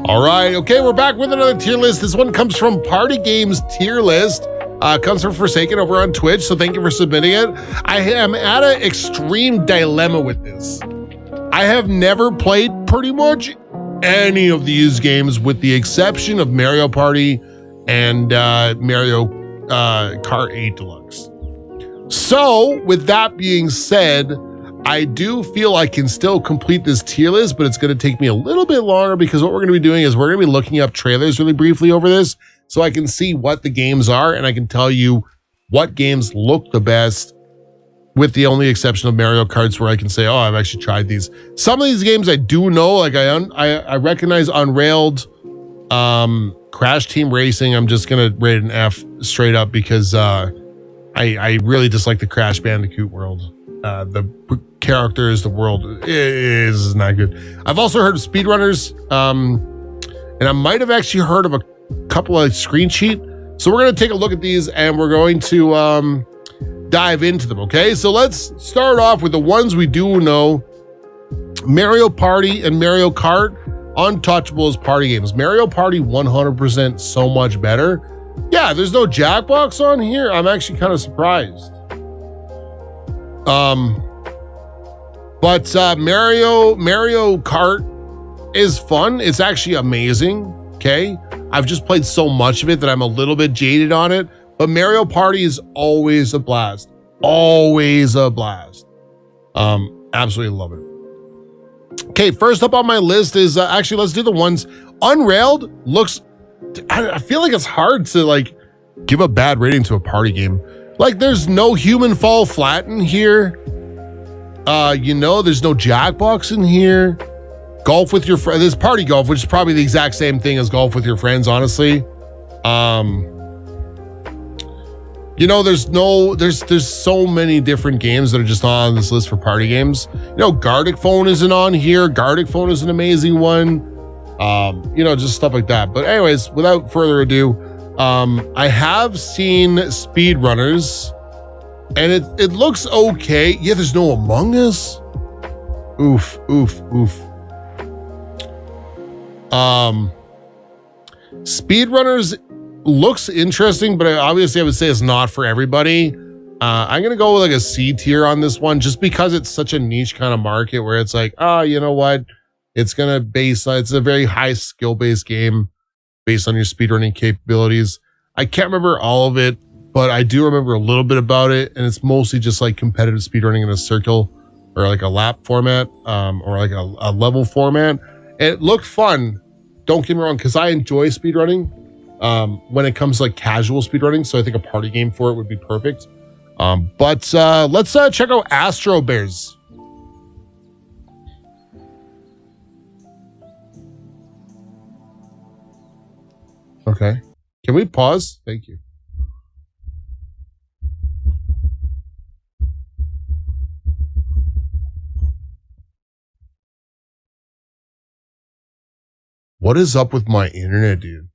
S3: All right, okay, we're back with another tier list. This one comes from Party Games tier list. Comes from Forsaken over on Twitch, so thank you for submitting it. I am at an extreme dilemma with this. I have never played pretty much any of these games with the exception of Mario Party and Mario Kart 8 Deluxe. So, with that being said, I do feel I can still complete this tier list, but it's going to take me a little bit longer because what we're going to be doing is we're going to be looking up trailers really briefly over this so I can see what the games are and I can tell you what games look the best, with the only exception of Mario Karts where I can say, oh, I've actually tried these. Some of these games I do know, like I recognize Unrailed, Crash Team Racing. I'm just going to rate an F straight up because I really dislike the Crash Bandicoot world. The characters, the world is not good. I've also heard of speedrunners, and I might have actually heard of a couple of Screen Sheet. So we're going to take a look at these and we're going to dive into them, okay? So let's start off with the ones we do know. Mario Party and Mario Kart, untouchable as party games. Mario Party 100% so much better. Yeah, there's no Jackbox on here. I'm actually kind of surprised. But Mario Kart is fun. It's actually amazing, okay? I've just played so much of it that I'm a little bit jaded on it. But Mario Party is always a blast. Always a blast. Absolutely love it. Okay, first up on my list is actually, let's do the ones. Unrailed looks, I feel like it's hard to like give a bad rating to a party game. Like, there's no human fall flat in here. There's no Jackbox in here. Golf with your friends. There's party golf, which is probably the exact same thing as golf with your friends, honestly. There's so many different games that are just on this list for party games. Gartic Phone isn't on here. Gartic Phone is an amazing one. Just stuff like that. But anyways, without further ado, I have seen Speedrunners, and it looks okay. Yeah, there's no Among Us. Oof. Speedrunners looks interesting, but obviously I would say it's not for everybody. I'm gonna go with like a C tier on this one, just because it's such a niche kind of market where it's like, you know what? It's a very high skill-based game based on your speedrunning capabilities. I can't remember all of it, but I do remember a little bit about it, and it's mostly just like competitive speedrunning in a circle or like a lap format, or like a level format. It looked fun. Don't get me wrong, because I enjoy speedrunning when it comes to like casual speedrunning, so I think a party game for it would be perfect. But let's check out Astro Bears. Okay. Can we pause? Thank you. What is up with my internet, dude?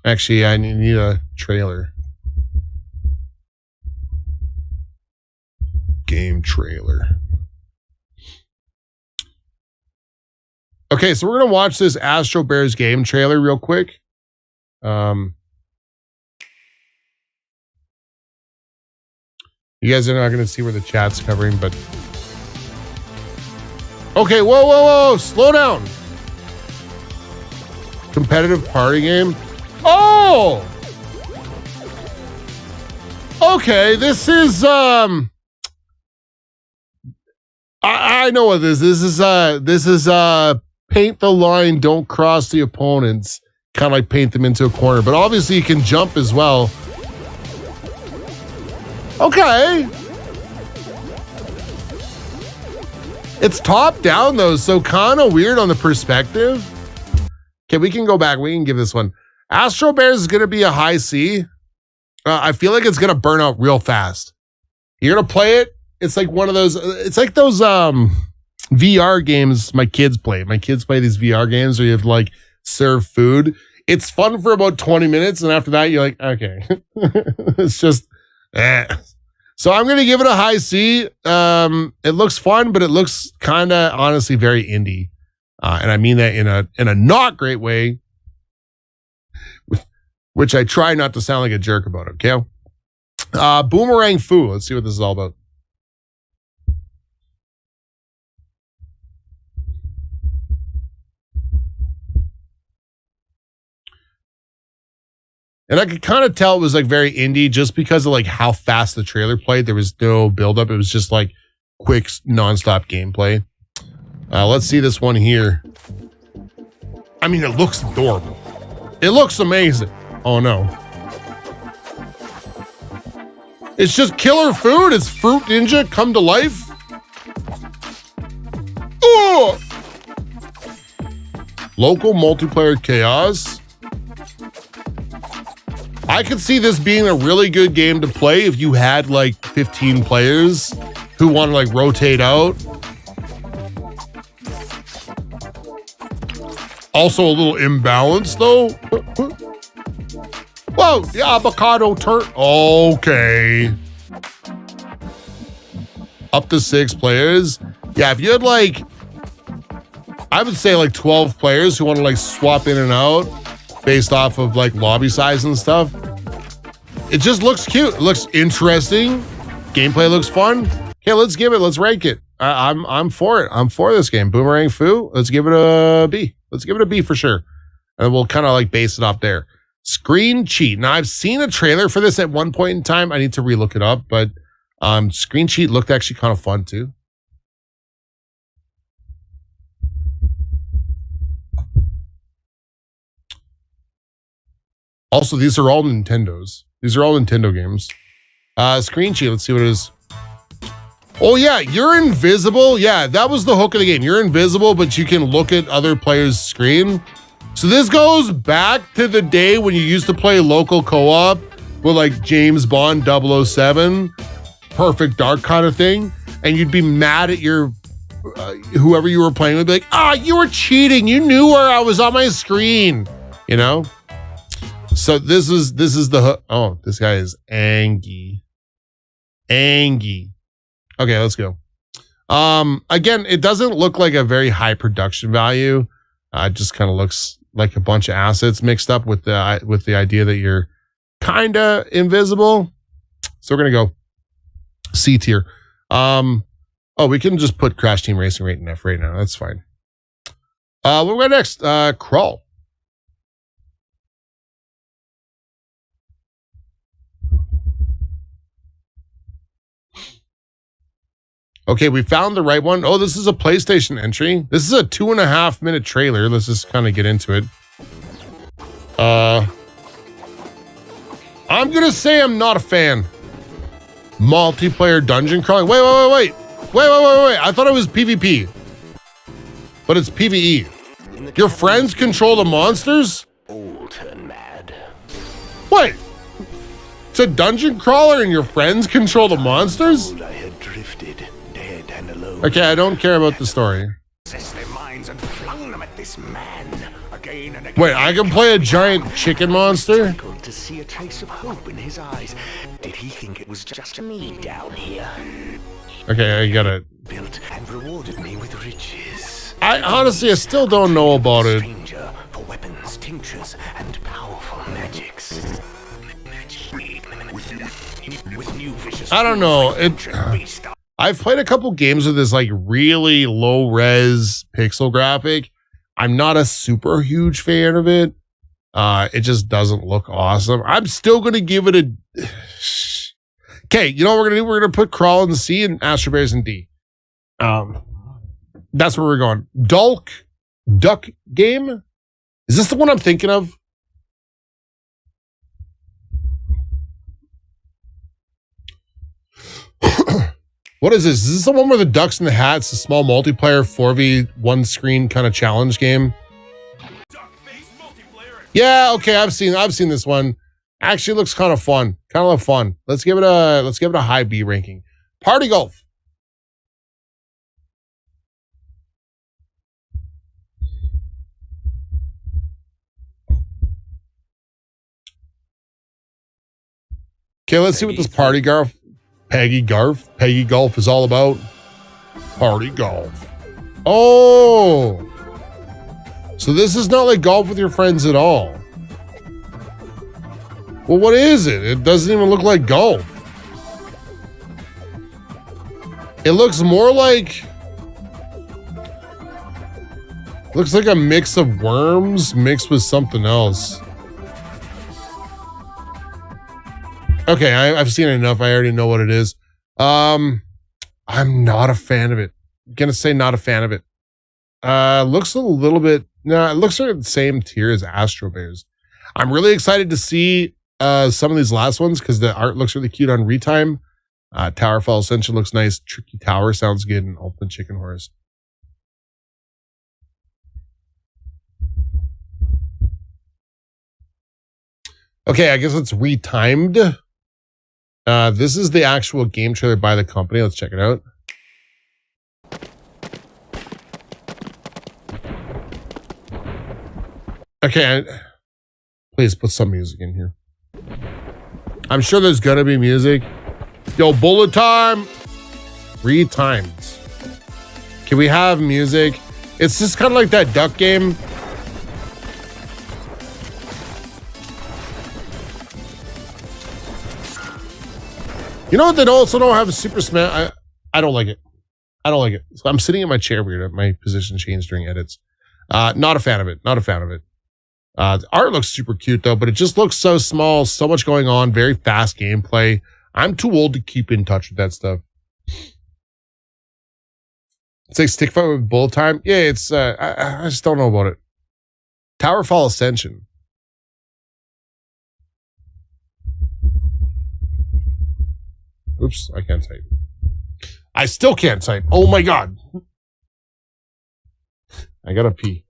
S3: Actually, I need a trailer. Game trailer. Okay, so we're gonna watch this Astro Bears game trailer real quick. You guys are not gonna see where the chat's covering, but okay, whoa, slow down. Competitive party game. Oh, okay, this is I know what this is. This is paint the line, don't cross the opponents. Kind of like paint them into a corner, but obviously you can jump as well. Okay. It's top down though, so kind of weird on the perspective. Okay, we can go back. We can give this one. Astro Bears is going to be a high C. I feel like it's going to burn out real fast. You're going to play it. It's like one of those, it's like those VR games my kids play. My kids play these VR games where you have to like serve food. It's fun for about 20 minutes. And after that, you're like, okay, it's just, So I'm going to give it a high C. It looks fun, but it looks kind of honestly very indie. And I mean that in a not great way, which I try not to sound like a jerk about, okay? Boomerang Fu. Let's see what this is all about. And I could kind of tell it was like very indie just because of like how fast the trailer played. There was no buildup. It was just like quick, nonstop gameplay. Let's see this one here. I mean, it looks adorable. It looks amazing. Oh no. It's just killer food. It's Fruit Ninja come to life. Oh! Local multiplayer chaos. I could see this being a really good game to play if you had like 15 players who want to like rotate out. Also a little imbalanced though. Whoa, the avocado turn. Okay. Up to 6 players. Yeah, if you had like, I would say like 12 players who want to like swap in and out based off of like lobby size and stuff. It just looks cute. It looks interesting. Gameplay looks fun. Okay, let's rank it. I'm for it. I'm for this game. Boomerang Fu. Let's give it a B. Let's give it a B for sure. And we'll kind of like base it off there. Screen Cheat. Now I've seen a trailer for this at one point in time. I need to relook it up, but Screen Cheat looked actually kind of fun too. Also, these are all Nintendos. These are all Nintendo games. Screen sheet. Let's see what it is. Oh yeah, you're invisible. Yeah, that was the hook of the game. You're invisible, but you can look at other players' screen. So this goes back to the day when you used to play local co-op with like James Bond 007, Perfect Dark kind of thing. And you'd be mad at your whoever you were playing with, be like, you were cheating. You knew where I was on my screen, you know? So this is the hook. Oh, this guy is Angie. Okay, let's go. Again, it doesn't look like a very high production value. It just kind of looks like a bunch of assets mixed up with the idea that you're kind of invisible. So we're gonna go C tier. We can just put Crash Team Racing right in F right now. That's fine. What we got next? Crawl. Okay, we found the right one. Oh, this is a PlayStation entry. This is a 2.5 minute trailer. Let's just kind of get into it. I'm gonna say I'm not a fan. Multiplayer dungeon crawling. Wait. I thought it was PvP. But it's PvE. Your friends control the monsters?
S6: Old and mad.
S3: What? It's a dungeon crawler and your friends control the monsters?
S6: I had drifted, dead and alone.
S3: Okay, I don't care about the story.
S6: Possessed their minds and flung them at this man again and again.
S3: Wait, I can play a giant chicken monster?
S6: To see a trace of hope in his eyes. Did he think it was just me down here?
S3: Okay, I got it.
S6: Built and rewarded me with riches.
S3: I honestly still don't know about it.
S6: Stranger for weapons, tinctures, and powerful magics. With new vicious
S3: I don't know. I've played a couple games with this like really low res pixel graphic. I'm not a super huge fan of it. It just doesn't look awesome. I'm still gonna give it a. Okay, you know what we're gonna do? We're gonna put Crawl in C and Astro Bears in D. That's where we're going. Duck Game. Is this the one I'm thinking of? What is this? Is this the one where the ducks in the hats, a small multiplayer 4v1 screen kind of challenge game? Yeah, okay, I've seen this one. Actually looks kind of fun. Let's give it a high B ranking. Party Golf. Okay, let's see what this Peggy Golf is all about. Party Golf. Oh. So this is not like golf with your friends at all. Well, what is it? It doesn't even look like golf. It looks more like... Looks like a mix of worms mixed with something else. Okay, I've seen it enough. I already know what it is. I'm not a fan of it. I'm gonna say not a fan of it. Looks a little bit... No, it looks like the same tier as Astro Bears. I'm really excited to see some of these last ones because the art looks really cute on Retime. Towerfall Ascension looks nice. Tricky Tower sounds good. And Ultimate Chicken Horse. Okay, I guess it's Retimed. This is the actual game trailer by the company. Let's check it out. Okay, please put some music in here. I'm sure there's gonna be music. Yo, bullet time! Retimed. Can we have music? It's just kind of like that duck game. You know what? They also don't have a Super Smash. I don't like it. I don't like it. So I'm sitting in my chair weird. My position changed during edits. Not a fan of it. The art looks super cute though, but it just looks so small, so much going on, very fast gameplay. I'm too old to keep in touch with that stuff. It's like Stick Fight with Bullet Time. Yeah, it's, I just don't know about it. Towerfall Ascension. Oops, I can't type. I still can't type. Oh my God. I gotta pee.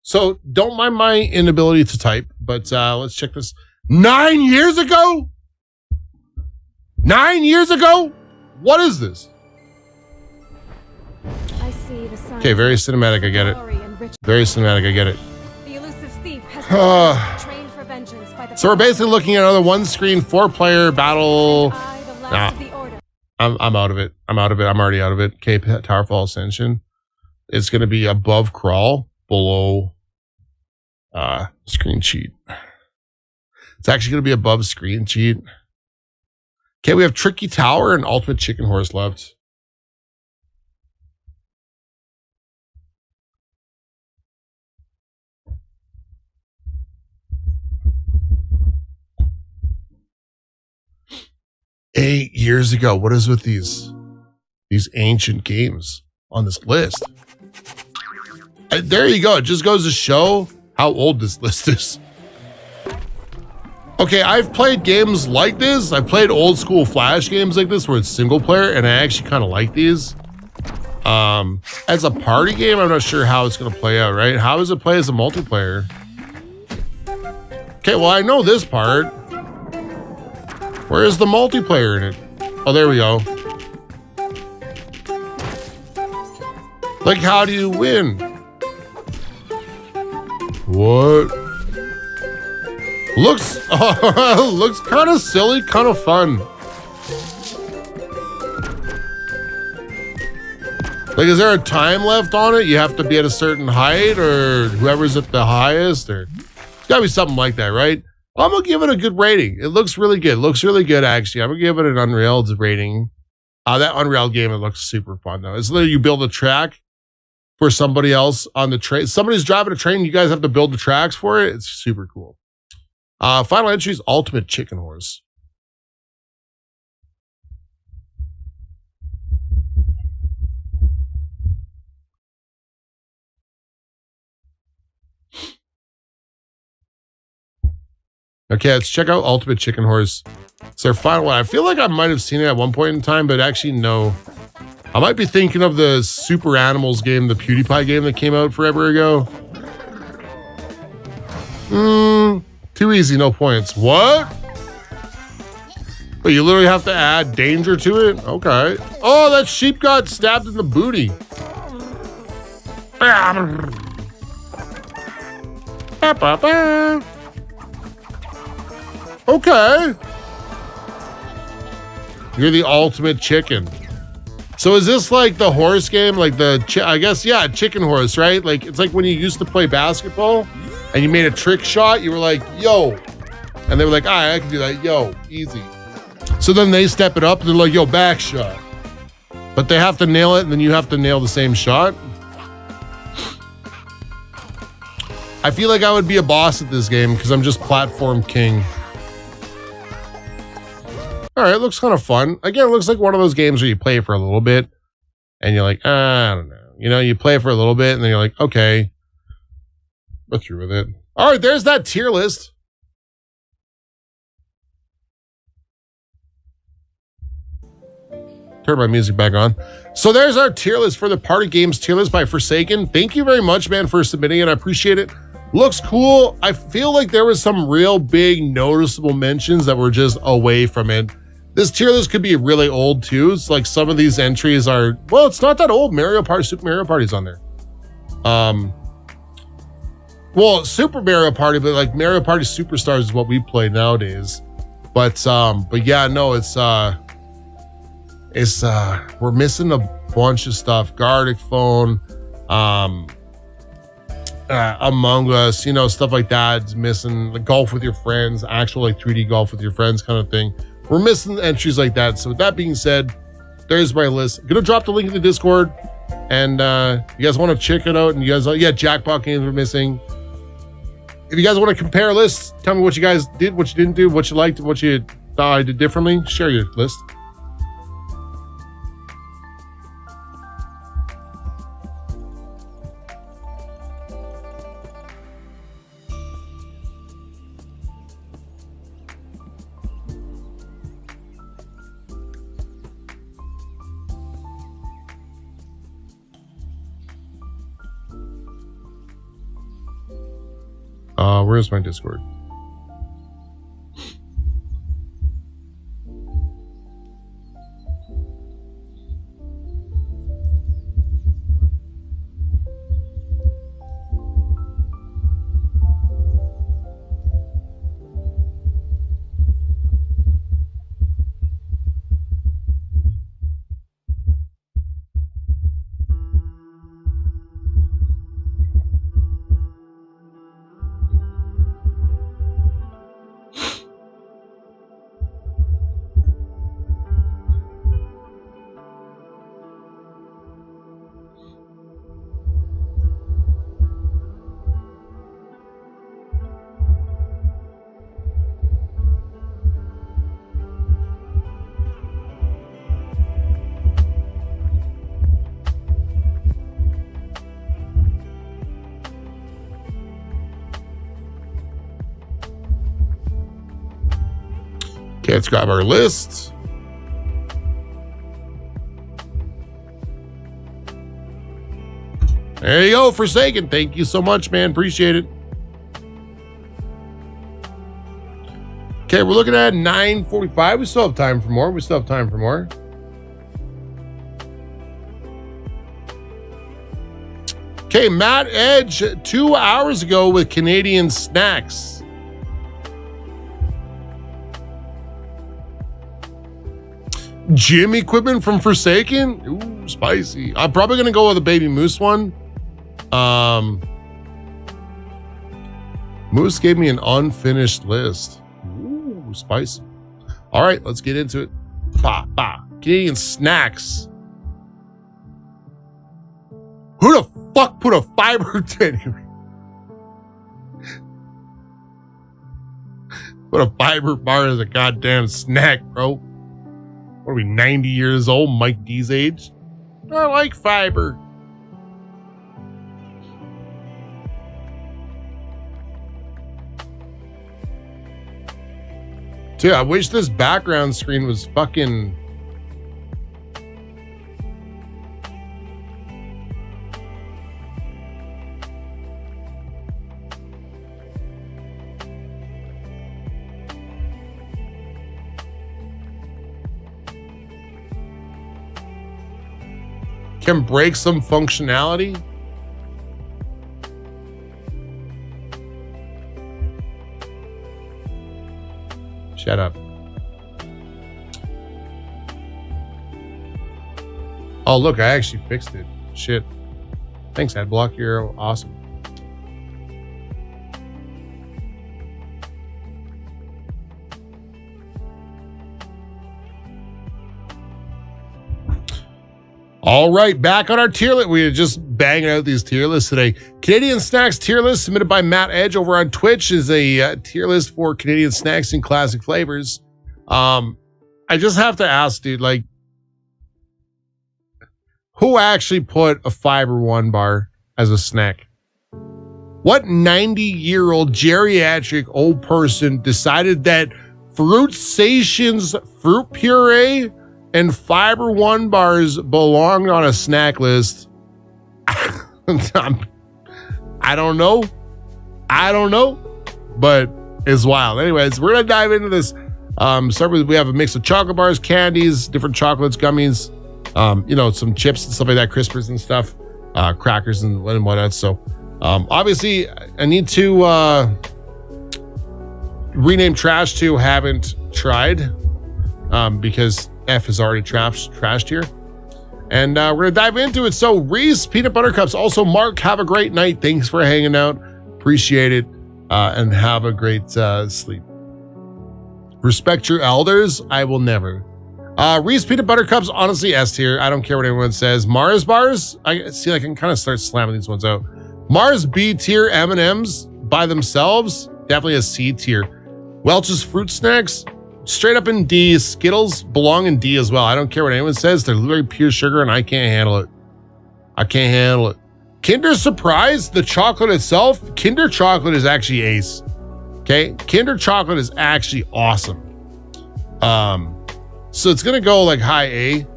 S3: So don't mind my inability to type, but let's check this. 9 years ago? 9 years ago? What is this?
S7: I see the sign.
S3: Okay, very cinematic, I get it. Very cinematic, I get it.
S7: The elusive thief has been trained for vengeance by the
S3: So we're basically looking at another one-screen, 4-player battle.
S7: the last of the order.
S3: I'm out of it. I'm already out of it. Okay, Towerfall Ascension. It's going to be above crawl, below screen cheat. It's actually going to be above screen cheat. Okay, we have Tricky Tower and Ultimate Chicken Horse left. Eight years ago. What is with these ancient games on this list? There you go. It just goes to show how old this list is. Okay, I've played games like this. I've played old school Flash games like this where it's single player, and I actually kind of like these. As a party game, I'm not sure how it's going to play out, right? How does it play as a multiplayer? Okay, well, I know this part. Where is the multiplayer in it? Oh, there we go. Like, how do you win? What? Looks kind of silly, kind of fun. Like, is there a time left on it? You have to be at a certain height, or whoever's at the highest, or it's gotta be something like that, right? I'm gonna give it a good rating. It looks really good. It looks really good, actually. I'm gonna give it an Unreal rating. That Unreal game, it looks super fun though. It's literally you build a track for somebody else on the train. Somebody's driving a train. You guys have to build the tracks for it. It's super cool. Final entry is Ultimate Chicken Horse. Okay, let's check out Ultimate Chicken Horse. It's their final one. I feel like I might have seen it at one point in time, but actually no. I might be thinking of the Super Animals game, the PewDiePie game that came out forever ago. Too easy, no points. What? But you literally have to add danger to it? Okay. Oh, that sheep got stabbed in the booty. Okay. You're the ultimate chicken. So is this like the horse game? Like I guess, yeah, chicken horse, right? Like, it's like when you used to play basketball and you made a trick shot, you were like, yo. And they were like, I can do that. Yo, easy. So then they step it up and they're like, yo, back shot. But they have to nail it and then you have to nail the same shot. I feel like I would be a boss at this game because I'm just platform king. All right, it looks kind of fun. Again, it looks like one of those games where you play for a little bit and you're like, I don't know. You know, you play for a little bit and then you're like, okay, go through with it. All right, there's that tier list. Turn my music back on. So there's our tier list for the Party Games tier list by Forsaken. Thank you very much, man, for submitting it. I appreciate it. Looks cool. I feel like there was some real big noticeable mentions that were just away from it. This tier list could be really old too. It's like some of these entries are, well, it's not that old. Super Mario Party's on there. Well, Super Mario Party, but like Mario Party Superstars is what we play nowadays. But yeah, no, it's it's we're missing a bunch of stuff. Gartic Phone, Among Us, you know, stuff like that. It's missing. The golf with your friends, actual like 3D golf with your friends kind of thing. We're missing entries like that. So with that being said, there's my list. I'm gonna drop the link in the Discord, and you guys want to check it out. And you guys, jackpot games we're missing. If you guys want to compare lists, tell me what you guys did, what you didn't do, what you liked, what you thought I did differently. Share your list. Where's my Discord? Okay, let's grab our list. There you go, Forsaken. Thank you so much, man. Appreciate it. Okay, we're looking at 9:45. We still have time for more. Okay, Matt Edge 2 hours ago with Canadian Snacks. Gym equipment from Forsaken. Ooh, spicy. I'm probably gonna go with a Baby Moose one. Moose gave me an unfinished list. Ooh, spicy. All right, let's get into it. Canadian Snacks. Who the fuck put a fiber tin? Put a fiber bar as a goddamn snack, bro. What are we, 90 years old, Mike D's age? I like fiber. Dude, I wish this background screen was fucking... can break some functionality. Shut up. Oh, look, I actually fixed it. Shit. Thanks, Adblock. You're awesome. All right, back on our tier list. We are just banging out these tier lists today. Canadian Snacks tier list submitted by Matt Edge over on Twitch is a tier list for Canadian snacks and classic flavors. I just have to ask, dude, like, who actually put a Fiber One bar as a snack? What 90-year-old geriatric old person decided that Fruit Station's fruit puree and Fiber One bars belong on a snack list? I don't know, but it's wild. Anyways, we're gonna dive into this. Start with, we have a mix of chocolate bars, candies, different chocolates, gummies, some chips and stuff like that, crispers and stuff, crackers and whatnot. So obviously I need to rename trash to haven't tried, because F is already trashed here. And we're going to dive into it. So Reese, Peanut Butter Cups. Also, Mark, have a great night. Thanks for hanging out. Appreciate it. And have a great sleep. Respect your elders. I will never. Reese Peanut Butter Cups, honestly, S tier. I don't care what anyone says. Mars bars. I see. I can kind of start slamming these ones out. Mars B tier. M&Ms by themselves, definitely a C tier. Welch's Fruit Snacks, straight up in D. Skittles belong in D as well. I don't care what anyone says. They're literally pure sugar, and I can't handle it. I can't handle it. Kinder Surprise, the chocolate itself. Kinder chocolate is actually ace. Okay, Kinder chocolate is actually awesome. So it's gonna go like high A.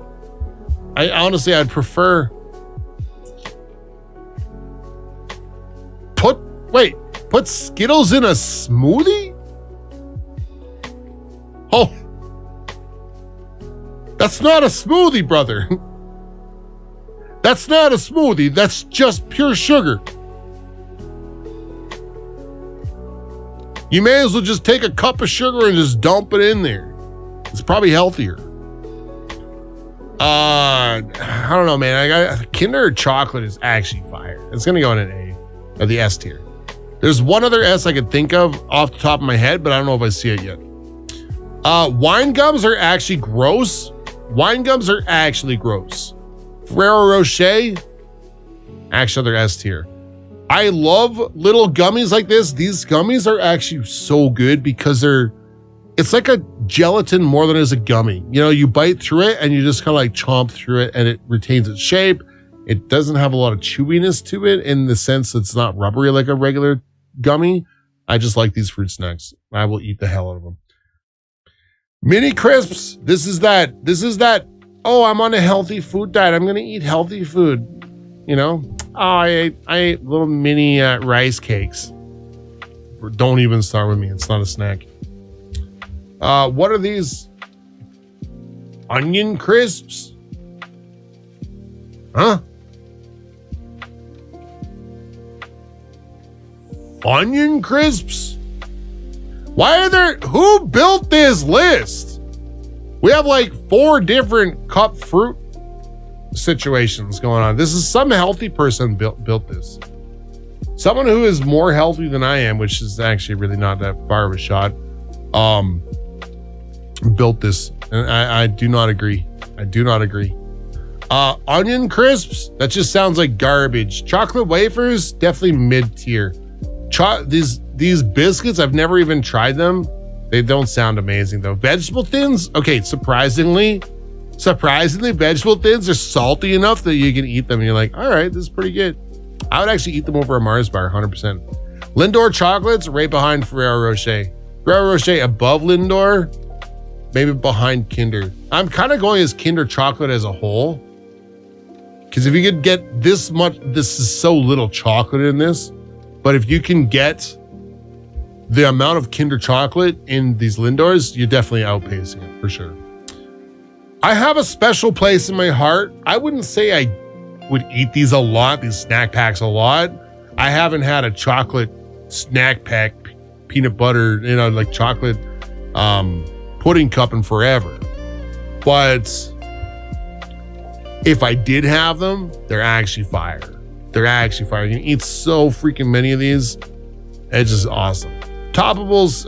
S3: I honestly, I'd prefer. Put Skittles in a smoothie? Oh, that's not a smoothie, brother. That's not a smoothie. That's just pure sugar. You may as well just take a cup of sugar and just dump it in there. It's probably healthier. I don't know, man. Kinder chocolate is actually fire. It's gonna go in an A, or the S tier. There's one other S I could think of off the top of my head, but I don't know if I see it yet. Wine gums are actually gross. Wine gums are actually gross. Ferrero Rocher, actually they're S tier. I love little gummies like this. These gummies are actually so good because it's like a gelatin more than it is a gummy. You know, you bite through it and you just kind of like chomp through it and it retains its shape. It doesn't have a lot of chewiness to it in the sense it's not rubbery like a regular gummy. I just like these fruit snacks. I will eat the hell out of them. Mini crisps. This is that. Oh, I'm on a healthy food diet. I'm going to eat healthy food. You know, I ate little mini rice cakes. Don't even start with me. It's not a snack. What are these? Onion crisps? Huh? Onion crisps? Why are there? Who built this list? We have like 4 different cup fruit situations going on. This is some healthy person built this. Someone who is more healthy than I am, which is actually really not that far of a shot, built this. And I do not agree. I do not agree. Onion crisps, that just sounds like garbage. Chocolate wafers, definitely mid-tier. These biscuits, I've never even tried them. They don't sound amazing though. Vegetable thins, okay, surprisingly, vegetable thins are salty enough that you can eat them and you're like, all right, this is pretty good. I would actually eat them over a Mars bar, 100%. Lindor chocolates, right behind Ferrero Rocher. Ferrero Rocher above Lindor, maybe behind Kinder. I'm kind of going as Kinder chocolate as a whole. Because if you could get this much, this is so little chocolate in this, but if you can get the amount of Kinder chocolate in these Lindors, you're definitely outpacing it for sure. I have a special place in my heart. I wouldn't say I would eat these a lot, these snack packs a lot. I haven't had a chocolate snack pack, peanut butter, you know, like chocolate pudding cup in forever. But if I did have them, they're actually fire. They're actually fire. You can eat so freaking many of these. It's just awesome. Toppables,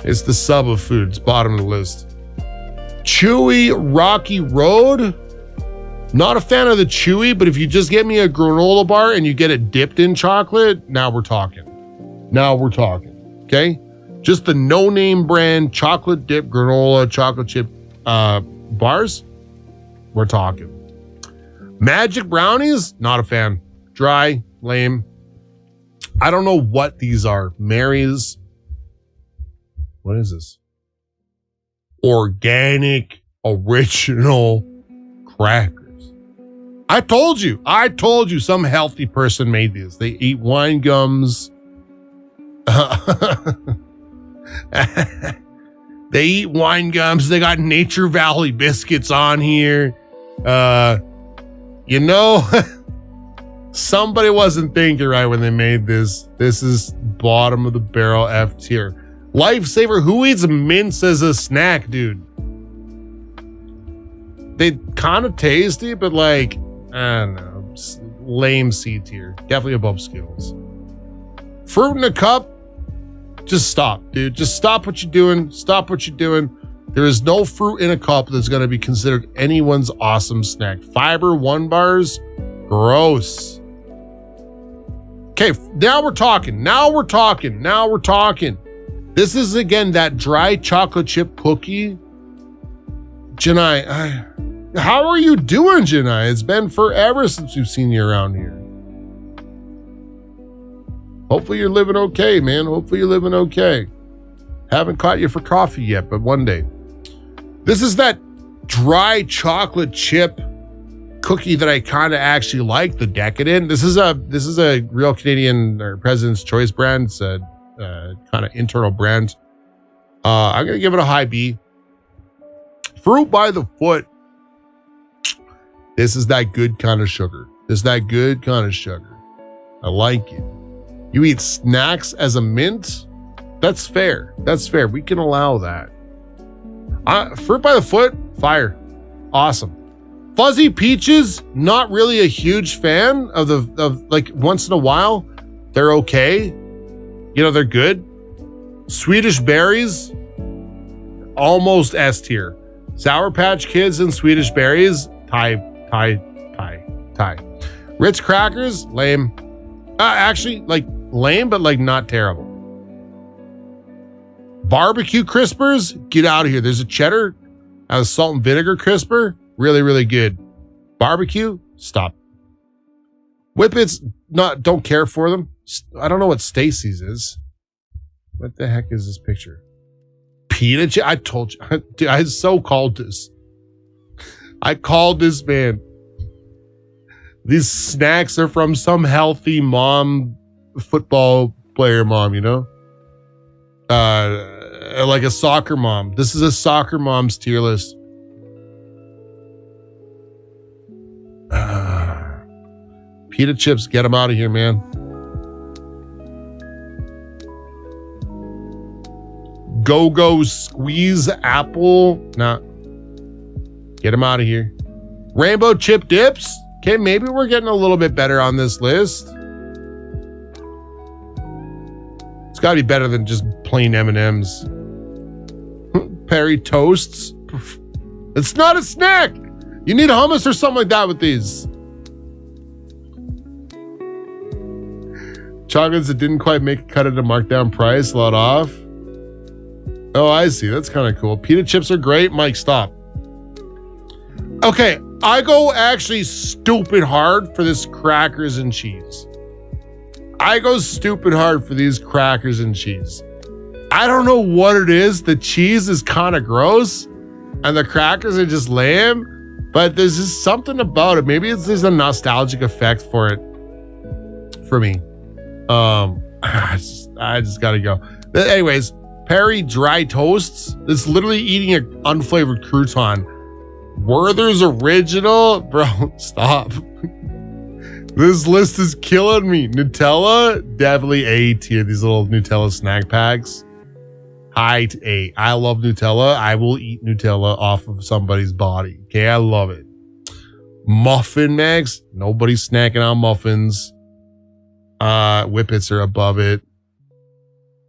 S3: it's the sub of food. It's bottom of the list. Chewy Rocky Road. Not a fan of the chewy, but if you just get me a granola bar and you get it dipped in chocolate, now we're talking. Okay? Just the no-name brand chocolate dip granola chocolate chip bars, we're talking. Magic brownies, not a fan. Dry, lame. I don't know what these are. Mary's. What is this? Organic, original crackers. I told you some healthy person made these. They eat wine gums. They eat wine gums. They got Nature Valley biscuits on here. You know, somebody wasn't thinking right when they made this. This is bottom of the barrel F tier. Lifesaver. Who eats mints as a snack, dude? They kind of tasty, but like, I don't know, lame C tier. Definitely above Skittles. Fruit in a cup. Just stop, dude. Just stop what you're doing. Stop what you're doing. There is no fruit in a cup that's going to be considered anyone's awesome snack. Fiber 1 bars. Gross. Okay, now we're talking. This is again that dry chocolate chip cookie. Janai, how are you doing, Janai? It's been forever since we've seen you around here. Hopefully you're living okay, man. Hopefully you're living okay. Haven't caught you for coffee yet, but one day. This is that dry chocolate chip cookie that I kind of actually like, the Decadent. This is a real Canadian or President's Choice brand. It's a kind of internal brand. I'm gonna give it a high B. Fruit by the foot. This is that good kind of sugar. I like it. You eat snacks as a mint? That's fair. We can allow that. Fruit by the foot, fire. Awesome. Fuzzy peaches, not really a huge fan of like once in a while. They're okay. You know, they're good. Swedish berries, almost S tier. Sour Patch Kids and Swedish berries, tie. Ritz crackers, lame. Actually, like lame, but like not terrible. Barbecue crispers, get out of here. There's a cheddar, a salt and vinegar crisper, really, really good. Barbecue, stop. Whippets, don't care for them. I don't know what Stacy's is. What the heck is this picture? Pita chip. I told you, dude, I so called this. I called this, man. These snacks are from some healthy mom, football player mom, you know? Like a soccer mom. This is a soccer mom's tier list. Pita chips, get them out of here, man. Go-Go Squeeze Apple. Nah. Get them out of here. Rainbow Chip Dips. Okay, maybe we're getting a little bit better on this list. It's got to be better than just plain M&Ms. Perry Toasts. It's not a snack. You need hummus or something like that with these. Chocolates that didn't quite make a cut at a markdown price. A lot off. Oh, I see. That's kind of cool. Pita chips are great. Mike, stop. Okay, I go actually stupid hard for this crackers and cheese. I go stupid hard for these crackers and cheese. I don't know what it is. The cheese is kind of gross and the crackers are just lame, but there's just something about it. Maybe there's a nostalgic effect for it for me. I just gotta go. But anyways, Perry Dry Toasts. It's literally eating an unflavored crouton. Werther's Original? Bro, stop. This list is killing me. Nutella? Definitely A tier. These little Nutella snack packs. High to A. I love Nutella. I will eat Nutella off of somebody's body. Okay, I love it. Muffin Max? Nobody's snacking on muffins. Whippets are above it.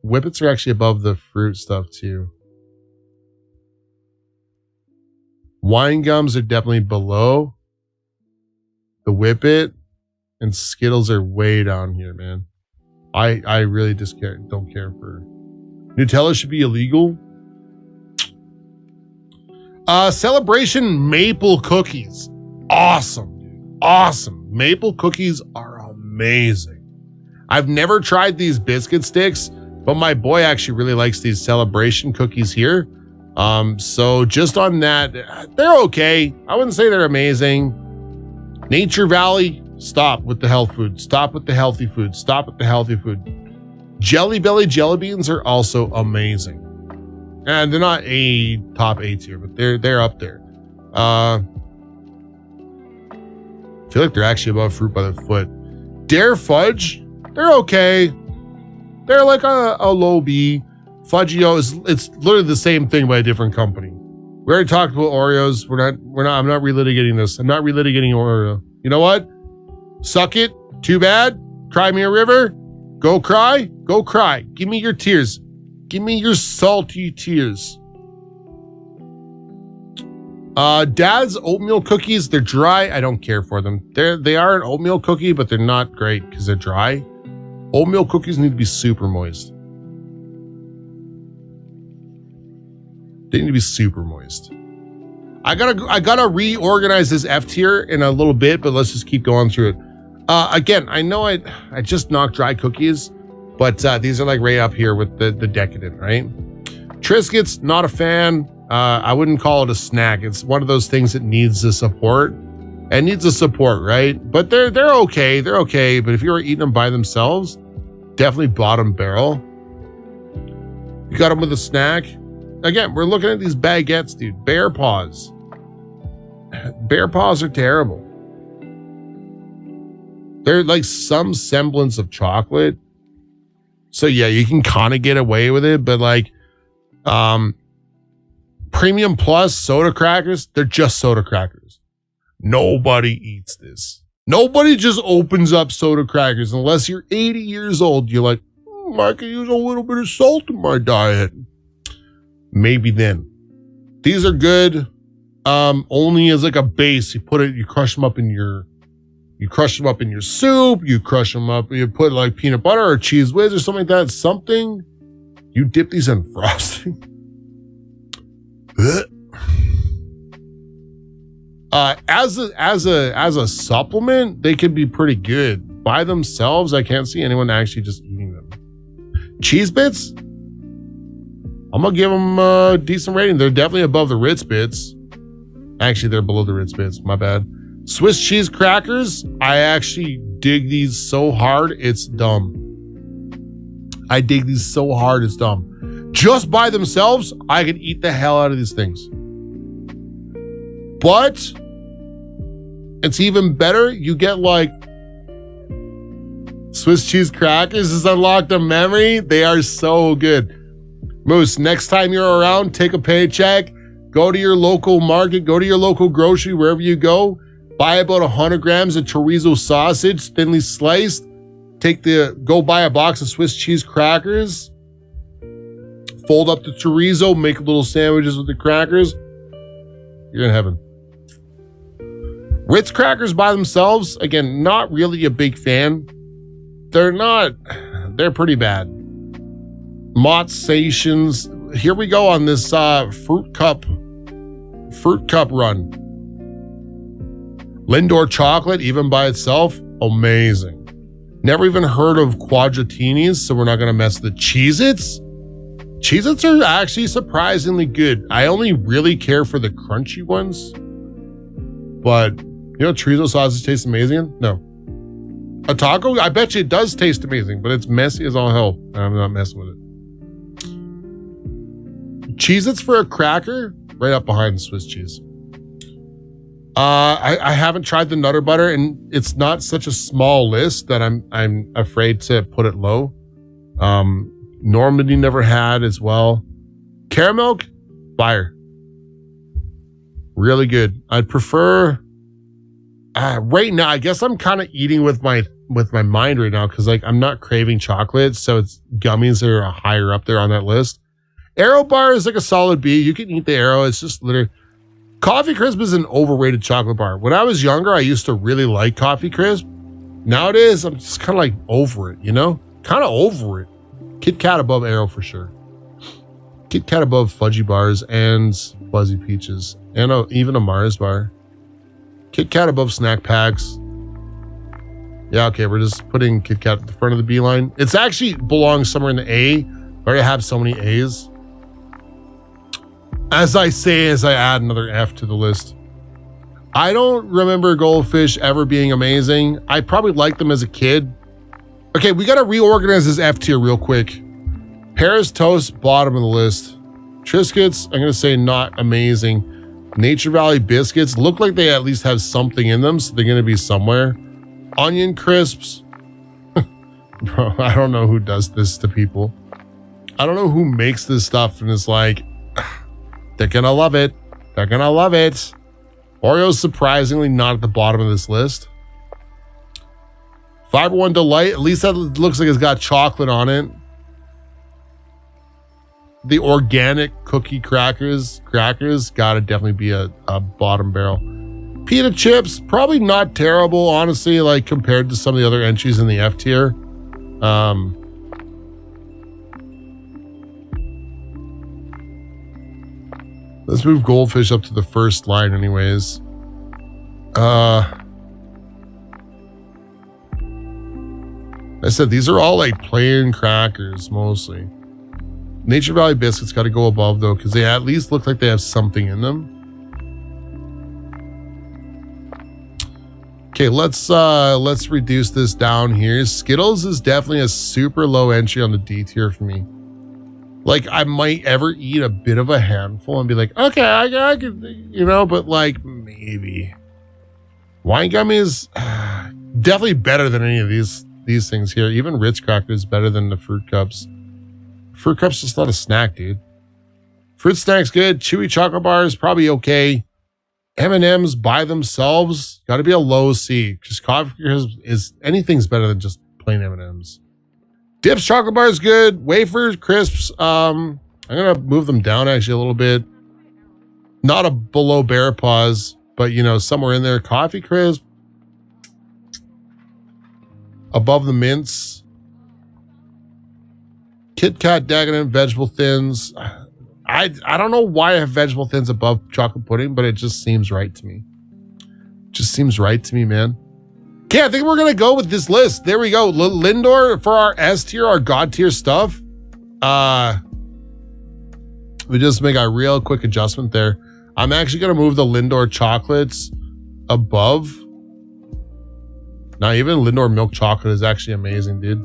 S3: Whippets are actually above the fruit stuff too. Wine gums are definitely below the Whippet, and Skittles are way down here, man. I really just don't care for Nutella. Should be illegal. Celebration maple cookies, awesome, dude. Awesome. Maple cookies are amazing. I've never tried these biscuit sticks, but my boy actually really likes these celebration cookies here. So just on that, they're okay. I wouldn't say they're amazing. Nature Valley, stop with the health food. Stop with the healthy food. Stop with the healthy food. Jelly Belly jelly beans are also amazing. And they're not a top A tier, but they're up there. I feel like they're actually above Fruit by the Foot. Dare Fudge, they're okay. They're like a low B. Fudgio it's literally the same thing by a different company. We already talked about Oreos. I'm not relitigating this. I'm not relitigating Oreo. You know what? Suck it. Too bad. Cry me a river. Go cry. Go cry. Give me your tears. Give me your salty tears. Dad's oatmeal cookies, they're dry. I don't care for them. They are an oatmeal cookie, but they're not great because they're dry. Oatmeal cookies need to be super moist. They need to be super moist. I gotta reorganize this F tier in a little bit, but let's just keep going through it. Again, I know I just knocked dry cookies, but these are like right up here with the decadent, right? Triscuits, not a fan. I wouldn't call it a snack. It's one of those things that needs the support. It needs the support, right? But they're okay. They're okay. But if you were eating them by themselves, definitely bottom barrel. You got them with a snack. Again, we're looking at these baguettes, dude. Bear paws. Bear paws are terrible. They're like some semblance of chocolate. So yeah, you can kind of get away with it, but like, Premium Plus soda crackers, they're just soda crackers. Nobody eats this. Nobody just opens up soda crackers unless you're 80 years old. You're like, I could use a little bit of salt in my diet. Maybe then. These are good. Only as like a base. You crush them up in your soup. You crush them up. You put like peanut butter or Cheese Whiz or something like that. Something. You dip these in frosting. As a supplement, they could be pretty good. By themselves, I can't see anyone actually just eating them. Cheese Bits, I'm gonna give them a decent rating. They're definitely above the Ritz Bits. Actually, they're below the Ritz Bits. My bad. Swiss cheese crackers, I actually dig these so hard, it's dumb. I dig these so hard, it's dumb. Just by themselves, I could eat the hell out of these things. But it's even better. You get like Swiss cheese crackers has unlocked a memory. They are so good. Moose, next time you're around, take a paycheck, go to your local market, go to your local grocery, wherever you go, buy about 100 grams of chorizo sausage, thinly sliced, go buy a box of Swiss cheese crackers, fold up the chorizo, make little sandwiches with the crackers. You're in heaven. Ritz crackers by themselves, again, not really a big fan. They're pretty bad. Mott's Stations. Here we go on this fruit cup run. Lindor chocolate, even by itself, amazing. Never even heard of Quadratinis, so we're not gonna mess with the Cheez-Its. Cheez-Its are actually surprisingly good. I only really care for the crunchy ones. But, you know, chorizo sausage tastes amazing? No. A taco, I bet you it does taste amazing, but it's messy as all hell. I'm not messing with it. Cheez-Its for a cracker, right up behind the Swiss cheese. I haven't tried the Nutter Butter, and it's not such a small list that I'm afraid to put it low. Normandy never had as well. Caramel, fire. Really good. I'd prefer right now, I guess I'm kind of eating with my mind right now because like I'm not craving chocolate, so it's gummies that are higher up there on that list. Aero bar is like a solid B. You can eat the Aero. It's just literally Coffee Crisp is an overrated chocolate bar. When I was younger, I used to really like Coffee Crisp. Nowadays, I'm just kind of like over it, you know? Kind of over it. Kit Kat above Aero for sure. Kit Kat above Fudgy Bars and Fuzzy Peaches. And even a Mars bar. Kit Kat above Snack Packs. Yeah, okay, we're just putting Kit Kat at the front of the B line. It's actually belongs somewhere in the A. I already have so many A's. As I add another F to the list. I don't remember Goldfish ever being amazing. I probably liked them as a kid. Okay, we got to reorganize this F tier real quick. Paris Toast, bottom of the list. Triscuits, I'm going to say not amazing. Nature Valley Biscuits look like they at least have something in them, so they're going to be somewhere. Onion Crisps. Bro, I don't know who does this to people. I don't know who makes this stuff and is like, they're gonna love it. They're gonna love it. Oreo's surprisingly not at the bottom of this list. Fiber One Delight, at least that looks like it's got chocolate on it. The organic cookie crackers gotta definitely be a bottom barrel. Pita chips, probably not terrible, honestly, like compared to some of the other entries in the F tier. Let's move Goldfish up to the first line anyways. I said these are all like plain crackers mostly. Nature Valley Biscuits got to go above though, because they at least look like they have something in them. Okay, let's reduce this down here. Skittles is definitely a super low entry on the D tier for me. Like, I might ever eat a bit of a handful and be like, okay, I could, you know, but like, maybe. Wine gummy is definitely better than any of these things here. Even Ritz Cracker is better than the Fruit Cups. Fruit Cups just not a snack, dude. Fruit Snack's good. Chewy Chocolate Bars, probably okay. M&M's by themselves, got to be a low C. Just coffee is anything's better than just plain M&M's. Dips Chocolate Bar is good. Wafers, crisps. I'm gonna move them down actually a little bit. Not a below Bear Paws, but you know, somewhere in there. Coffee Crisp. Above the mints. Kit Kat Decadent Vegetable Thins. I don't know why I have Vegetable Thins above chocolate pudding, but it just seems right to me. Just seems right to me, man. Okay, I think we're gonna go with this list. There we go. Lindor for our S tier, our God tier stuff. We just make a real quick adjustment there. I'm actually gonna move the Lindor chocolates above. Now, even Lindor milk chocolate is actually amazing, dude.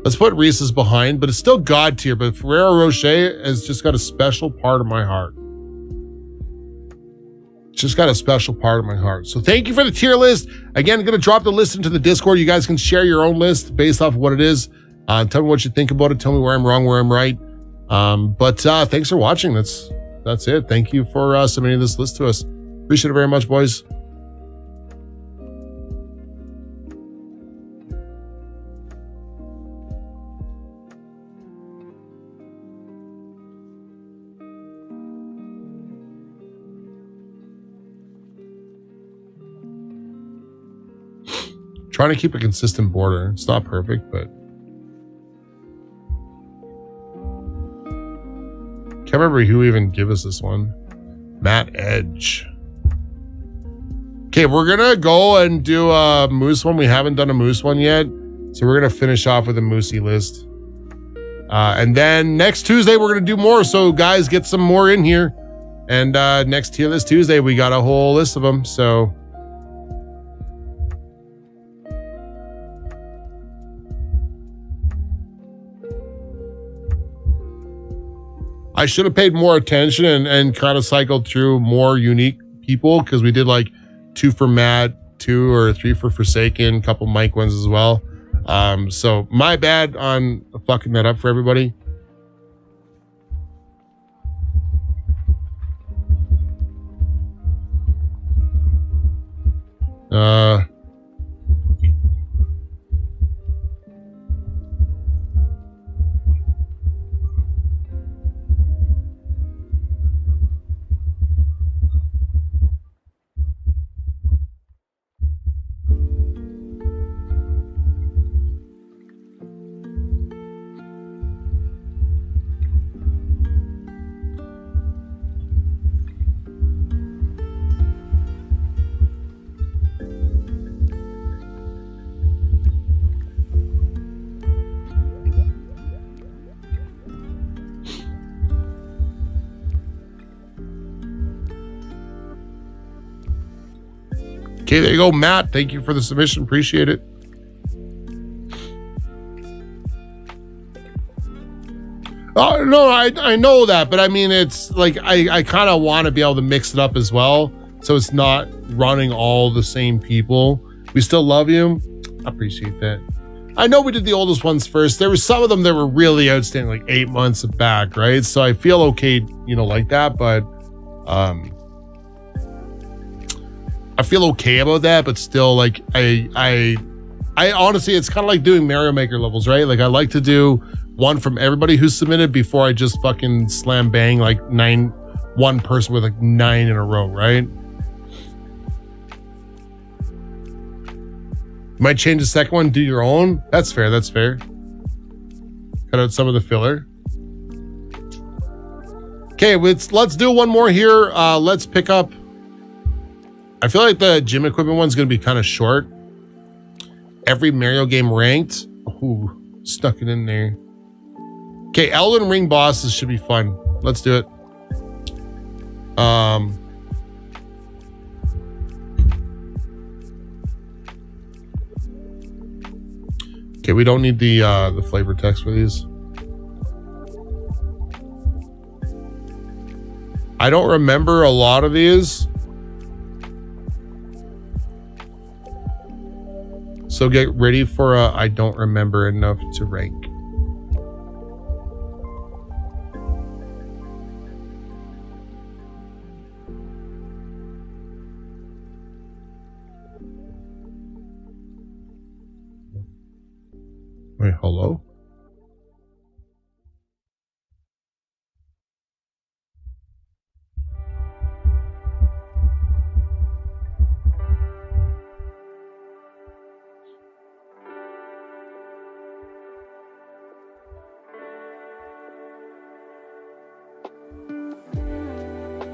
S3: Let's put Reese's behind, but it's still God tier. But Ferrero Rocher has just got a special part of my heart. Just got a special part of my heart. So thank you for the tier list. Again, I'm going to drop the list into the Discord. You guys can share your own list based off of what it is. Tell me what you think about it. Tell me where I'm wrong, where I'm right. But thanks for watching. That's it. Thank you for submitting this list to us. Appreciate it very much, boys. Trying to keep a consistent border. It's not perfect, but can't remember who even gave us this one. Matt Edge. Okay, we're gonna go and do a Moose one. We haven't done a Moose one yet, so we're gonna finish off with a Moosey list. And then next Tuesday we're gonna do more. So guys, get some more in here. And next tier list Tuesday we got a whole list of them. So. I should have paid more attention and kind of cycled through more unique people, because we did like 2 for Matt, 2 or 3 for Forsaken, a couple Mike ones as well. So my bad on fucking that up for everybody. Okay, there you go, Matt. Thank you for the submission. Appreciate it. Oh, no, I know that, but I mean, it's like, I kind of want to be able to mix it up as well, so it's not running all the same people. We still love you. I appreciate that. I know we did the oldest ones first. There were some of them that were really outstanding, like 8 months back, right? So I feel okay, you know, like that, but I feel okay about that, but still, like, I honestly, it's kind of like doing Mario Maker levels, right? Like, I like to do one from everybody who's submitted before I just fucking slam bang like one person with like 9 in a row, right? Might change the second one, do your own. That's fair, that's fair. Cut out some of the filler. Okay, let's do one more here. Let's pick up. I feel like the gym equipment one's gonna be kind of short. Every Mario game ranked. Ooh, stuck it in there. Okay, Elden Ring bosses should be fun. Let's do it. Okay, we don't need the flavor text for these. I don't remember a lot of these. So get ready for I don't remember enough to rank. Wait, hello?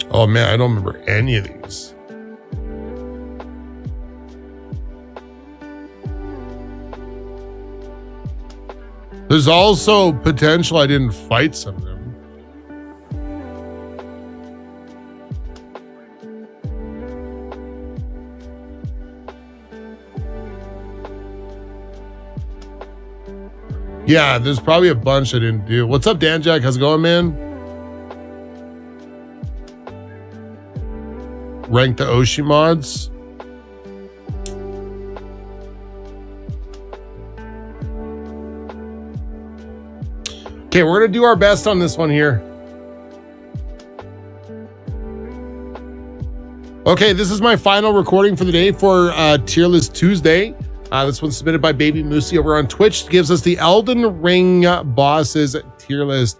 S3: Oh man, I don't remember any of these. There's also potential I didn't fight some of them. Yeah, there's probably a bunch I didn't do. What's up, Dan Jack? How's it going, man? Rank the Oshi mods. Okay, we're gonna do our best on this one here. Okay, this is my final recording for the day for Tier List Tuesday. This one's submitted by Baby Moosey over on Twitch. It gives us the Elden Ring bosses tier list.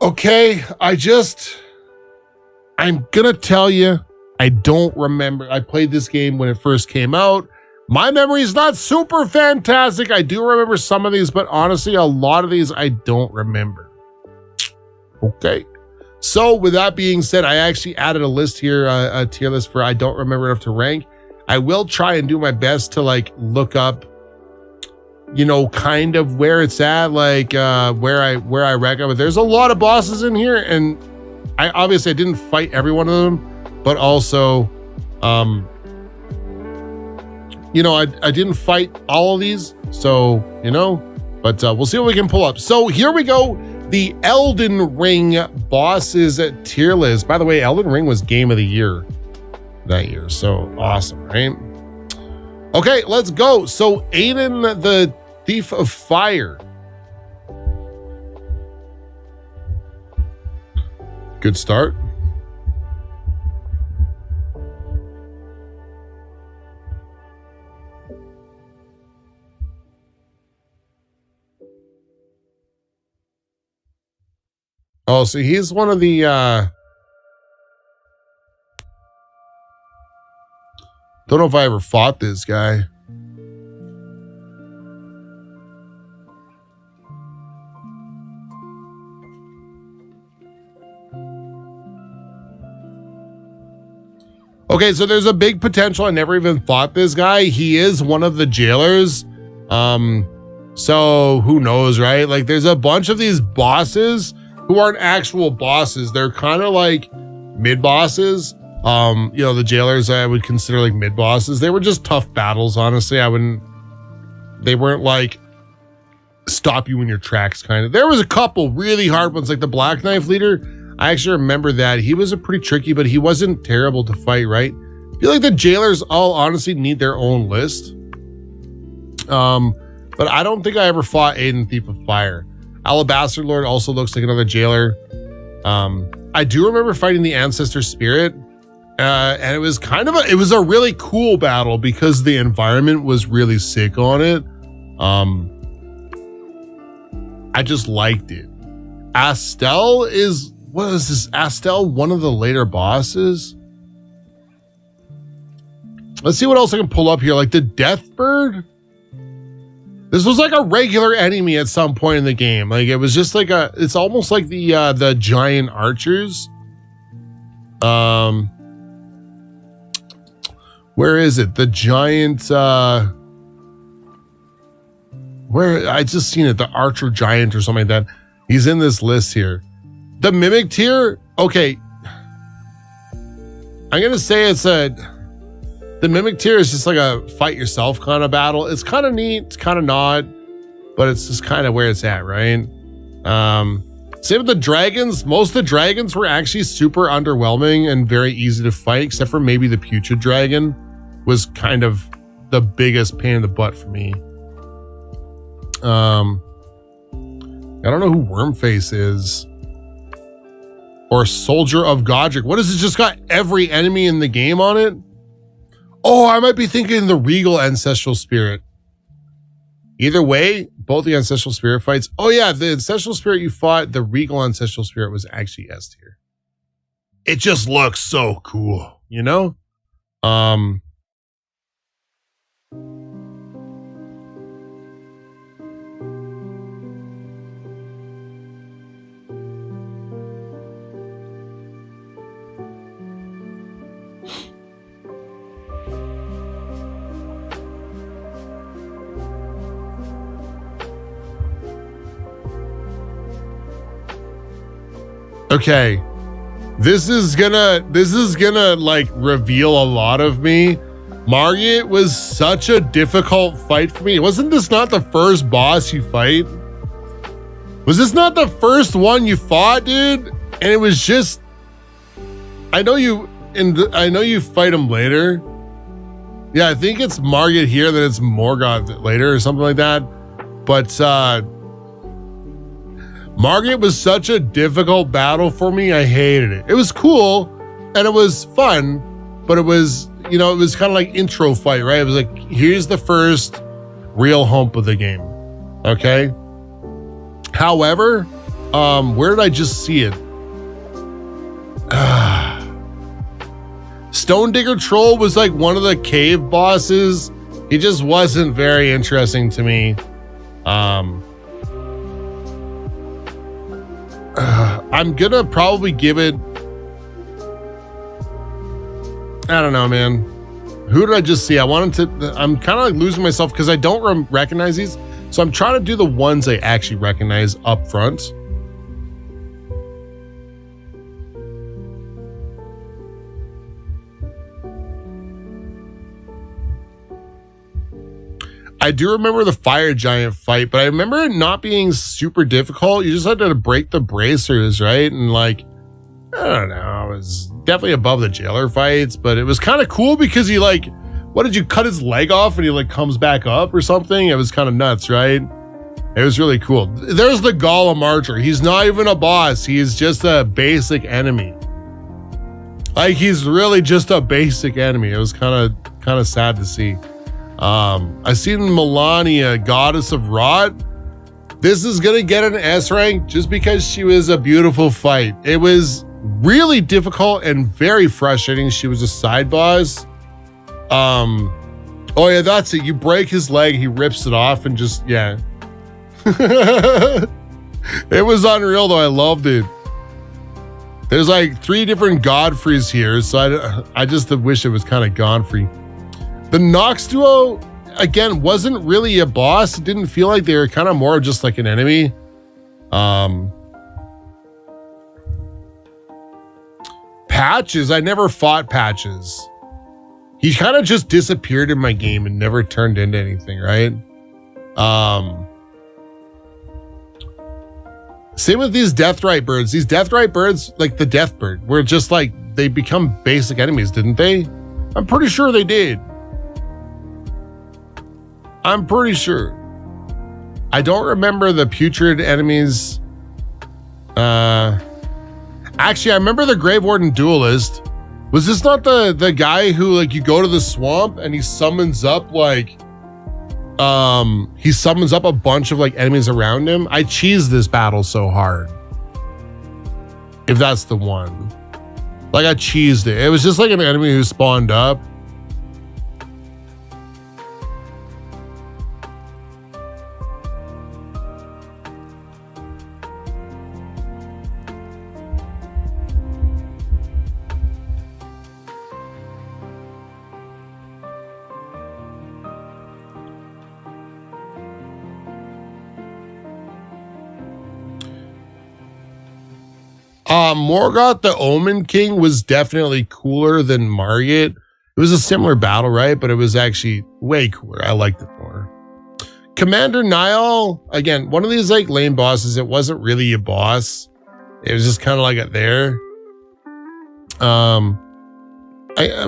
S3: Okay, I'm gonna tell you, I don't remember. I played this game when it first came out. My memory is not super fantastic. I do remember some of these, but honestly, a lot of these I don't remember. Okay. So with that being said, I actually added a list here, a tier list for I don't remember enough to rank. I will try and do my best to like look up, you know, kind of where it's at, like where I rank it. But there's a lot of bosses in here, and I didn't fight every one of them, but also, you know, I didn't fight all of these, so, you know, but we'll see what we can pull up. So here we go, the Elden Ring bosses tier list. By the way, Elden Ring was Game of the Year that year, so awesome, right? Okay, let's go. So Aiden, the Thief of Fire. Good start. Oh, so he's one of the don't know if I ever fought this guy. Okay, so there's a big potential. I never even fought this guy. He is one of the jailers. So who knows, right? Like there's a bunch of these bosses who aren't actual bosses. They're kind of like mid bosses. You know, the jailers I would consider like mid bosses. They were just tough battles, honestly. They weren't like stop you in your tracks kind of. There was a couple really hard ones, like the Black Knife leader. I actually remember that. He was a pretty tricky, but he wasn't terrible to fight, right? I feel like the jailers all honestly need their own list. But I don't think I ever fought Aiden, Thief of Fire. Alabaster Lord also looks like another jailer. I do remember fighting the Ancestor Spirit, and it was it was a really cool battle because the environment was really sick on it. I just liked it. Astel is, what is this? Astel, one of the later bosses? Let's see what else I can pull up here. Like the Deathbird. This was like a regular enemy at some point in the game. Like it was just like it's almost like the giant archers. Where is it? The giant, where I just seen it, the archer giant or something like that. He's in this list here. The Mimic Tier. Okay. I'm going to say the Mimic Tier is just like a fight yourself kind of battle. It's kind of neat. It's kind of not, but it's just kind of where it's at, right? Same with the dragons. Most of the dragons were actually super underwhelming and very easy to fight, except for maybe the Putrid Dragon was kind of the biggest pain in the butt for me. I don't know who Wormface is. Or Soldier of Godric. What is it? Just got every enemy in the game on it? Oh, I might be thinking the Regal Ancestral Spirit. Either way, both the Ancestral Spirit fights. Oh yeah, the Ancestral Spirit you fought, the Regal Ancestral Spirit was actually S tier. It just looks so cool, you know? Okay, this is gonna like reveal a lot of me. Margit was such a difficult fight for me. Wasn't this not the first boss you fight? Was this not the first one you fought, dude? And it was just, I know you fight him later. Yeah, I think it's Margit here, then it's Morgoth later or something like that. But Margit was such a difficult battle for me. I hated it. It was cool and it was fun, but it was, you know, it was kind of like intro fight, right? It was like, here's the first real hump of the game. Okay. However, where did I just see it? Stone Digger Troll was like one of the cave bosses. He just wasn't very interesting to me. I'm gonna probably give it, I don't know, man. Who did I just see? I'm kind of like losing myself because I don't recognize these. So I'm trying to do the ones I actually recognize up front. I do remember the fire giant fight, but I remember it not being super difficult. You just had to break the bracers, right? And like, I don't know, it was definitely above the jailer fights, but it was kind of cool because he like, what did you cut his leg off and he like comes back up or something? It was kind of nuts, right? It was really cool. There's the Golem Archer. He's not even a boss. He's just a basic enemy. Like he's really just a basic enemy. It was kind of sad to see. I seen Melania, Goddess of Rot. This is gonna get an S rank just because she was a beautiful fight. It was really difficult and very frustrating. She was a side boss. Oh yeah, that's it. You break his leg, he rips it off and just, yeah. It was unreal though. I loved it. There's like 3 different Godfreys here, so I just wish it was kind of Godfrey. The Nox duo, again, wasn't really a boss. It didn't feel like they were, kind of more just like an enemy. Patches, I never fought Patches. He kind of just disappeared in my game and never turned into anything, right? Same with these Deathrite birds. These Deathrite birds, like the Deathbird, were just like, they become basic enemies, didn't they? I'm pretty sure they did. I'm pretty sure. I don't remember the putrid enemies. Actually, I remember the Grave Warden Duelist. Was this not the guy who, like, you go to the swamp and he summons up like he summons up a bunch of like enemies around him? I cheesed this battle so hard. If that's the one. Like, I cheesed it. It was just like an enemy who spawned up. Morgoth the Omen King was definitely cooler than Margit. It was a similar battle, right? But it was actually way cooler. I liked it more. Commander Niall, again, one of these like lame bosses. It wasn't really a boss. It was just kind of like it there.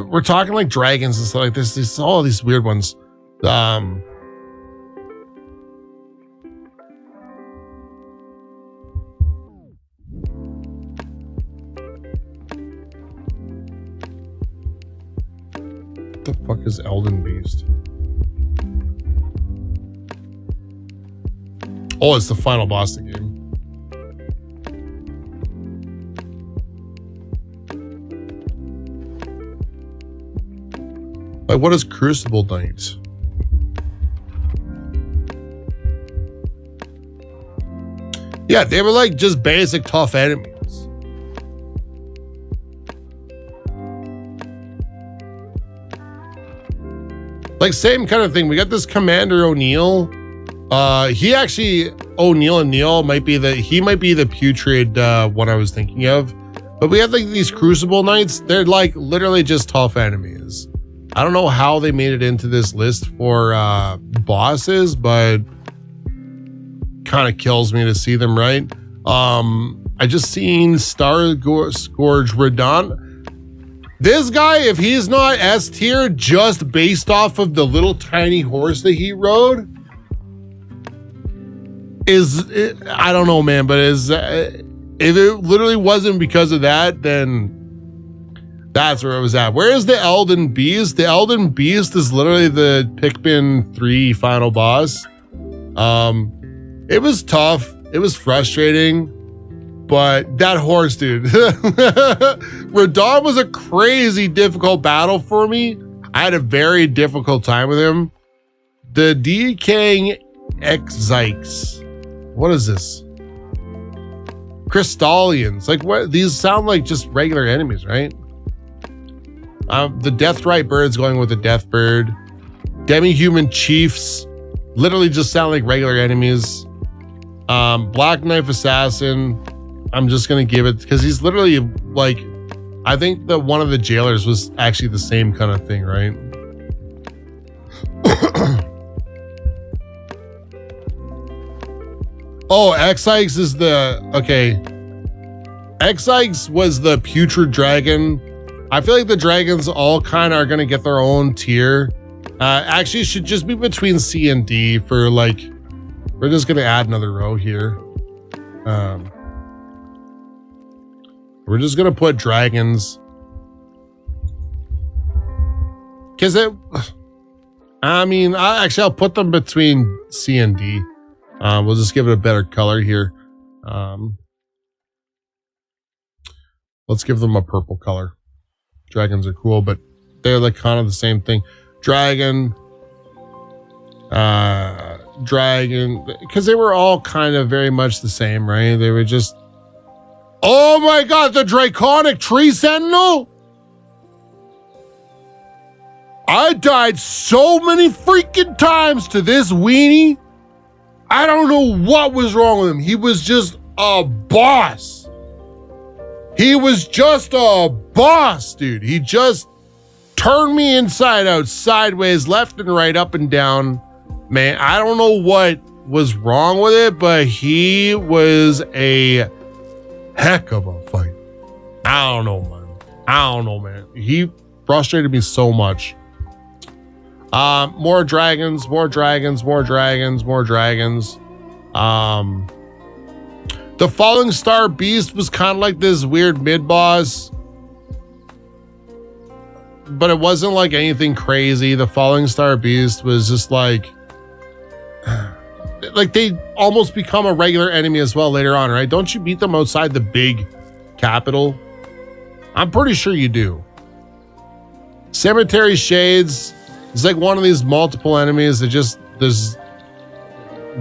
S3: We're talking like dragons and stuff like this. There's all these weird ones. What the fuck is Elden Beast? Oh, it's the final boss of the game. Like, what is Crucible Knight? Yeah, they were like just basic tough enemies. Like, same kind of thing. We got this Commander O'Neill. He actually, O'Neill and Neil might be the putrid one I was thinking of. But we have like these Crucible Knights. They're like literally just tough enemies. I don't know how they made it into this list for bosses, but kind of kills me to see them, right? I just seen Star Scourge Radon. This guy, if he's not S tier, just based off of the little tiny horse that he rode, I don't know, man, but if it literally wasn't because of that, then that's where it was at. Where is the Elden Beast? The Elden Beast is literally the Pikmin 3 final boss. It was tough. It was frustrating. But that horse, dude. Radon was a crazy difficult battle for me. I had a very difficult time with him. The Decaying Exikes. What is this? Crystallians. Like, what? These sound like just regular enemies, right? The Deathrite Bird's going with the Death Bird. Demi-Human Chiefs literally just sound like regular enemies. Black Knife Assassin. I'm just gonna give it because he's literally like, I think that one of the jailers was actually the same kind of thing, right? Oh, Exikes is Exikes was the putrid dragon. I feel like the dragons all kind of are gonna get their own tier. Actually, it should just be between C and D for like, we're just gonna add another row here. We're just gonna put dragons. Cause I'll put them between C and D. We'll just give it a better color here. Let's give them a purple color. Dragons are cool, but they're like kind of the same thing. Dragon, because they were all kind of very much the same, right? They were just, oh my God, the Draconic Tree Sentinel. I died so many freaking times to this weenie. I don't know what was wrong with him. He was just a boss. He was just a boss, dude. He just turned me inside out, sideways, left and right, up and down. Man, I don't know what was wrong with it, but he was a heck of a fight. I don't know, man. He frustrated me so much. More dragons, more dragons, more dragons, more dragons. The Falling Star Beast was kind of like this weird mid-boss, but it wasn't like anything crazy. The Falling Star Beast was just like they almost become a regular enemy as well later on, right? Don't you beat them outside the big capital? I'm pretty sure you do. Cemetery Shades is like one of these multiple enemies that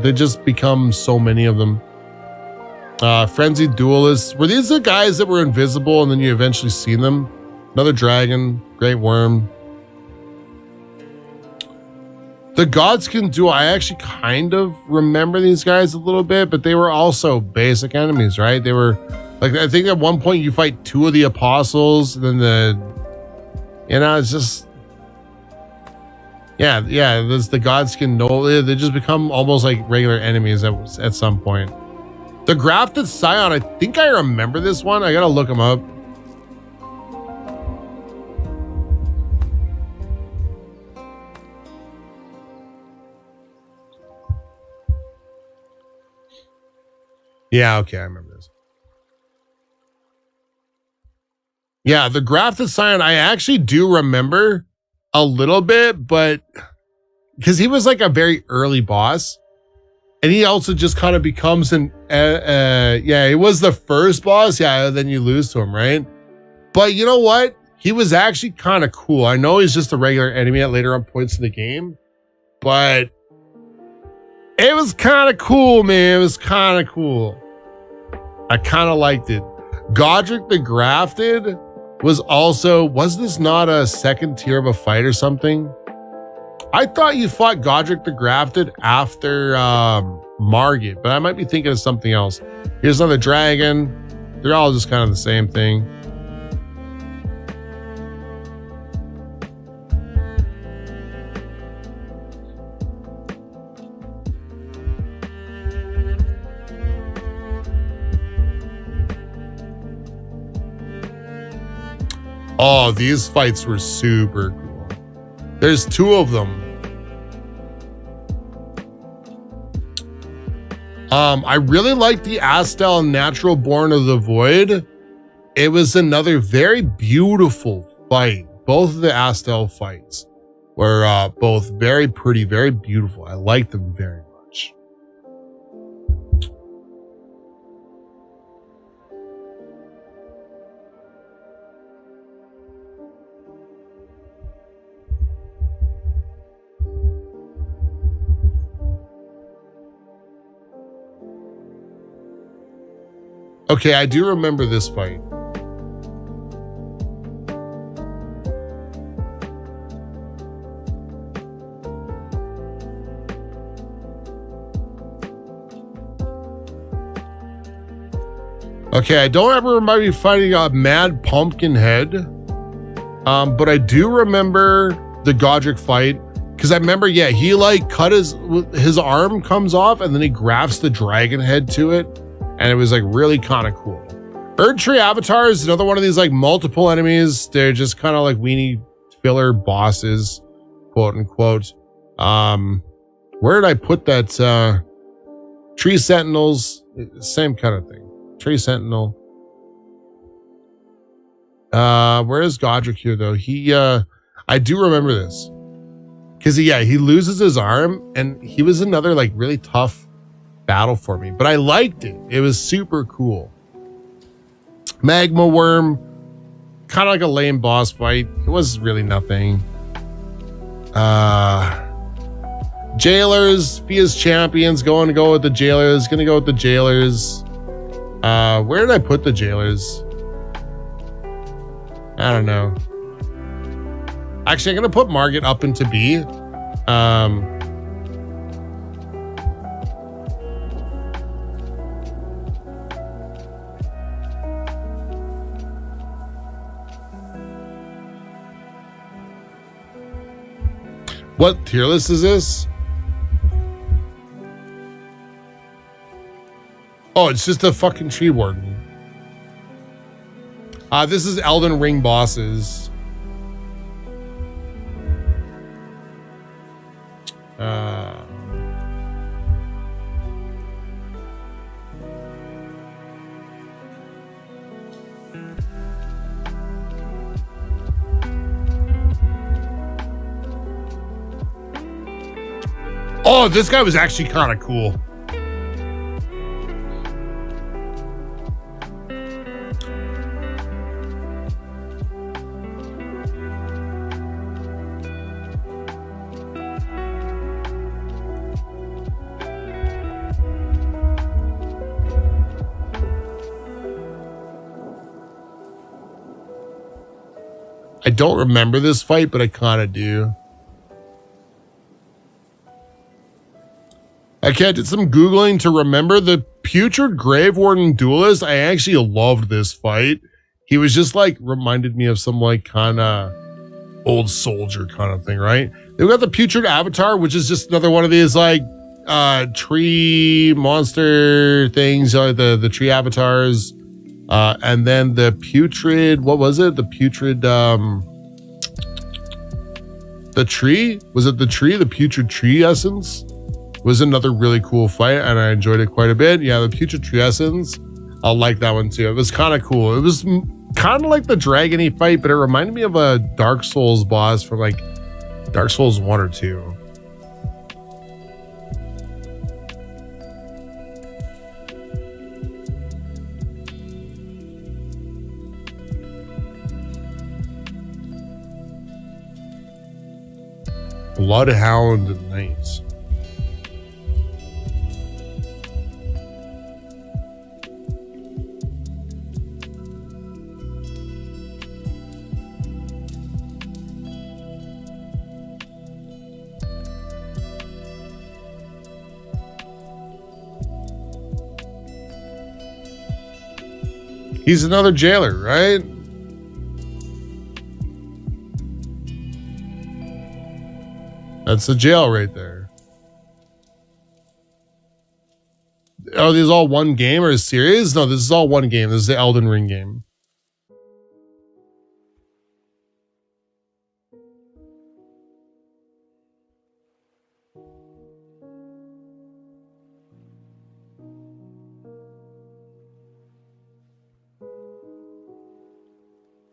S3: they just become so many of them. Frenzied Duelists. Were these the guys that were invisible and then you eventually seen them? Another dragon, Great Worm. The Godskin Duel, I actually kind of remember these guys a little bit, but they were also basic enemies, right? They were like, I think at one point you fight 2 of the apostles, and then it's just, yeah, there's the Godskin Duel. They just become almost like regular enemies at some point. The Grafted Scion, I think I remember this one. I gotta look them up. Yeah, okay, I remember this. Yeah, the Grafted Scion, I actually do remember a little bit, but because he was like a very early boss, and he also just kind of becomes he was the first boss, then you lose to him, right? But you know what? He was actually kind of cool. I know he's just a regular enemy at later on points in the game, but it was kind of cool, man. It was kind of cool. I kind of liked it. Godric the Grafted was this not a second tier of a fight or something? I thought you fought Godric the Grafted after Margit, but I might be thinking of something else. Here's another dragon. They're all just kind of the same thing. Oh, these fights were super cool. There's 2 of them. I really like the Astel Natural Born of the Void. It was another very beautiful fight. Both of the Astel fights were both very pretty, very beautiful. I liked them very much. Okay, I do remember this fight. Okay, I don't ever remember me fighting a Mad Pumpkinhead, but I do remember the Godric fight, because I remember, he like cut his arm comes off and then he grafts the dragon head to it. And it was like really kind of cool. Erdtree Avatar is another one of these like multiple enemies. They're just kind of like weenie filler bosses, quote unquote. Where did I put that? Tree Sentinels, same kind of thing. Tree Sentinel. Where is Godric here though? I do remember this. Because he loses his arm, and he was another like really tough battle for me, but I liked it. It was super cool. Magma Worm, kind of like a lame boss fight. It was really nothing. Jailers, Fia's Champions, going to go with the Jailers. Gonna go with the Jailers. Where did I put the Jailers? I don't know. Actually, I'm gonna put Margit up into B. What tier list is this? Oh, it's just a fucking Tree Warden. This is Elden Ring bosses. Oh, this guy was actually kind of cool. I don't remember this fight, but I kind of do. I did some Googling to remember the Putrid Grave Warden Duelist. I actually loved this fight. He was just like, reminded me of some like kind of old soldier kind of thing, right? They've got the Putrid Avatar, which is just another one of these like tree monster things, like the tree avatars. And then the Putrid, what was it? The Putrid, the tree? Was it the tree? The Putrid Tree Essence? Was another really cool fight, and I enjoyed it quite a bit. Yeah, the Putrid Tree Essence, I like that one too. It was kind of cool. It was kind of like the Dragon-y fight, but it reminded me of a Dark Souls boss from like Dark Souls 1 or 2. Bloodhound Knights. He's another jailer, right? That's the jail right there. Are these all one game or a series? No, this is all one game. This is the Elden Ring game.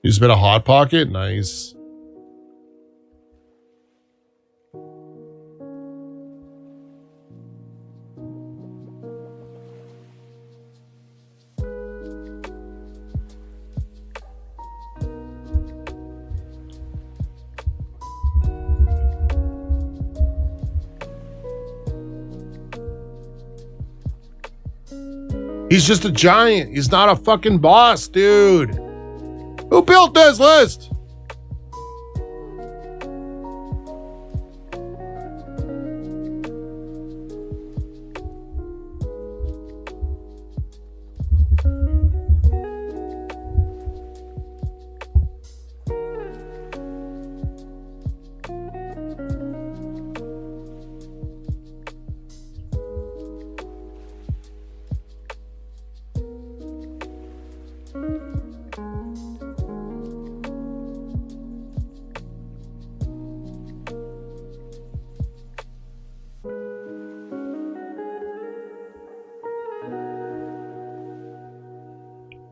S3: You just been a Hot Pocket? Nice. He's just a giant. He's not a fucking boss, dude. Who built this list?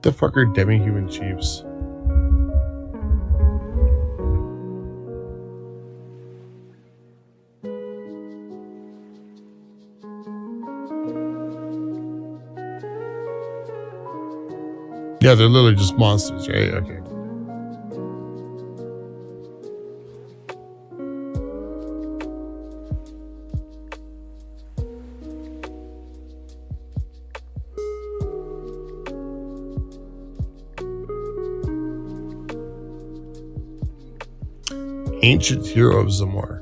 S3: The fuck are demi-human chiefs? Yeah, they're literally just monsters, right? Okay. Ancient Hero of Zamor.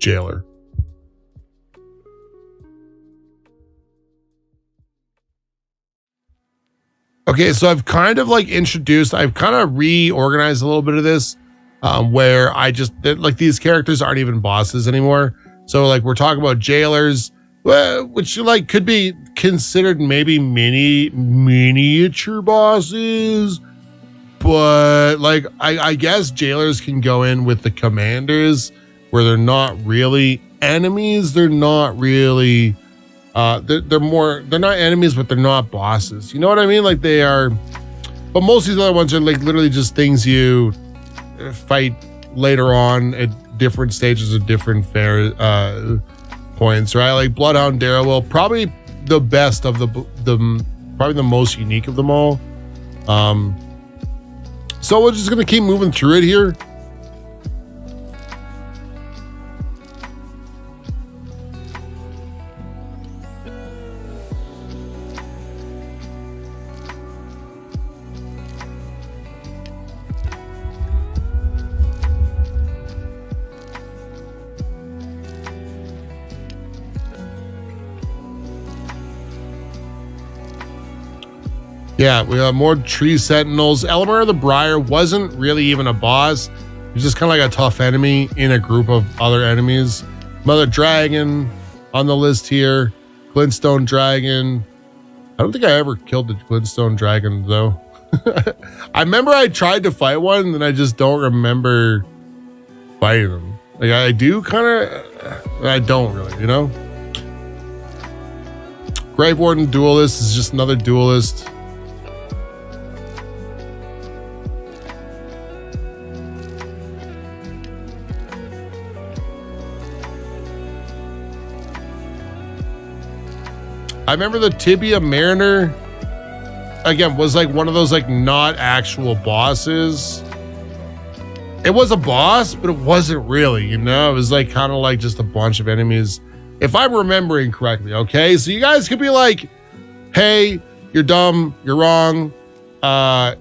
S3: Jailer. Okay, so I've kind of like I've kind of reorganized a little bit of this where I just, like, these characters aren't even bosses anymore. So like we're talking about jailers, which like could be considered maybe miniature bosses. but like I guess jailers can go in with the commanders where they're not really enemies. They're not really they're not enemies, but they're not bosses. You know what I mean? Like they are, but most of these other ones are like literally just things you fight later on at different stages of different fair points, right? Like Bloodhound Darrowwill, probably the best of the probably the most unique of them all. So we're just gonna keep moving through it here. Yeah, we have more tree sentinels. Elamar the Briar wasn't really even a boss. He was just kind of like a tough enemy in a group of other enemies. Mother Dragon on the list here. Glintstone Dragon. I don't think I ever killed the Glintstone Dragon though. I remember I tried to fight one and I just don't remember fighting them. Like I do kind of, I don't really, you know? Grave Warden Duelist is just another duelist. I remember the Tibia Mariner, again, was like one of those like not actual bosses. It was a boss, but it wasn't really, you know? It was like kind of like just a bunch of enemies, if I'm remembering correctly, okay? So you guys could be like, hey, you're dumb, you're wrong,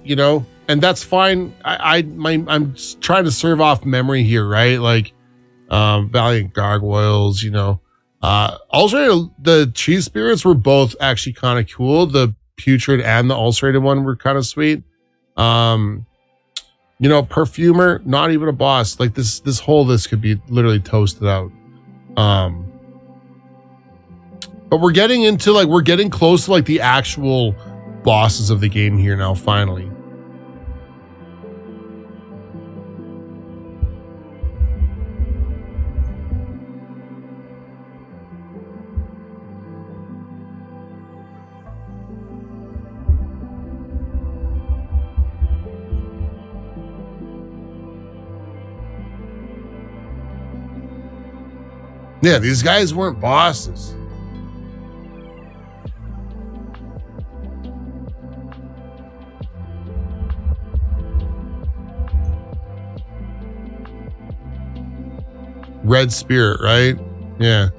S3: you know? And that's fine. I'm just trying to serve off memory here, right? Like Valiant Gargoyles, you know? Also, the Tree Spirits were both actually kind of cool. The Putrid and the Ulcerated one were kind of sweet. You know, Perfumer, not even a boss. Like this whole list could be literally toasted out. But we're getting into like, we're getting close to like the actual bosses of the game here now, finally. Yeah, these guys weren't bosses. Red Spirit, right? Yeah.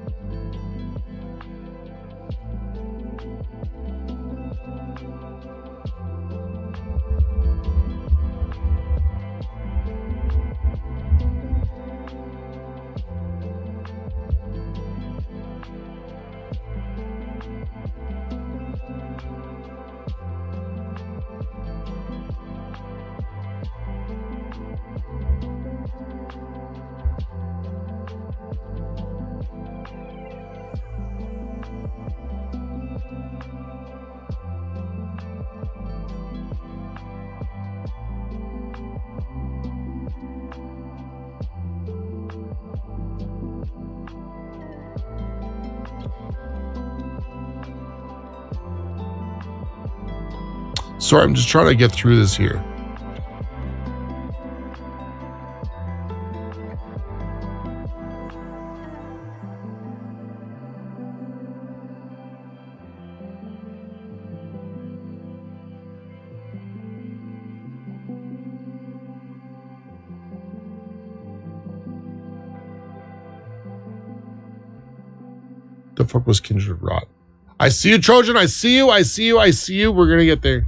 S3: Sorry, I'm just trying to get through this here. The fuck was Kindred Rot? I see you, Trojan. I see you. I see you. I see you. We're gonna get there.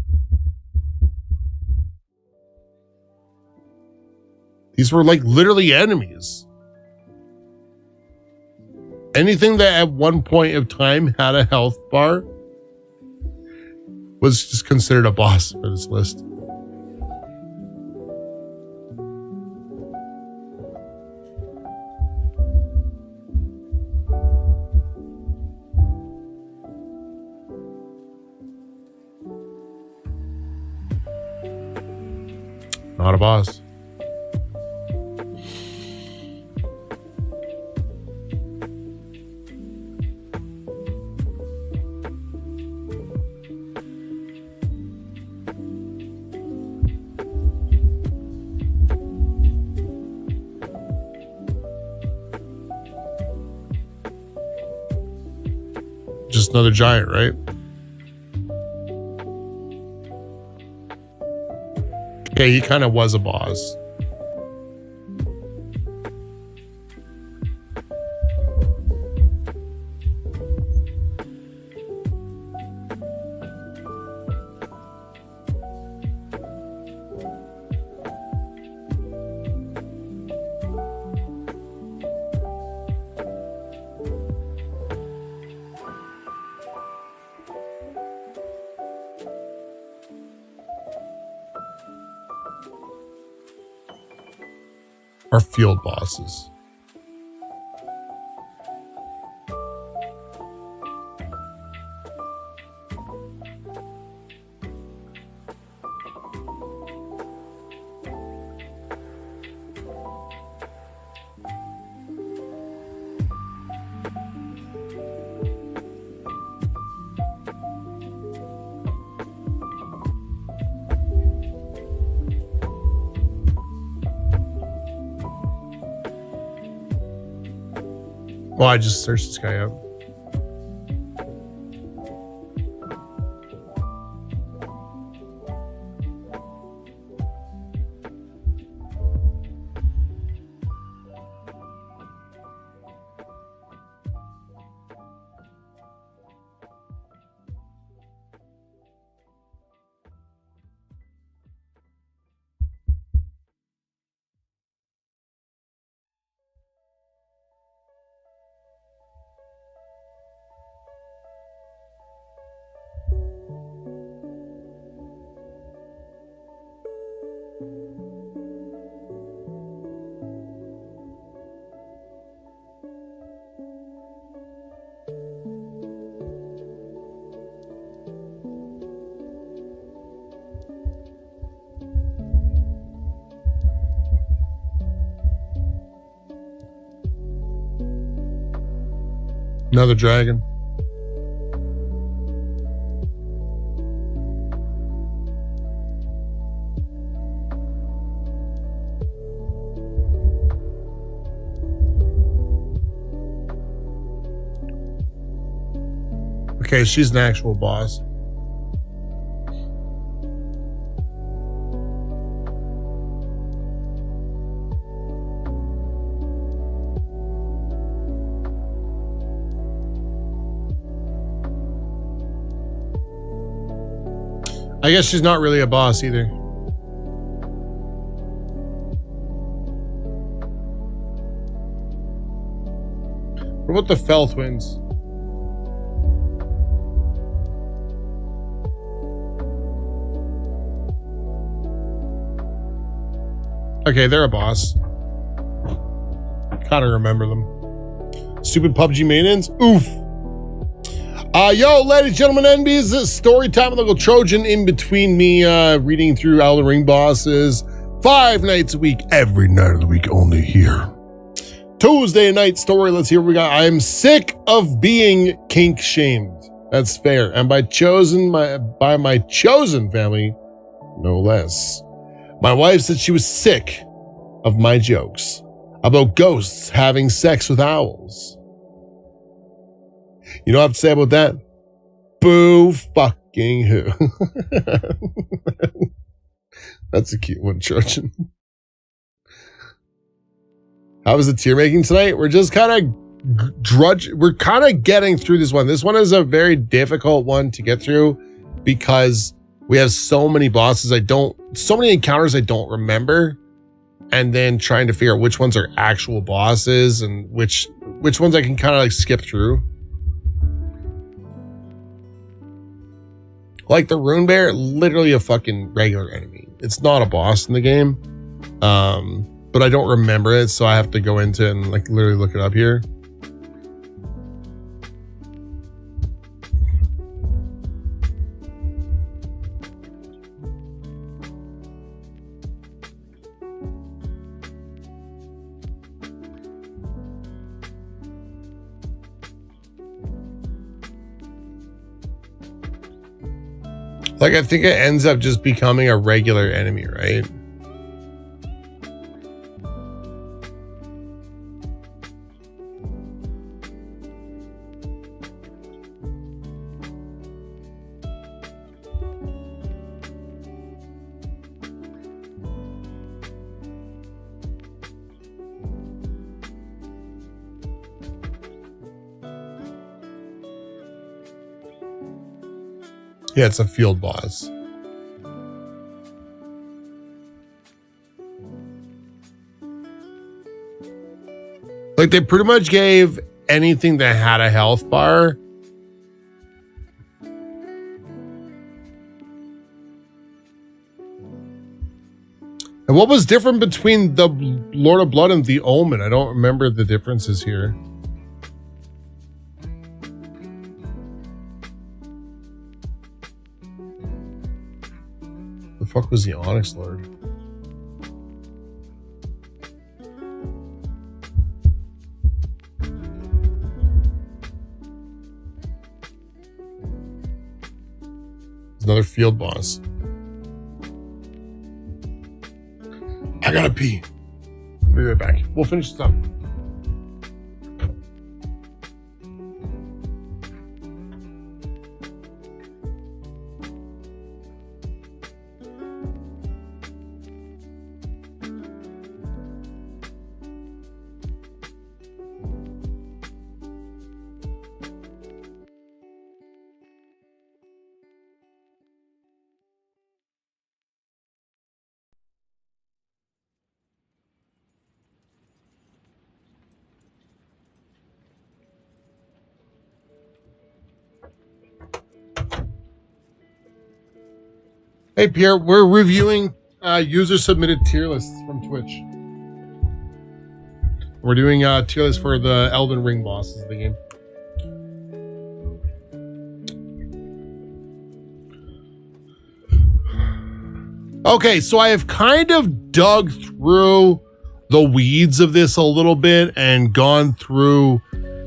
S3: These were like literally enemies. Anything that at one point of time had a health bar was just considered a boss for this list. Not a boss. Just another giant, right? Okay, he kind of was a boss. Are field bosses. Well, I just searched this guy up. Another dragon. Okay, she's an actual boss. I guess she's not really a boss either. What about the Fell twins? Okay, they're a boss. Kind of remember them. Stupid PUBG maintenance? Oof. Yo, ladies and gentlemen, NBs, this is story time with Uncle Trojan in between me reading through Elden Ring bosses 5 nights a week, every night of the week, only here. Tuesday night story, let's hear what we got. I'm sick of being kink shamed. That's fair. And by my chosen family, no less. My wife said she was sick of my jokes about ghosts having sex with owls. You know what I have to say about that? Boo fucking who. That's a cute one, Trojan. How was the tier making tonight? We're just kind of we're kind of getting through this one. This one is a very difficult one to get through because we have so many bosses so many encounters I don't remember, and then trying to figure out which ones are actual bosses and which ones I can kind of like skip through. Like the Rune Bear, literally a fucking regular enemy. It's not a boss in the game. But I don't remember it, so I have to go into and like literally look it up here. Like, I think it ends up just becoming a regular enemy, right? Yeah, it's a field boss. Like, they pretty much gave anything that had a health bar. And what was different between the Lord of Blood and the Omen? I don't remember the differences here. The fuck was the Onyx Lord? It's another field boss. I gotta pee. I'll be right back. We'll finish this up. Hey Pierre, we're reviewing user submitted tier lists from Twitch. We're doing tier lists for the Elden Ring bosses of the game. Okay, so I have kind of dug through the weeds of this a little bit and gone through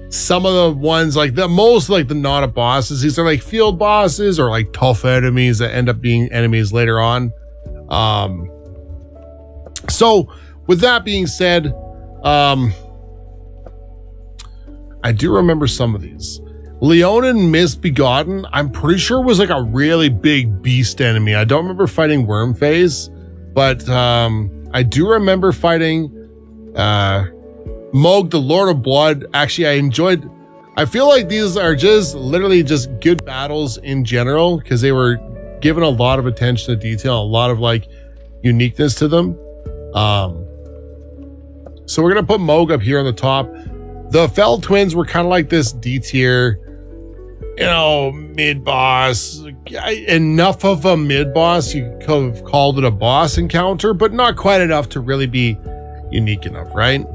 S3: some of the ones, like the most, like the not bosses. These are like field bosses or like tough enemies that end up being enemies later on. So with that being said, I do remember some of these. Leonin Misbegotten, I'm pretty sure was like a really big beast enemy. I don't remember fighting Wormface, but I do remember fighting Mohg, the Lord of Blood. Actually, I feel like these are just literally just good battles in general because they were given a lot of attention to detail, a lot of like uniqueness to them. So we're gonna put Mohg up here on the top. The Fell Twins were kind of like this D tier, mid boss. Enough of a mid boss, you could have called it a boss encounter, but not quite enough to really be unique enough, right?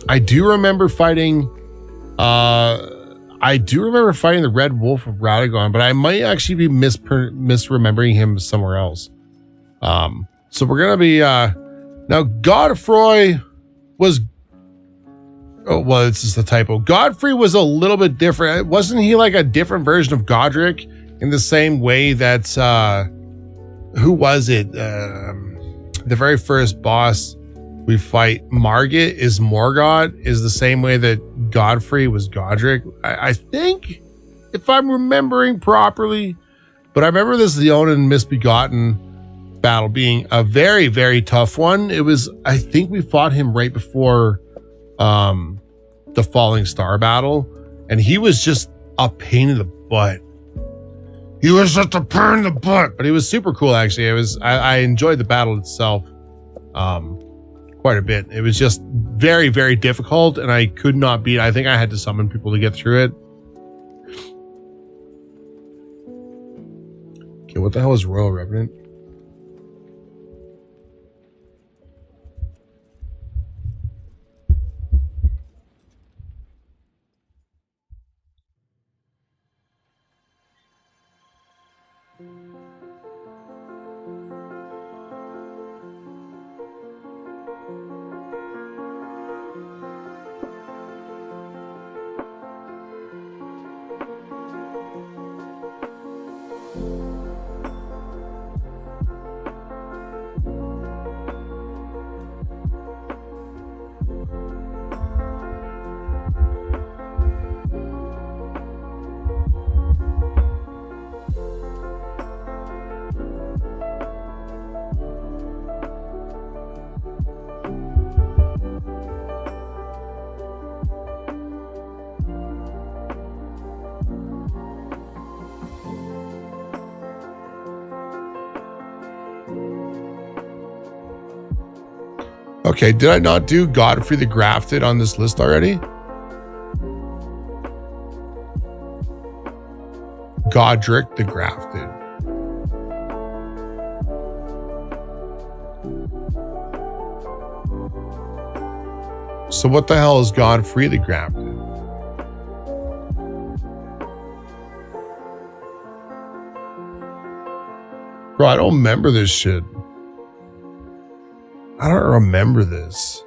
S3: I do remember fighting the Red Wolf of Radagon, but I might actually be misremembering him somewhere else. So we're gonna be now Godfrey was it's just a typo. Godfrey was a little bit different. Wasn't he like a different version of Godric in the same way that who was it? The very first boss we fight, Margit, is Morgoth, is the same way that Godfrey was Godric. I think, if I'm remembering properly, but I remember this Leonin Misbegotten battle being a very, very tough one. It was, I think we fought him right before the Falling Star battle, and he was just a pain in the butt. He was just a pain in the butt, but he was super cool actually. I enjoyed the battle itself. Quite a bit. It was just very, very difficult, and I could not beat. I think I had to summon people to get through it. Okay, what the hell is Royal Revenant? Okay, did I not do Godfrey the Grafted on this list already? Godric the Grafted. So what the hell is Godfrey the Grafted? Bro, I don't remember this shit. I don't remember this.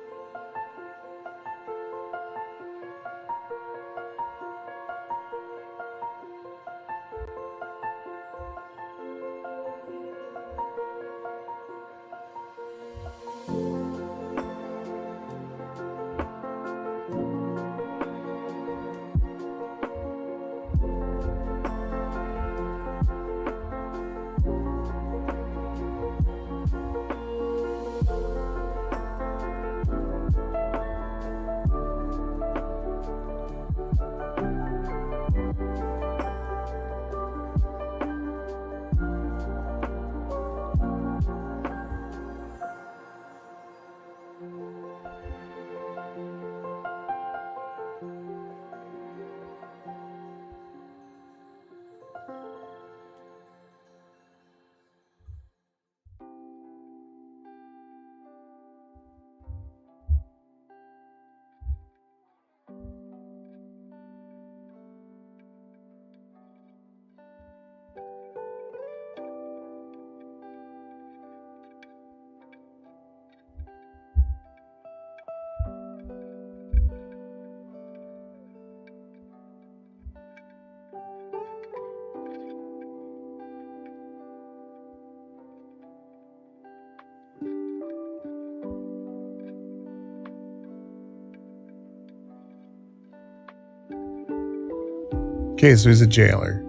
S3: Okay, so he's a jailer.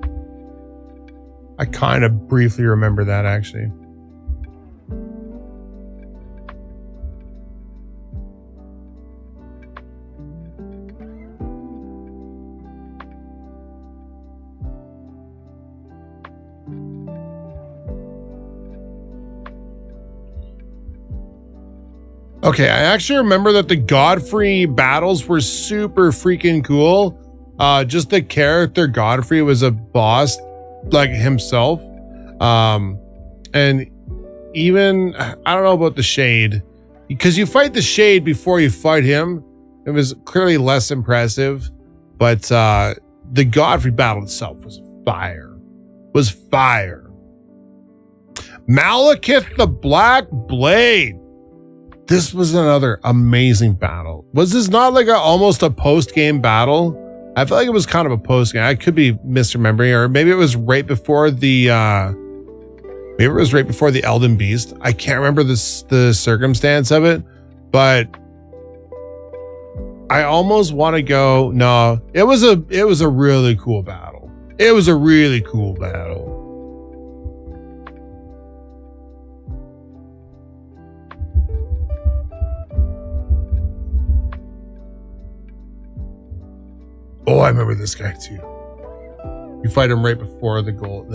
S3: I kind of briefly remember that actually. Okay, I actually remember that the Godfrey battles were super freaking cool. Just the character Godfrey was a boss like himself. And even, I don't know about the Shade, because you fight the Shade before you fight him. It was clearly less impressive, but the Godfrey battle itself was fire. Malekith the Black Blade. This was another amazing battle. Was this not like almost a post-game battle? I feel like it was kind of a post-game. I could be misremembering, or maybe it was right before the Elden Beast. I can't remember the circumstance of it, but I almost want to go. No, it was a really cool battle. It was a really cool battle. Oh, I remember this guy too. You fight him right before the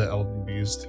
S3: Elden Beast.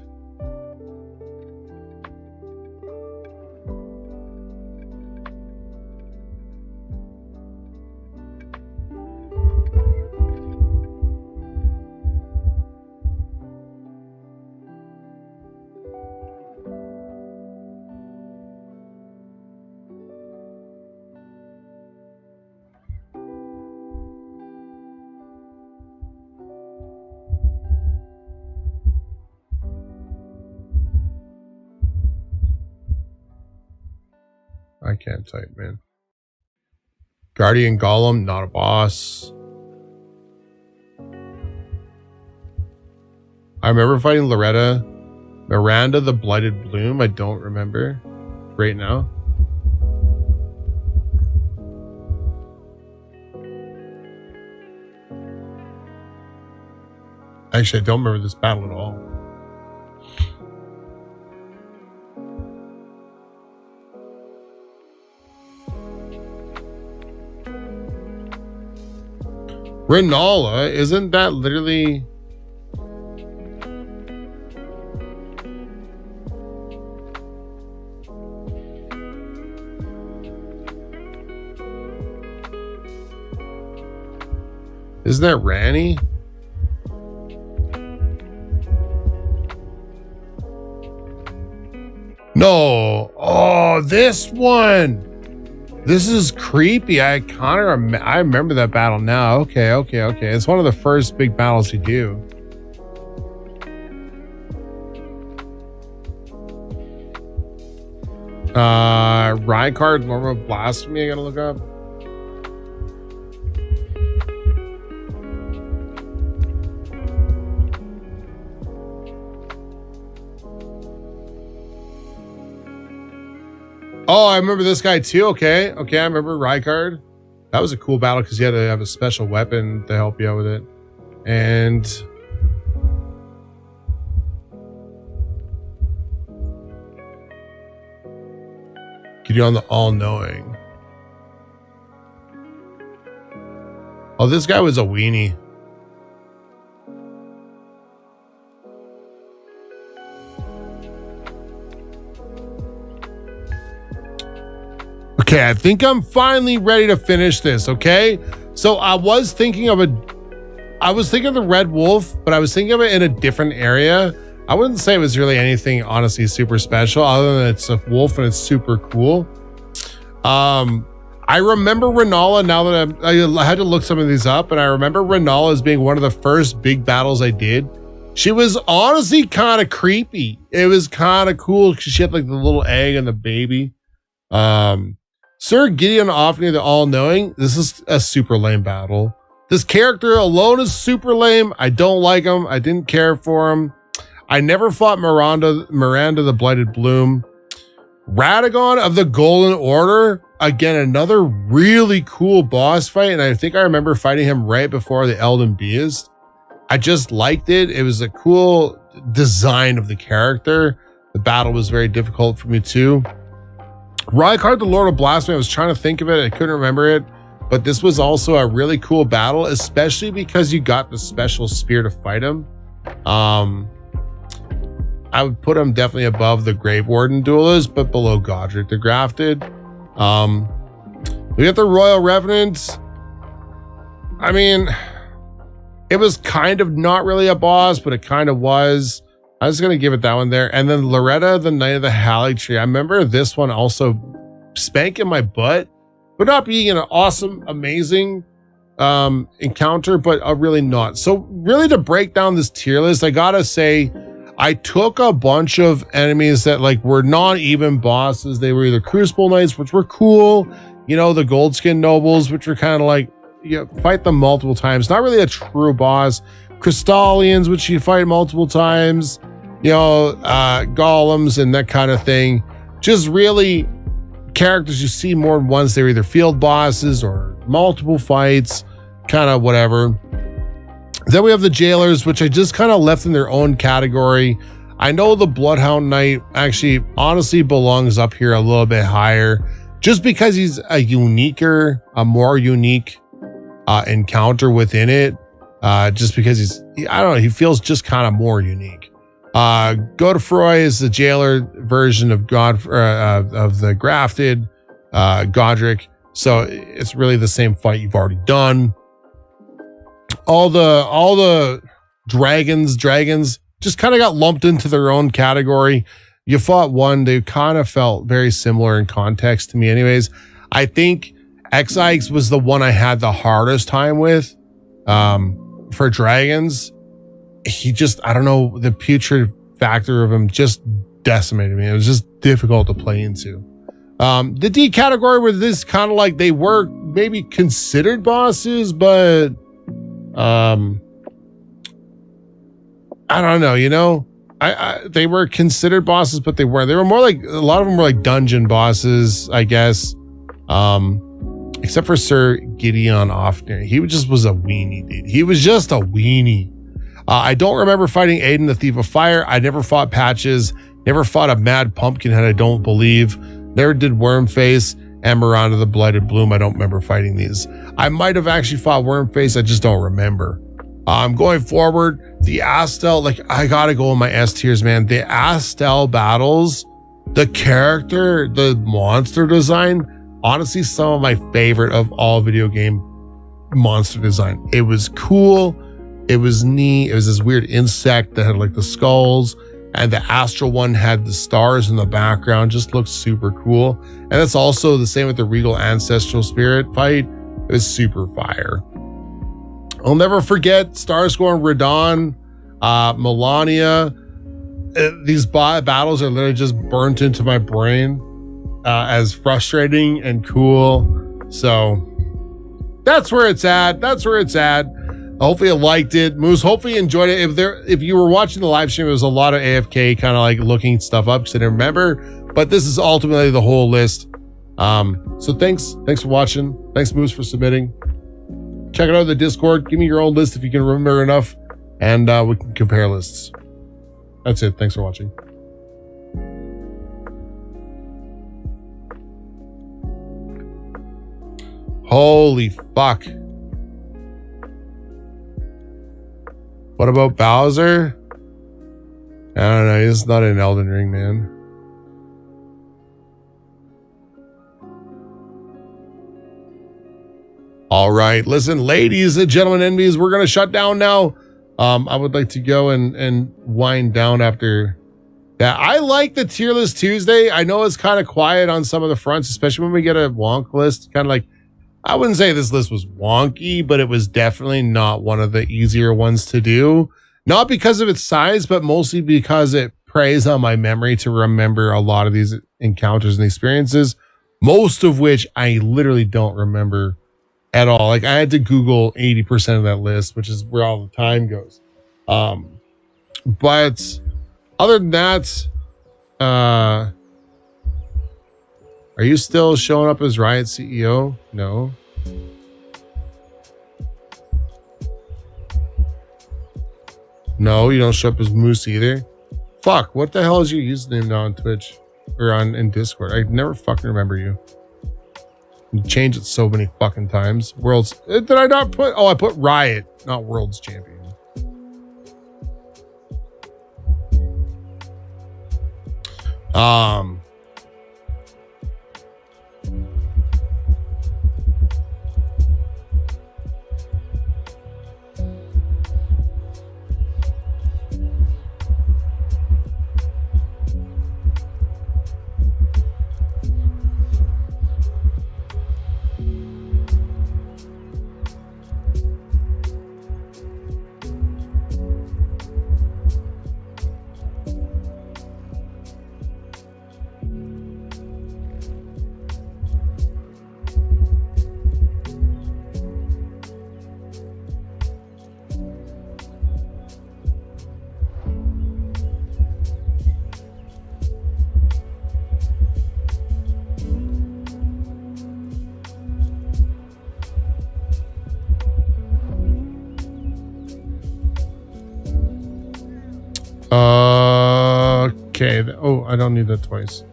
S3: I can't type, man. Guardian Golem, not a boss. I remember fighting Miranda the Blighted Bloom. I don't remember right now. Actually, I don't remember this battle at all. Renala, isn't that literally... Isn't that Ranny? No. Oh, this one. This is creepy. I remember that battle now. Okay. It's one of the first big battles you do. Rykard, normal blasphemy. I gotta look up. Oh, I remember this guy too. Okay, I remember Rykard. That was a cool battle because you had to have a special weapon to help you out with it. And Gideon the All-Knowing. Oh, this guy was a weenie. Okay, I think I'm finally ready to finish this, okay? So I was thinking of the Red Wolf, but I was thinking of it in a different area. I wouldn't say it was really anything, honestly, super special, other than it's a wolf and it's super cool. I remember Renala, now that I had to look some of these up, and I remember Renala as being one of the first big battles I did. She was honestly kind of creepy. It was kind of cool because she had like the little egg and the baby. Sir Gideon Ofnir the All-Knowing. This is a super lame battle. This character alone is super lame. I don't like him. I didn't care for him. I never fought Miranda the Blighted Bloom. Radagon of the Golden Order. Again, another really cool boss fight. And I think I remember fighting him right before the Elden Beast. I just liked it. It was a cool design of the character. The battle was very difficult for me too. Rykard, the Lord of Blasphemy. I was trying to think of it. I couldn't remember it. But this was also a really cool battle, especially because you got the special spear to fight him. I would put him definitely above the Grave Warden duelist, but below Godric the Grafted. We got the Royal Revenant. I mean, it was kind of not really a boss, but it kind of was. I was going to give it that one there. And then Loretta, the Knight of the Haligtree. I remember this one also spanking my butt, but not being an awesome, amazing encounter, but really not. So really, to break down this tier list, I gotta say, I took a bunch of enemies that like were not even bosses. They were either Crucible Knights, which were cool, you know, the Goldskin Nobles, which were kind of like, you know, fight them multiple times. Not really a true boss. Crystallians, which you fight multiple times, you know, golems and that kind of thing. Just really characters you see more than once. They're either field bosses or multiple fights, kind of whatever. Then we have the jailers, which I just kind of left in their own category. I know the Bloodhound Knight actually honestly belongs up here a little bit higher, just because he's a more unique encounter within it. Just because I don't know, he feels just kind of more unique. Godefroy is the jailer version of of the Grafted Godric, so it's really the same fight you've already done. All the dragons just kind of got lumped into their own category. You fought one, they kind of felt very similar in context to me anyways. I think X-Ix was the one I had the hardest time with. For dragons, he just, I don't know, the putrid factor of him just decimated me. It was just difficult to play into. The D category were this kind of like, they were maybe considered bosses, but I don't know, you know, they were considered bosses, but they were more like, a lot of them were like dungeon bosses, I guess. Except for Sir Gideon Ofnir. He just was a weenie, dude. He was just a weenie. I don't remember fighting Aiden, the Thief of Fire. I never fought Patches. Never fought a Mad Pumpkinhead, I don't believe. Never did Wormface and Miranda the Blighted Bloom. I don't remember fighting these. I might have actually fought Wormface. I just don't remember. Going forward, the Astel, like, I gotta go in my S tiers, man. The Astel battles, the character, the monster design, honestly, some of my favorite of all video game monster design. It was cool. It was neat. It was this weird insect that had like the skulls, and the astral one had the stars in the background. Just looked super cool. And that's also the same with the Regal Ancestral Spirit fight. It was super fire. I'll never forget Starscorn, Radon, Melania. These battles are literally just burnt into my brain as frustrating and cool. So that's where it's at. That's where it's at. Hopefully you liked it. Moose, hopefully you enjoyed it. If you were watching the live stream, it was a lot of AFK kind of like looking stuff up because I didn't remember. But this is ultimately the whole list. So thanks for watching. Thanks, Moose, for submitting. Check it out in the Discord. Give me your own list if you can remember enough, and we can compare lists. That's it. Thanks for watching. Holy fuck. What about Bowser? I don't know. He's not in Elden Ring, man. All right. Listen, ladies and gentlemen, enemies, we're going to shut down now. I would like to go and wind down after that. I like the tier list Tuesday. I know it's kind of quiet on some of the fronts, especially when we get a wonk list. Kind of like, I wouldn't say this list was wonky, but it was definitely not one of the easier ones to do. Not because of its size, but mostly because it preys on my memory to remember a lot of these encounters and experiences, most of which I literally don't remember at all. Like I had to Google 80% of that list, which is where all the time goes. But other than that, are you still showing up as Riot CEO? No. No, you don't show up as Moose either. Fuck, what the hell is your username now on Twitch? Or in Discord? I never fucking remember you. You changed it so many fucking times. Worlds. Did I not put? Oh, I put Riot, not Worlds Champion. Okay. Oh, I don't need that twice.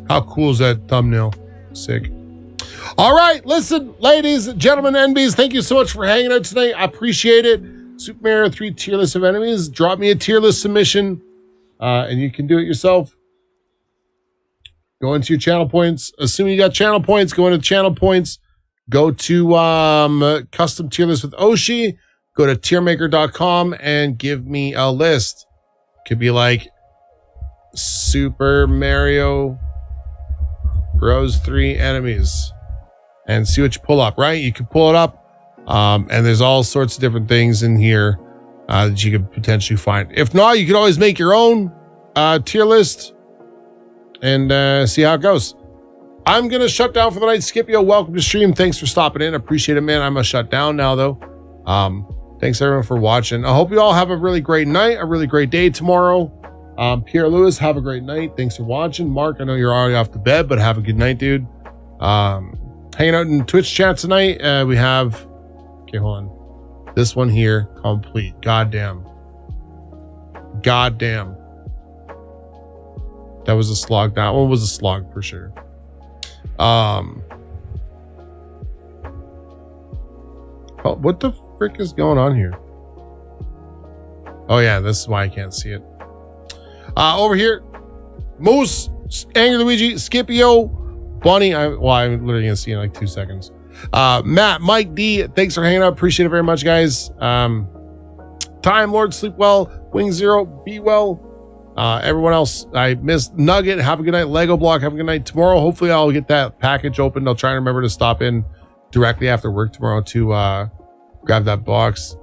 S3: How cool is that thumbnail? Sick. All right, listen, ladies, gentlemen, NBs, thank you so much for hanging out tonight. I appreciate it. Super Mario 3 tier list of enemies. Drop me a tier list submission, and you can do it yourself. Go into your channel points. Assuming you got channel points, go into channel points. Go to custom tier list with Oshi. Go to tiermaker.com and give me a list. Could be like Super Mario Bros 3 enemies. And see what you pull up, right? You can pull it up. And there's all sorts of different things in here that you could potentially find. If not, you could always make your own tier list and see how it goes. I'm going to shut down for the night. Scipio, welcome to stream. Thanks for stopping in. I appreciate it, man. I'm going to shut down now, though. Thanks, everyone, for watching. I hope you all have a really great night, a really great day tomorrow. Pierre Lewis, have a great night. Thanks for watching. Mark, I know you're already off to bed, but have a good night, dude. Hanging out in Twitch chat tonight, we have... Okay, hold on. This one here, complete. Goddamn. Goddamn. That was a slog. That one was a slog for sure. Oh, what the frick is going on here? Oh yeah, this is why I can't see it. Over here, Moose, Angry Luigi, Scipio, Bunny. I'm literally gonna see in like 2 seconds. Matt, Mike D, thanks for hanging out. Appreciate it very much, guys. Time Lord, sleep well. Wing Zero, be well. Everyone else, I missed. Nugget, have a good night. Lego Block, have a good night. Tomorrow, hopefully I'll get that package opened. I'll try and remember to stop in directly after work tomorrow to grab that box.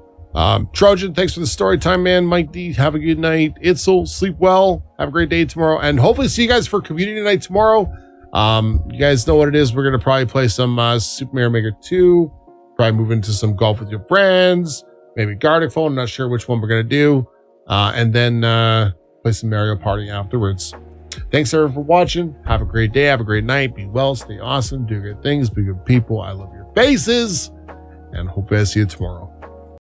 S3: Trojan, thanks for the story time, man. Mike D, have a good night. Itzel, sleep well. Have a great day tomorrow, and hopefully see you guys for community night tomorrow. You guys know what it is. We're gonna probably play some Super Mario Maker 2, probably move into some golf with your friends, maybe Gartic Phone. Not sure which one we're gonna do, and then play some Mario Party afterwards. Thanks everyone for watching. Have a great day. Have a great night. Be well. Stay awesome. Do good things. Be good people. I love your faces, and hope I see you tomorrow.